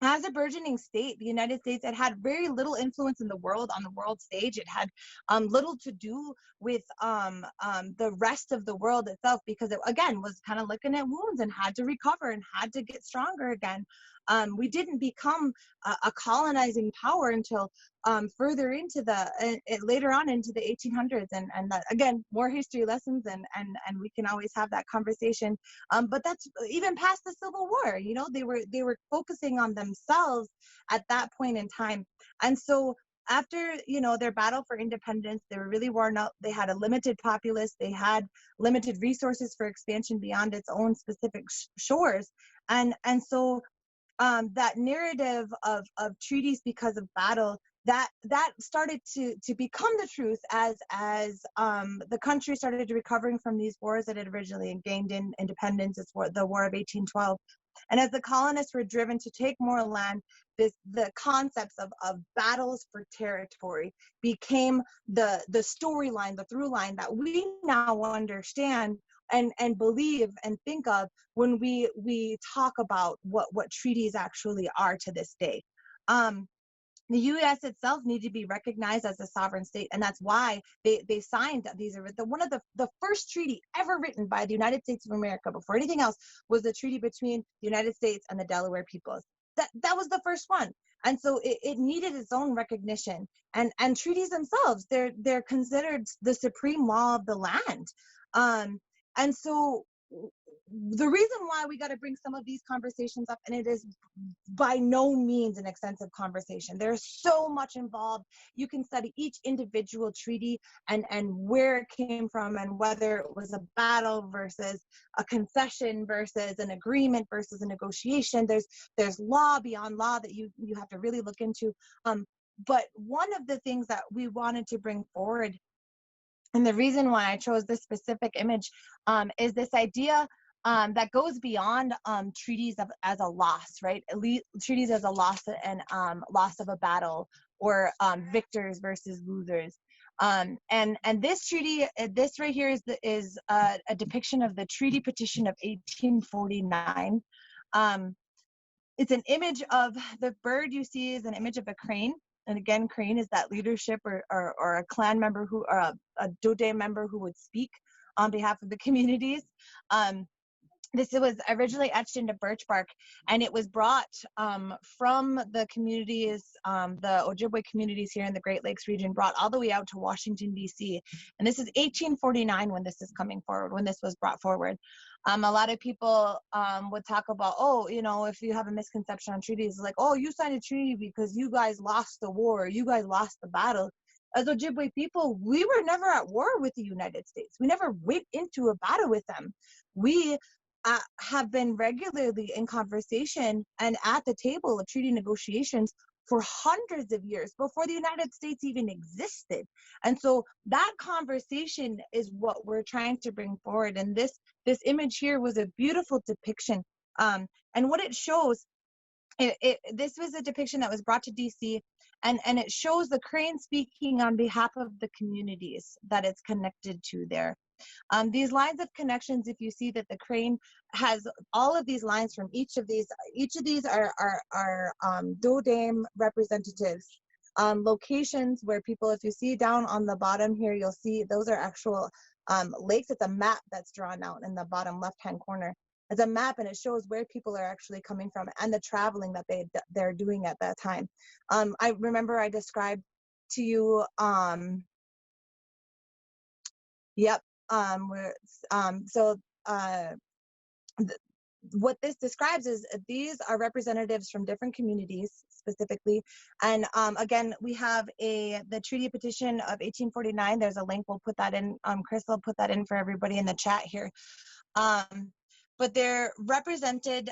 As a burgeoning state, the United States had very little influence in the world, on the world stage. It had little to do with the rest of the world itself, because it, again, was kind of looking at wounds and had to recover and had to get stronger again. We didn't become a colonizing power until further into later on into the 1800s, and that, again, more history lessons, and we can always have that conversation. But that's even past the Civil War. They were focusing on themselves at that point in time. And so after their battle for independence, they were really worn out. They had a limited populace. They had limited resources for expansion beyond its own specific shores, and so that narrative of treaties because of battle, that started to become the truth as the country started recovering from these wars that had originally gained independence. It's the War of 1812. And as the colonists were driven to take more land, the concepts of battles for territory became the storyline, the through line that we now understand and believe and think of when we talk about what treaties actually are to this day. The U.S. itself needed to be recognized as a sovereign state, and that's why they signed these. One of the first treaty ever written by the United States of America before anything else was the treaty between the United States and the Delaware peoples. That was the first one, and so it needed its own recognition. And treaties themselves, they're considered the supreme law of the land. And so the reason why we got to bring some of these conversations up, and it is by no means an extensive conversation. There's so much involved. You can study each individual treaty and where it came from, and whether it was a battle versus a concession versus an agreement versus a negotiation. There's law beyond law that you have to really look into. But one of the things that we wanted to bring forward, and the reason why I chose this specific image, is this idea that goes beyond treaties as a loss, right? Treaties as a loss and loss of a battle, or victors versus losers. And this treaty, this right here is a depiction of the Treaty Petition of 1849. It's an image of the bird you see is an image of a crane. And again, crane is that leadership or a clan member who, or a Dode member who would speak on behalf of the communities. this was originally etched into birch bark, and it was brought from the communities, the Ojibwe communities here in the Great Lakes region, brought all the way out to Washington, D.C. And this is 1849 when this is coming forward, when this was brought forward. A lot of people would talk about, oh, you know, if you have a misconception on treaties, like, oh, you signed a treaty because you guys lost the war, you guys lost the battle. As Ojibwe people, we were never at war with the United States. We never went into a battle with them. We have been regularly in conversation and at the table of treaty negotiations for hundreds of years before the United States even existed. And so that conversation is what we're trying to bring forward. And this image here was a beautiful depiction. And what it shows, this was a depiction that was brought to DC, and it shows the crane speaking on behalf of the communities that it's connected to there. These lines of connections, if you see that the crane has all of these lines from each of these are Dodame representatives. Locations where people, if you see down on the bottom here, you'll see those are actual lakes. It's a map that's drawn out in the bottom left-hand corner. It's a map, and it shows where people are actually coming from and the traveling that they're doing at that time. I remember I described to you, what this describes is these are representatives from different communities specifically. And again, we have the treaty petition of 1849. There's a link, we'll put that in, Chris will put that in for everybody in the chat here. But they're represented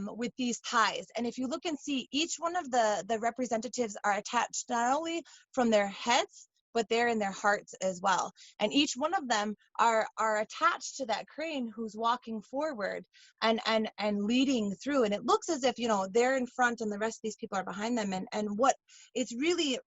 with these ties. And if you look and see, each one of the representatives are attached not only from their heads, but they're in their hearts as well. And each one of them are attached to that crane who's walking forward and leading through. And it looks as if, you know, they're in front and the rest of these people are behind them. And what it's really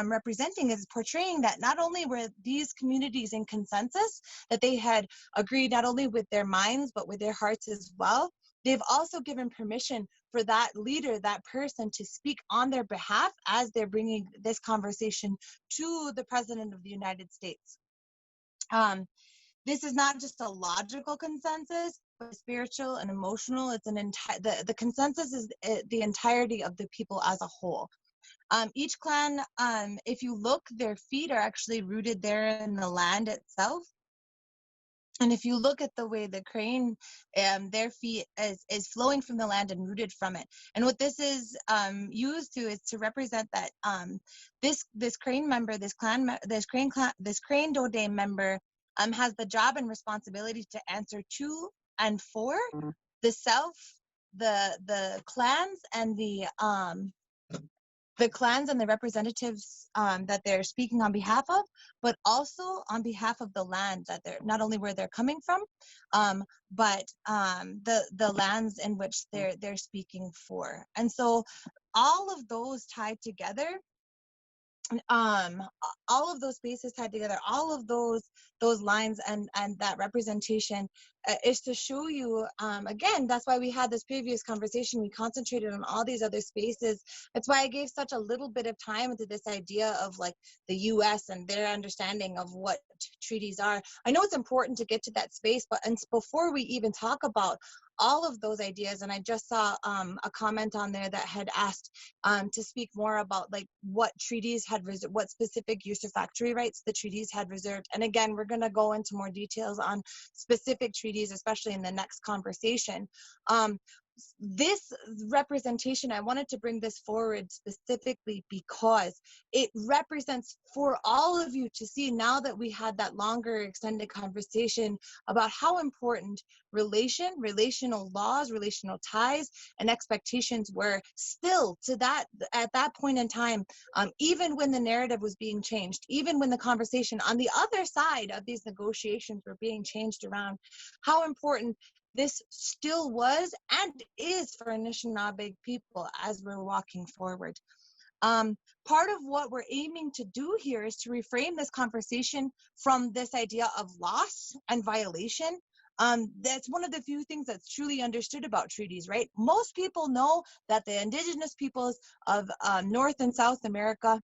representing is portraying that not only were these communities in consensus, that they had agreed not only with their minds, but with their hearts as well. They've also given permission for that leader, that person, to speak on their behalf as they're bringing this conversation to the President of the United States. This is not just a logical consensus, but spiritual and emotional. It's an the consensus is the entirety of the people as a whole. Each clan, if you look, their feet are actually rooted there in the land itself. And if you look at the way the crane, their feet is flowing from the land and rooted from it. And what this is used to is to represent that this crane member, this crane Dodame member, has the job and responsibility to answer to and for the self, the clans and the clans and the representatives that they're speaking on behalf of, but also on behalf of the land that they're not only where they're coming from, but the lands in which they're speaking for. And so all of those tied together, all of those spaces tied together, all of those lines and that representation is to show you, again, that's why we had this previous conversation. We concentrated on all these other spaces. That's why I gave such a little bit of time into this idea of like the US and their understanding of what treaties are. I know it's important to get to that space, but before we even talk about all of those ideas, and I just saw a comment on there that had asked to speak more about like what treaties had what specific usufructuary rights the treaties had reserved. And again, we're going to go into more details on specific treaties, especially in the next conversation. This representation, I wanted to bring this forward specifically because it represents for all of you to see, now that we had that longer extended conversation about how important relational laws, relational ties, and expectations were still to that at that point in time, even when the narrative was being changed, even when the conversation on the other side of these negotiations were being changed around, how important this still was and is for Anishinaabe people as we're walking forward. Part of what we're aiming to do here is to reframe this conversation from this idea of loss and violation. That's one of the few things that's truly understood about treaties, right? Most people know that the indigenous peoples of North and South America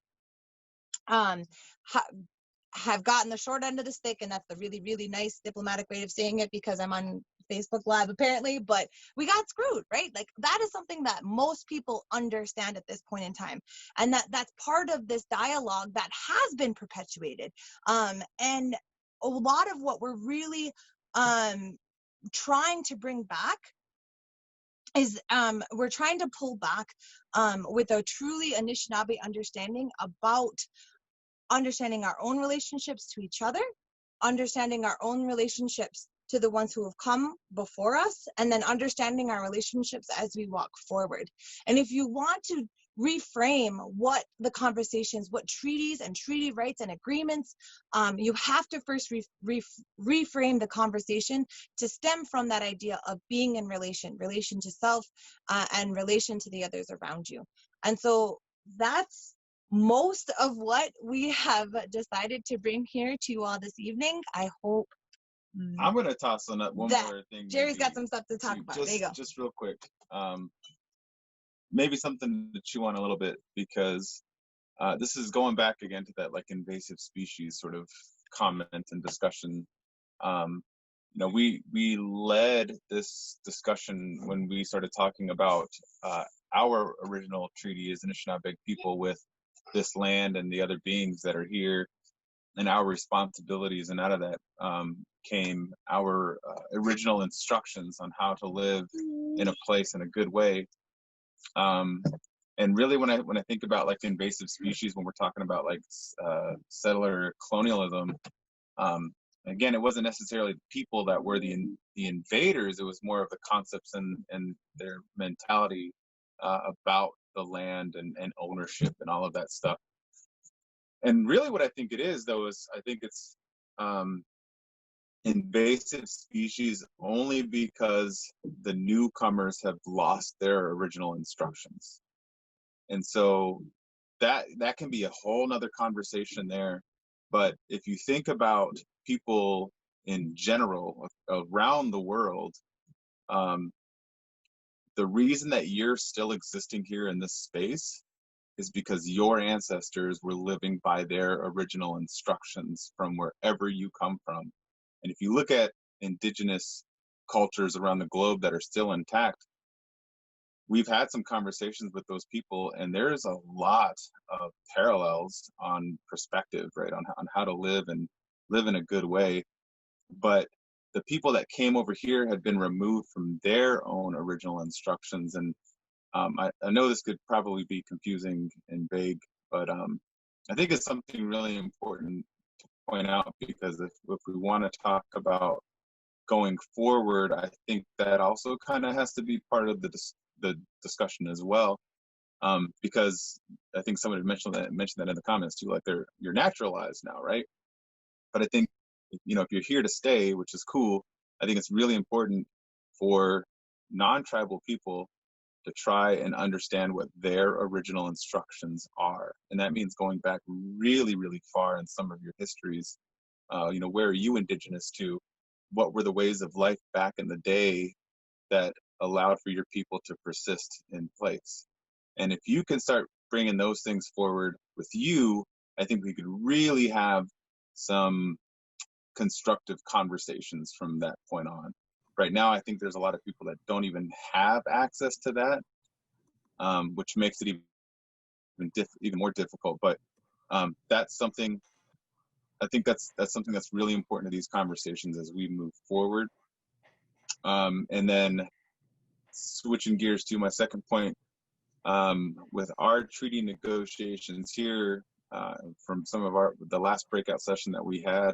have gotten the short end of the stick, and that's the really, really nice diplomatic way of saying it because I'm on Facebook Live apparently, but we got screwed, right? Like that is something that most people understand at this point in time. And that's part of this dialogue that has been perpetuated. And a lot of what we're really trying to bring back is we're trying to pull back with a truly Anishinaabe understanding about understanding our own relationships to each other, understanding our own relationships to the ones who have come before us, and then understanding our relationships as we walk forward. And if you want to reframe what the conversations, what treaties and treaty rights and agreements, you have to first reframe the conversation to stem from that idea of being in relation to self, and relation to the others around you. And so that's most of what we have decided to bring here to you all this evening. I hope I'm going to toss on that one more thing. Jerry's got some stuff to talk about. There you go. Just real quick. Maybe something to chew on a little bit, because this is going back again to that like invasive species sort of comment and discussion. You know, we led this discussion when we started talking about our original treaty as Anishinaabe people with this land and the other beings that are here and our responsibilities. And out of that came our original instructions on how to live in a place in a good way. And really, when I think about like invasive species, when we're talking about like settler colonialism, again, it wasn't necessarily the people that were the invaders. It was more of the concepts and their mentality about the land and ownership and all of that stuff. And really what I think it is, though, is I think it's invasive species only because the newcomers have lost their original instructions. And so that can be a whole nother conversation there. But if you think about people in general around the world, the reason that you're still existing here in this space is because your ancestors were living by their original instructions from wherever you come from. And if you look at indigenous cultures around the globe that are still intact, we've had some conversations with those people, and there's a lot of parallels on perspective, right, on how to live and live in a good way. But the people that came over here had been removed from their own original instructions. And I know this could probably be confusing and vague, but I think it's something really important to point out, because if we want to talk about going forward, I think that also kind of has to be part of the discussion as well, because I think somebody mentioned that in the comments too, like you're naturalized now, right? But I think, you know, if you're here to stay, which is cool, I think it's really important for non-tribal people to try and understand what their original instructions are. And that means going back really, really far in some of your histories. You know, where are you indigenous to? What were the ways of life back in the day that allowed for your people to persist in place? And if you can start bringing those things forward with you, I think we could really have some constructive conversations from that point on. Right now, I think there's a lot of people that don't even have access to that, which makes it even more difficult. But that's something, I think that's something that's really important to these conversations as we move forward. And then switching gears to my second point, with our treaty negotiations here, from some of the last breakout session that we had,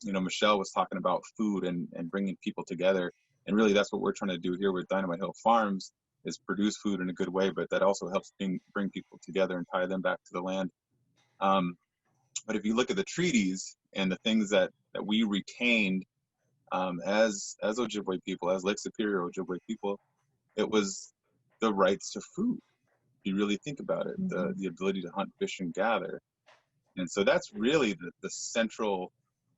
you know, Michelle was talking about food and bringing people together. And really that's what we're trying to do here with Dynamite Hill Farms, is produce food in a good way, but that also helps bring people together and tie them back to the land. But if you look at the treaties and the things that we retained as Ojibwe people, as Lake Superior Ojibwe people, it was the rights to food. If you really think about it, the ability to hunt, fish, and gather. And so that's really the central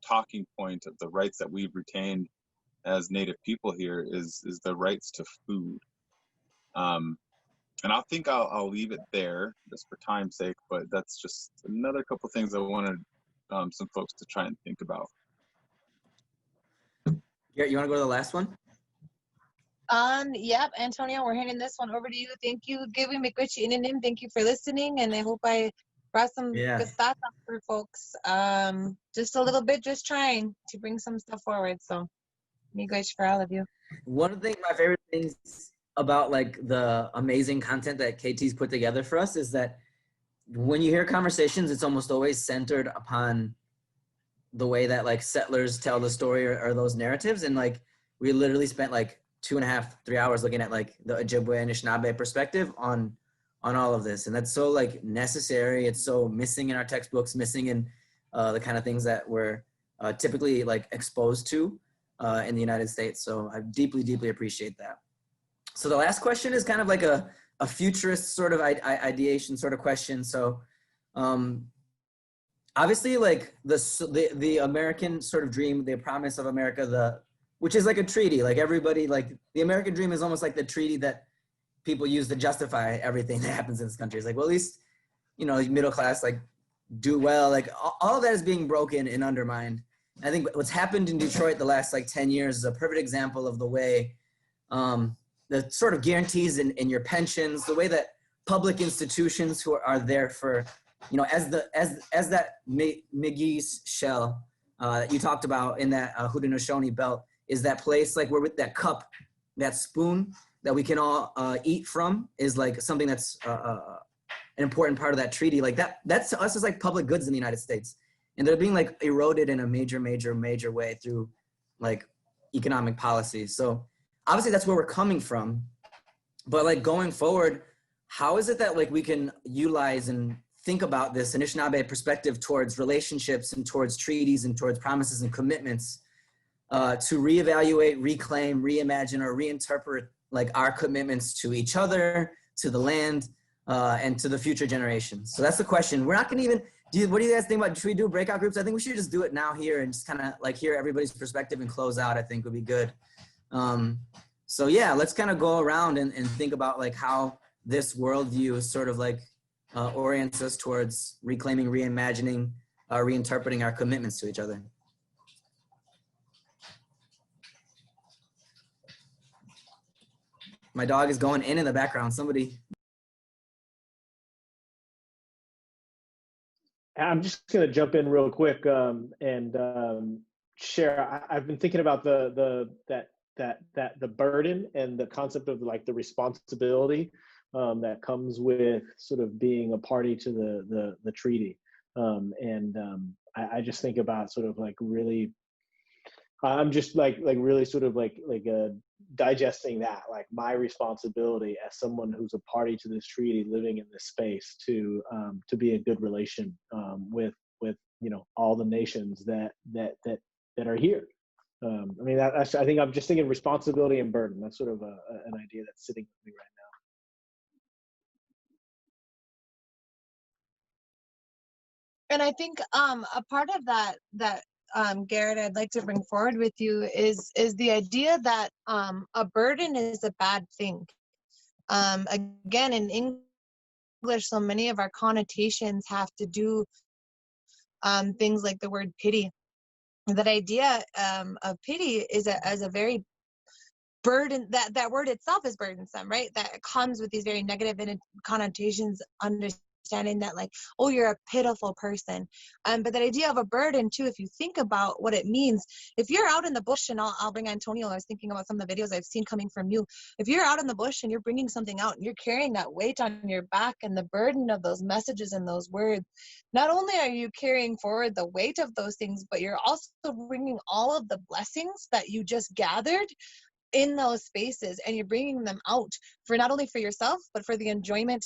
talking point of the rights that we've retained as Native people here is the rights to food. And I think I'll leave it there just for time's sake, but that's just another couple things I wanted some folks to try and think about. Garrett, you want to go to the last one? Yep, Antonio, we're handing this one over to you. Thank you, giving McRitchie Ininim. Thank you for listening, and I hope I brought some Yeah. good thoughts up for folks. Just a little bit, just trying to bring some stuff forward. So, miigwech for all of you. One of my favorite things about like the amazing content that KT's put together for us is that when you hear conversations, it's almost always centered upon the way that like settlers tell the story or those narratives. And like, we literally spent like 2.5, 3 hours looking at like the Ojibwe and Anishinaabe perspective on all of this. And that's so like necessary. It's so missing in our textbooks, missing in the kind of things that we're typically like exposed to in the United States. So I deeply, deeply appreciate that. So the last question is kind of like a futurist sort of ideation sort of question. So obviously like the American sort of dream, the promise of America, which is like a treaty, like everybody, like the American dream is almost like the treaty that people use to justify everything that happens in this country. It's like, well, at least, you know, middle class, like do well, like all of that is being broken and undermined. I think what's happened in Detroit the last like 10 years is a perfect example of the way the sort of guarantees in your pensions, the way that public institutions who are there for, you know, as that McGee's shell that you talked about in that Haudenosaunee belt is that place like where with that cup, that spoon that we can all eat from is like something that's an important part of that treaty. Like that's to us is like public goods in the United States. And they're being like eroded in a major way through like economic policies. So obviously that's where we're coming from, but like going forward, how is it that like we can utilize and think about this Anishinaabe perspective towards relationships and towards treaties and towards promises and commitments to reevaluate, reclaim, reimagine, or reinterpret like our commitments to each other, to the land, and to the future generations? So that's the question. We're not gonna even, what do you guys think about, should we do breakout groups? I think we should just do it now here and just kind of like hear everybody's perspective and close out, I think would be good. So yeah, let's kind of go around and think about like how this worldview sort of like orients us towards reclaiming, reimagining, reinterpreting our commitments to each other. My dog is going in the background. Somebody. I'm just going to jump in real quick and share. I've been thinking about the burden and the concept of like the responsibility that comes with sort of being a party to the treaty. I just think about sort of like really, I'm just like really sort of like digesting that, like my responsibility as someone who's a party to this treaty, living in this space, to be in good relation with you know all the nations that are here. I mean, I think I'm just thinking responsibility and burden. That's sort of an idea that's sitting with me right now. And I think a part of that Garrett, I'd like to bring forward with you is the idea that a burden is a bad thing. Again, in English, so many of our connotations have to do things like the word pity. That idea of pity is a very burden, that word itself is burdensome, right? That comes with these very negative connotations, understanding that like, oh, you're a pitiful person. But that idea of a burden too, if you think about what it means, if you're out in the bush, and I'll bring Antonio, I was thinking about some of the videos I've seen coming from you. If you're out in the bush and you're bringing something out and you're carrying that weight on your back and the burden of those messages and those words, not only are you carrying forward the weight of those things, but you're also bringing all of the blessings that you just gathered in those spaces, and you're bringing them out for not only for yourself, but for the enjoyment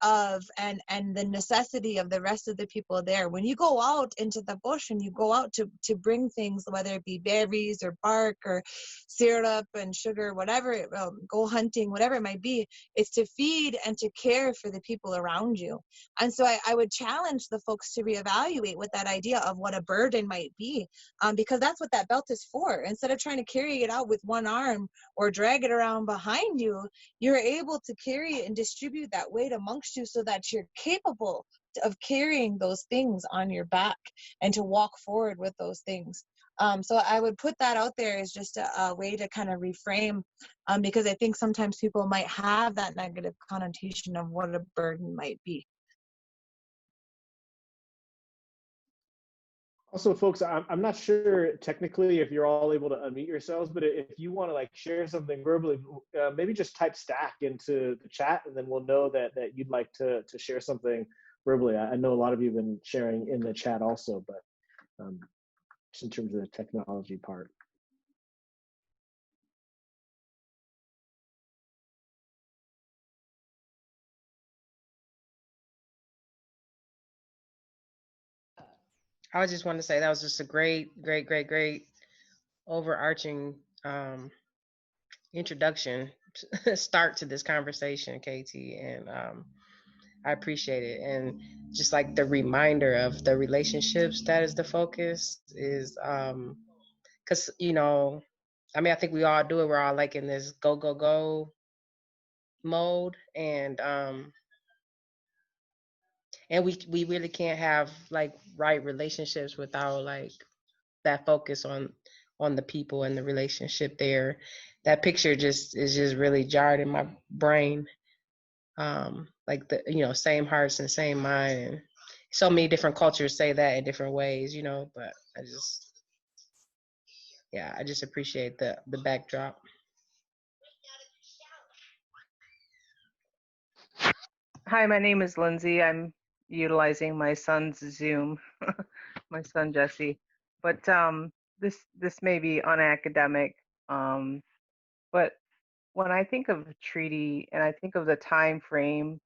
of and the necessity of the rest of the people there. When you go out into the bush and you go out to bring things, whether it be berries or bark or syrup and sugar, whatever, go hunting, whatever it might be, it's to feed and to care for the people around you. And so I would challenge the folks to reevaluate what that idea of what a burden might be, because that's what that belt is for. Instead of trying to carry it out with one arm or drag it around behind you, you're able to carry it and distribute that weight amongst you so that you're capable of carrying those things on your back and to walk forward with those things. So I would put that out there as just a way to kind of reframe, because I think sometimes people might have that negative connotation of what a burden might be. Also, folks, I'm not sure technically if you're all able to unmute yourselves, but if you want to like share something verbally, maybe just type stack into the chat, and then we'll know that you'd like to share something verbally. I know a lot of you have been sharing in the chat also, but just in terms of the technology part. I just want to say that was just a great overarching introduction, start to this conversation, KT, and I appreciate it. And just like the reminder of the relationships that is the focus is, because I mean, I think we all do it. We're all like in this go mode, and we really can't have like right relationships without like that focus on the people and the relationship there. That picture just is just really jarred in my brain. Like the same hearts and same mind, and so many different cultures say that in different ways, but I just appreciate the backdrop. Hi, my name is Lindsay. I'm utilizing my son's Zoom, my son Jesse. But this may be unacademic. But when I think of a treaty and I think of the time frame,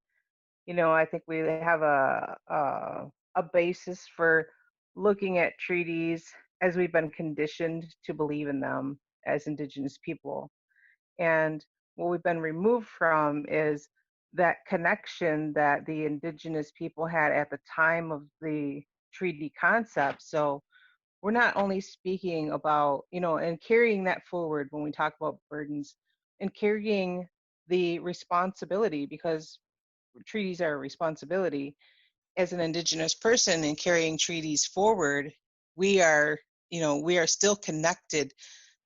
I think we have a basis for looking at treaties as we've been conditioned to believe in them as Indigenous people. And what we've been removed from is that connection that the Indigenous people had at the time of the treaty concept. So we're not only speaking about, and carrying that forward when we talk about burdens and carrying the responsibility, because treaties are a responsibility. As an Indigenous person and carrying treaties forward, we are still connected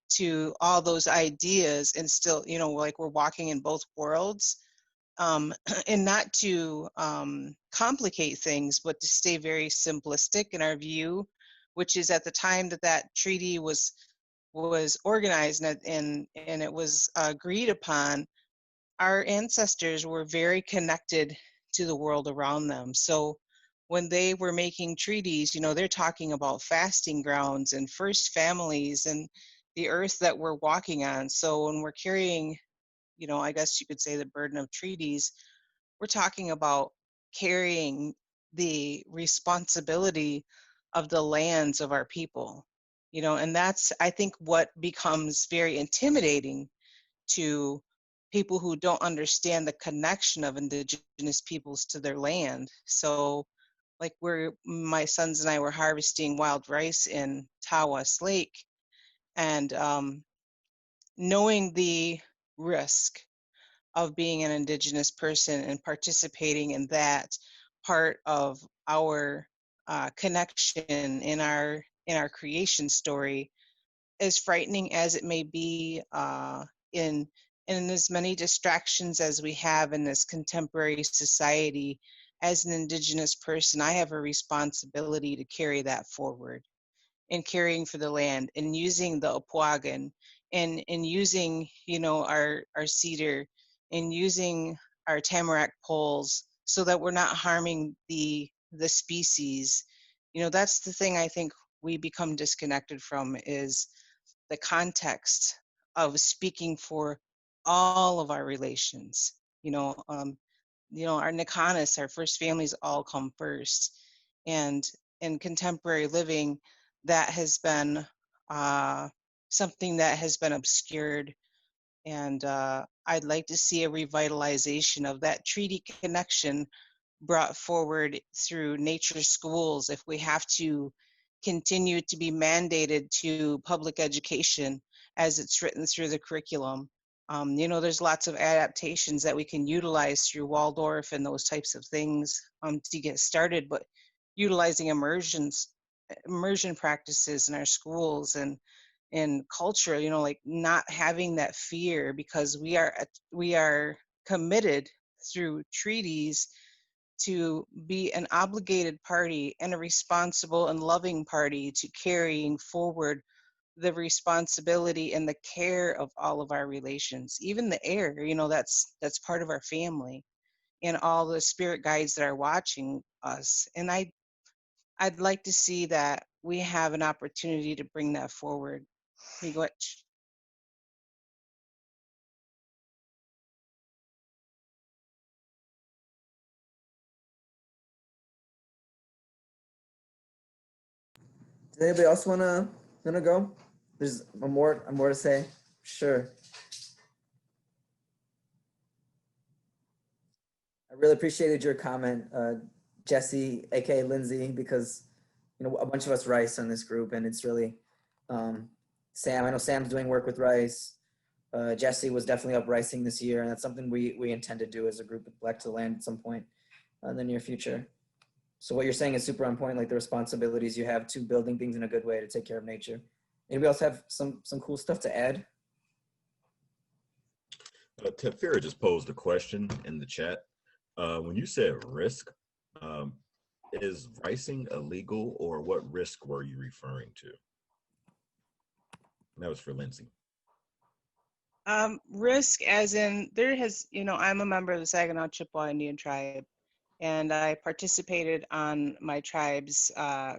to all those ideas, and still, like we're walking in both worlds, and not to complicate things, but to stay very simplistic in our view, which is at the time that treaty was organized and it was agreed upon, our ancestors were very connected to the world around them. So when they were making treaties, they're talking about fasting grounds and first families and the earth that we're walking on. So when we're carrying, I guess you could say the burden of treaties, we're talking about carrying the responsibility of the lands of our people, and that's, I think, what becomes very intimidating to people who don't understand the connection of Indigenous peoples to their land. So like my sons and I were harvesting wild rice in Tawas Lake, and knowing the risk of being an Indigenous person and participating in that part of our connection in our creation story, as frightening as it may be, in as many distractions as we have in this contemporary society, as an Indigenous person, I have a responsibility to carry that forward, and caring for the land and using the opwagan and using, our cedar and using our tamarack poles so that we're not harming the species. That's the thing I think we become disconnected from, is the context of speaking for all of our relations. Our Nakanis, our first families, all come first, and in contemporary living, that has been something that has been obscured. And I'd like to see a revitalization of that treaty connection brought forward through nature schools, if we have to continue to be mandated to public education as it's written through the curriculum. You know, there's lots of adaptations that we can utilize through Waldorf and those types of things to get started, but utilizing immersion practices in our schools and in culture, you know, like not having that fear, because we are committed through treaties to be an obligated party and a responsible and loving party to carrying forward the responsibility and the care of all of our relations, even the air, you know, that's part of our family, and all the spirit guides that are watching us. And I'd like to see that we have an opportunity to bring that forward. Miigwech. Does anybody else wanna go? There's more to say. Sure. I really appreciated your comment, Jesse, aka Lindsay, because you know a bunch of us Rice on this group, and it's really Sam. I know Sam's doing work with Rice. Jesse was definitely up Ricing this year, and that's something we intend to do as a group with Black to the Land at some point in the near future. So what you're saying is super on point, like the responsibilities you have to building things in a good way to take care of nature. Anybody else have some cool stuff to add? Tefira just posed a question in the chat. When you said risk, is ricing illegal, or what risk were you referring to? And that was for Lindsay. Risk as in there has, you know, I'm a member of the Saginaw Chippewa Indian tribe, and I participated on my tribe's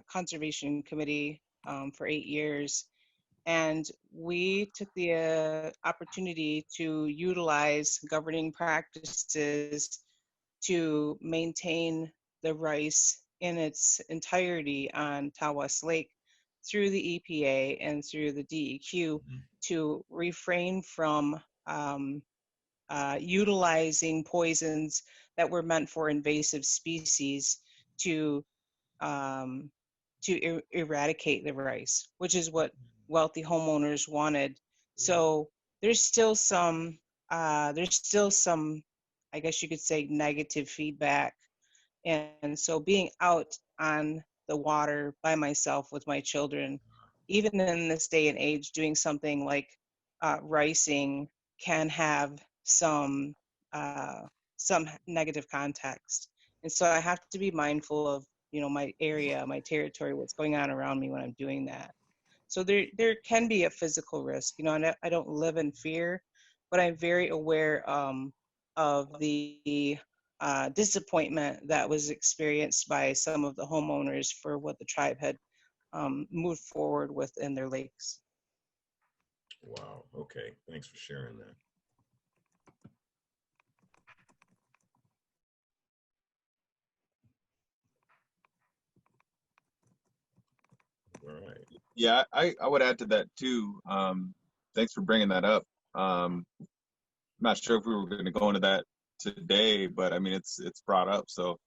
conservation committee for 8 years. And we took the opportunity to utilize governing practices to maintain the rice in its entirety on Tawas Lake through the EPA and through the DEQ to refrain from utilizing poisons that were meant for invasive species to eradicate the rice, which is what wealthy homeowners wanted. So there's still some, I guess you could say, negative feedback. And so being out on the water by myself with my children, even in this day and age, doing something like ricing can have some negative context. And so I have to be mindful of, you know, my area, my territory, what's going on around me when I'm doing that. So there can be a physical risk, you know, and I don't live in fear, but I'm very aware of the disappointment that was experienced by some of the homeowners for what the tribe had moved forward with in their lakes. Wow. Okay. Thanks for sharing that. All right. Yeah, I would add to that too. Thanks for bringing that up. I'm not sure if we were going to go into that today, but I mean it's brought up. So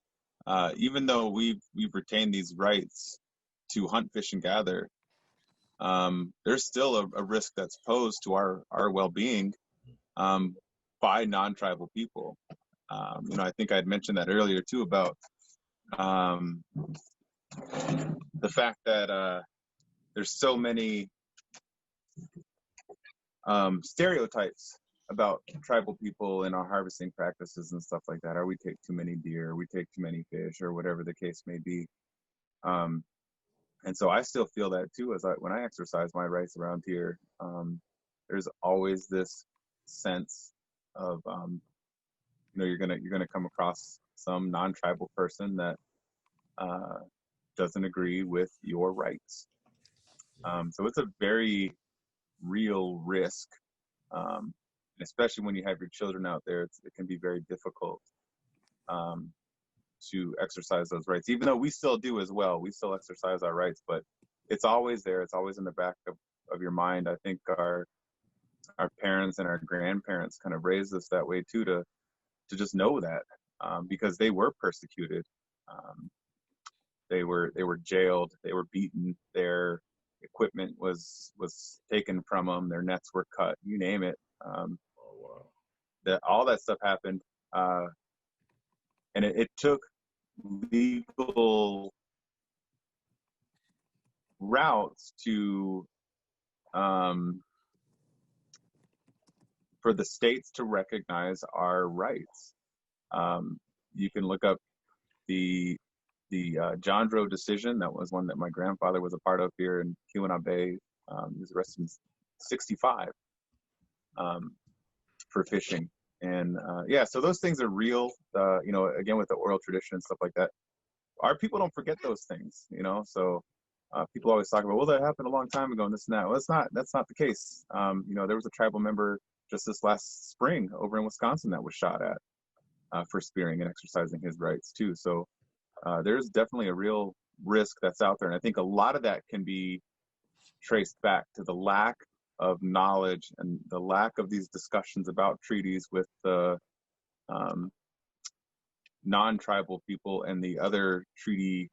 even though we've retained these rights to hunt, fish, and gather, there's still a risk that's posed to our well-being by non-tribal people. You know, I think I'd mentioned that earlier too about the fact that there's so many stereotypes about tribal people and our harvesting practices and stuff like that. Or we take too many deer, or we take too many fish, or whatever the case may be. And so I still feel that too, when I exercise my rights around here. There's always this sense of you know, you're gonna come across some non-tribal person that doesn't agree with your rights. So it's a very real risk, especially when you have your children out there. It can be very difficult to exercise those rights, even though we still do as well. We still exercise our rights, but it's always there. It's always in the back of your mind. I think our parents and our grandparents kind of raised us that way too, to just know that, because they were persecuted. They were jailed. They were beaten. Their equipment was taken from them. Their nets were cut. You name it. Oh, that all that stuff happened, and it took legal routes to for the states to recognize our rights. You can look up the John Doe decision. That was one that my grandfather was a part of here in Keweenaw Bay. He was arrested in '65 for fishing, and yeah, so those things are real. You know, again with the oral tradition and stuff like that. Our people don't forget those things, you know. So people always talk about, well, that happened a long time ago and this and that. Well, that's not the case. You know, there was a tribal member just this last spring over in Wisconsin that was shot at for spearing and exercising his rights too. So there's definitely a real risk that's out there. And I think a lot of that can be traced back to the lack of knowledge and the lack of these discussions about treaties with the non-tribal people and the other treaty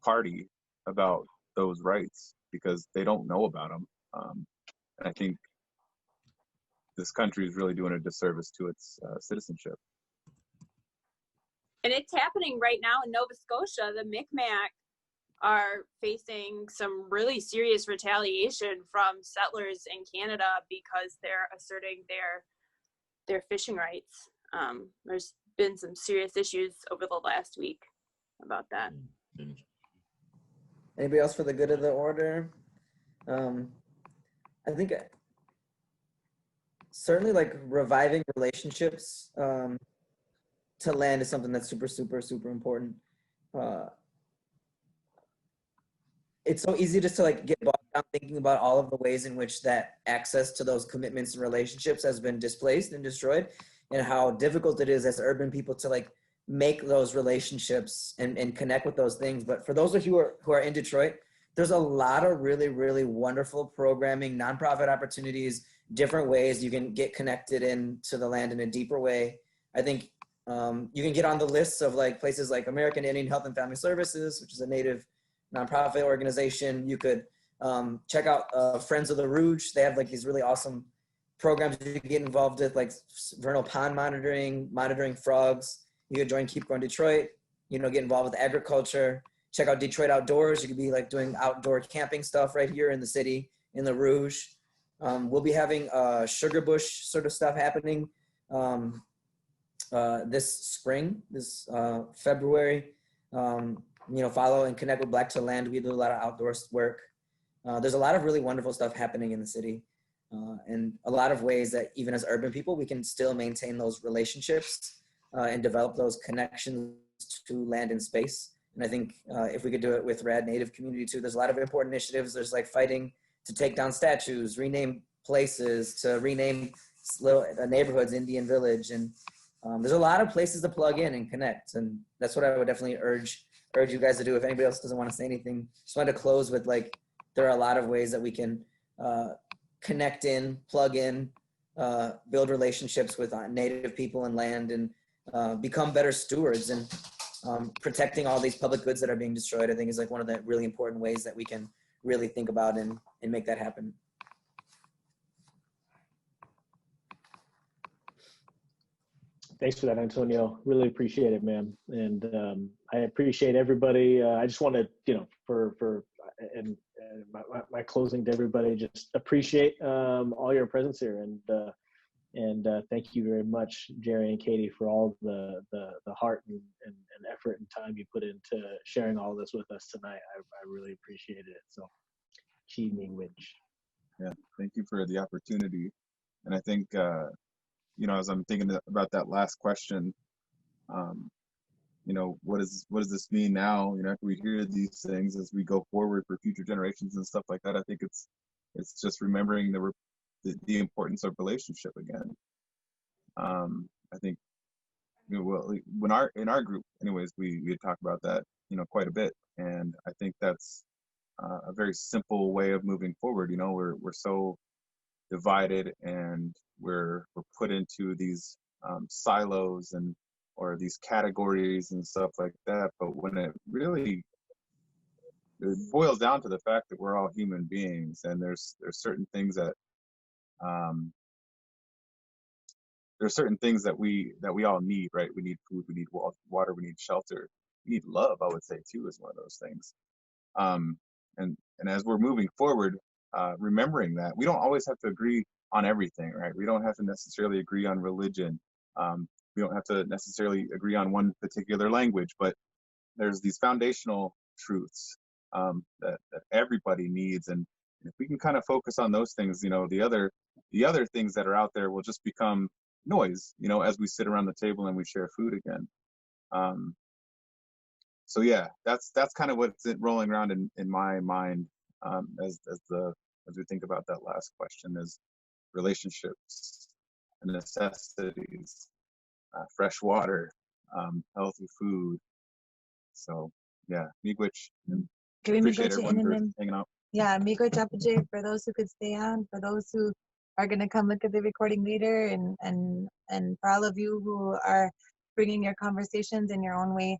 party about those rights, because they don't know about them. And I think this country is really doing a disservice to its citizenship. And it's happening right now in Nova Scotia. The Mi'kmaq are facing some really serious retaliation from settlers in Canada because they're asserting their fishing rights. There's been some serious issues over the last week about that. Anybody else for the good of the order? I think certainly like reviving relationships to land is something that's super, super, super important. It's so easy just to like get bogged down thinking about all of the ways in which that access to those commitments and relationships has been displaced and destroyed, and how difficult it is as urban people to like make those relationships and connect with those things. But for those of you who are in Detroit, there's a lot of really, really wonderful programming, nonprofit opportunities, different ways you can get connected into the land in a deeper way. I think you can get on the lists of like places like American Indian Health and Family Services, which is a Native nonprofit organization. You could check out Friends of the Rouge. They have like these really awesome programs you can get involved with, like vernal pond monitoring frogs. You could join Keep Growing Detroit, you know, get involved with agriculture. Check out Detroit Outdoors. You could be like doing outdoor camping stuff right here in the city, in the Rouge. We'll be having sugar bush sort of stuff happening this spring, this February. You know, follow and connect with Black to Land. We do a lot of outdoor work. There's a lot of really wonderful stuff happening in the city, and a lot of ways that even as urban people, we can still maintain those relationships and develop those connections to land and space. And I think if we could do it with Rad Native community too, there's a lot of important initiatives. There's like fighting to take down statues, rename places, to rename neighborhoods, Indian Village. And there's a lot of places to plug in and connect. And that's what I would definitely urge you guys to do. If anybody else doesn't want to say anything, just wanted to close with like, there are a lot of ways that we can connect in, plug in, build relationships with Native people and land, and become better stewards. And protecting all these public goods that are being destroyed, I think, is like one of the really important ways that we can really think about and make that happen. Thanks for that, Antonio. Really appreciate it, man. And I appreciate everybody. I just want to, you know, for my closing to everybody, just appreciate all your presence here, and thank you very much, Jerry and Katie, for all the heart and effort and time you put into sharing all of this with us tonight. I really appreciate it. So, chi ming wich. Yeah, thank you for the opportunity. And I think, you know, as I'm thinking about that last question, you know, what does this mean now? You know, after we hear these things as we go forward for future generations and stuff like that, I think it's just remembering the importance of relationship again. I think, you know, well, in our group, anyways, we had talked about that, you know, quite a bit, and I think that's a very simple way of moving forward. You know, we're so divided, and we're put into these silos or these categories and stuff like that. But when it boils down to the fact that we're all human beings, and there's certain things that there are certain things that we all need, right? We need food, we need water, we need shelter, we need love. I would say too is one of those things. And as we're moving forward, remembering that we don't always have to agree on everything, right? We don't have to necessarily agree on religion. We don't have to necessarily agree on one particular language, but there's these foundational truths that everybody needs, and if we can kind of focus on those things, you know, the other things that are out there will just become noise, you know, as we sit around the table and we share food again. So yeah, that's kind of what's rolling around in my mind as we think about that last question, is relationships and necessities, fresh water, healthy food. So yeah, miigwech, and appreciate everyone for hanging out. Yeah, miigwech apajay for those who could stay on, for those who are going to come look at the recording later, and for all of you who are bringing your conversations in your own way.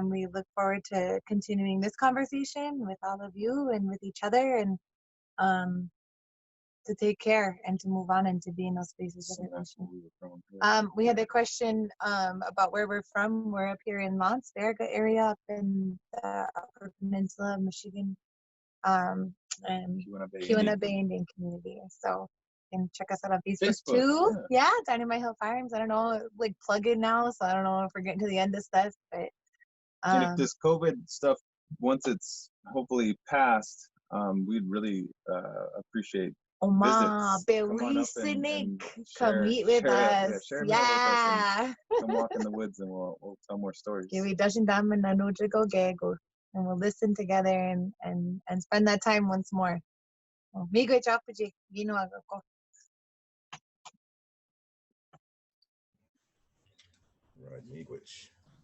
We look forward to continuing this conversation with all of you and with each other, and to take care and to move on and to be in those spaces of relation. We had a question about where we're from. We're up here in Lance Verga area, up in the Upper Peninsula of Michigan, and Keweenaw Bay Indian community. So you can check us out on Facebook too. Yeah, Dynamite Hill Farms. I don't know, like plug in now, so I don't know if we're getting to the end of stuff, but and if this COVID stuff, once it's hopefully passed, we'd really appreciate visits. Come on up and come meet with us. Yeah. Come walk in the woods and we'll tell more stories. And we'll listen together and spend that time once more. Miigwech apajay, ginawa ko. Right, miigwech.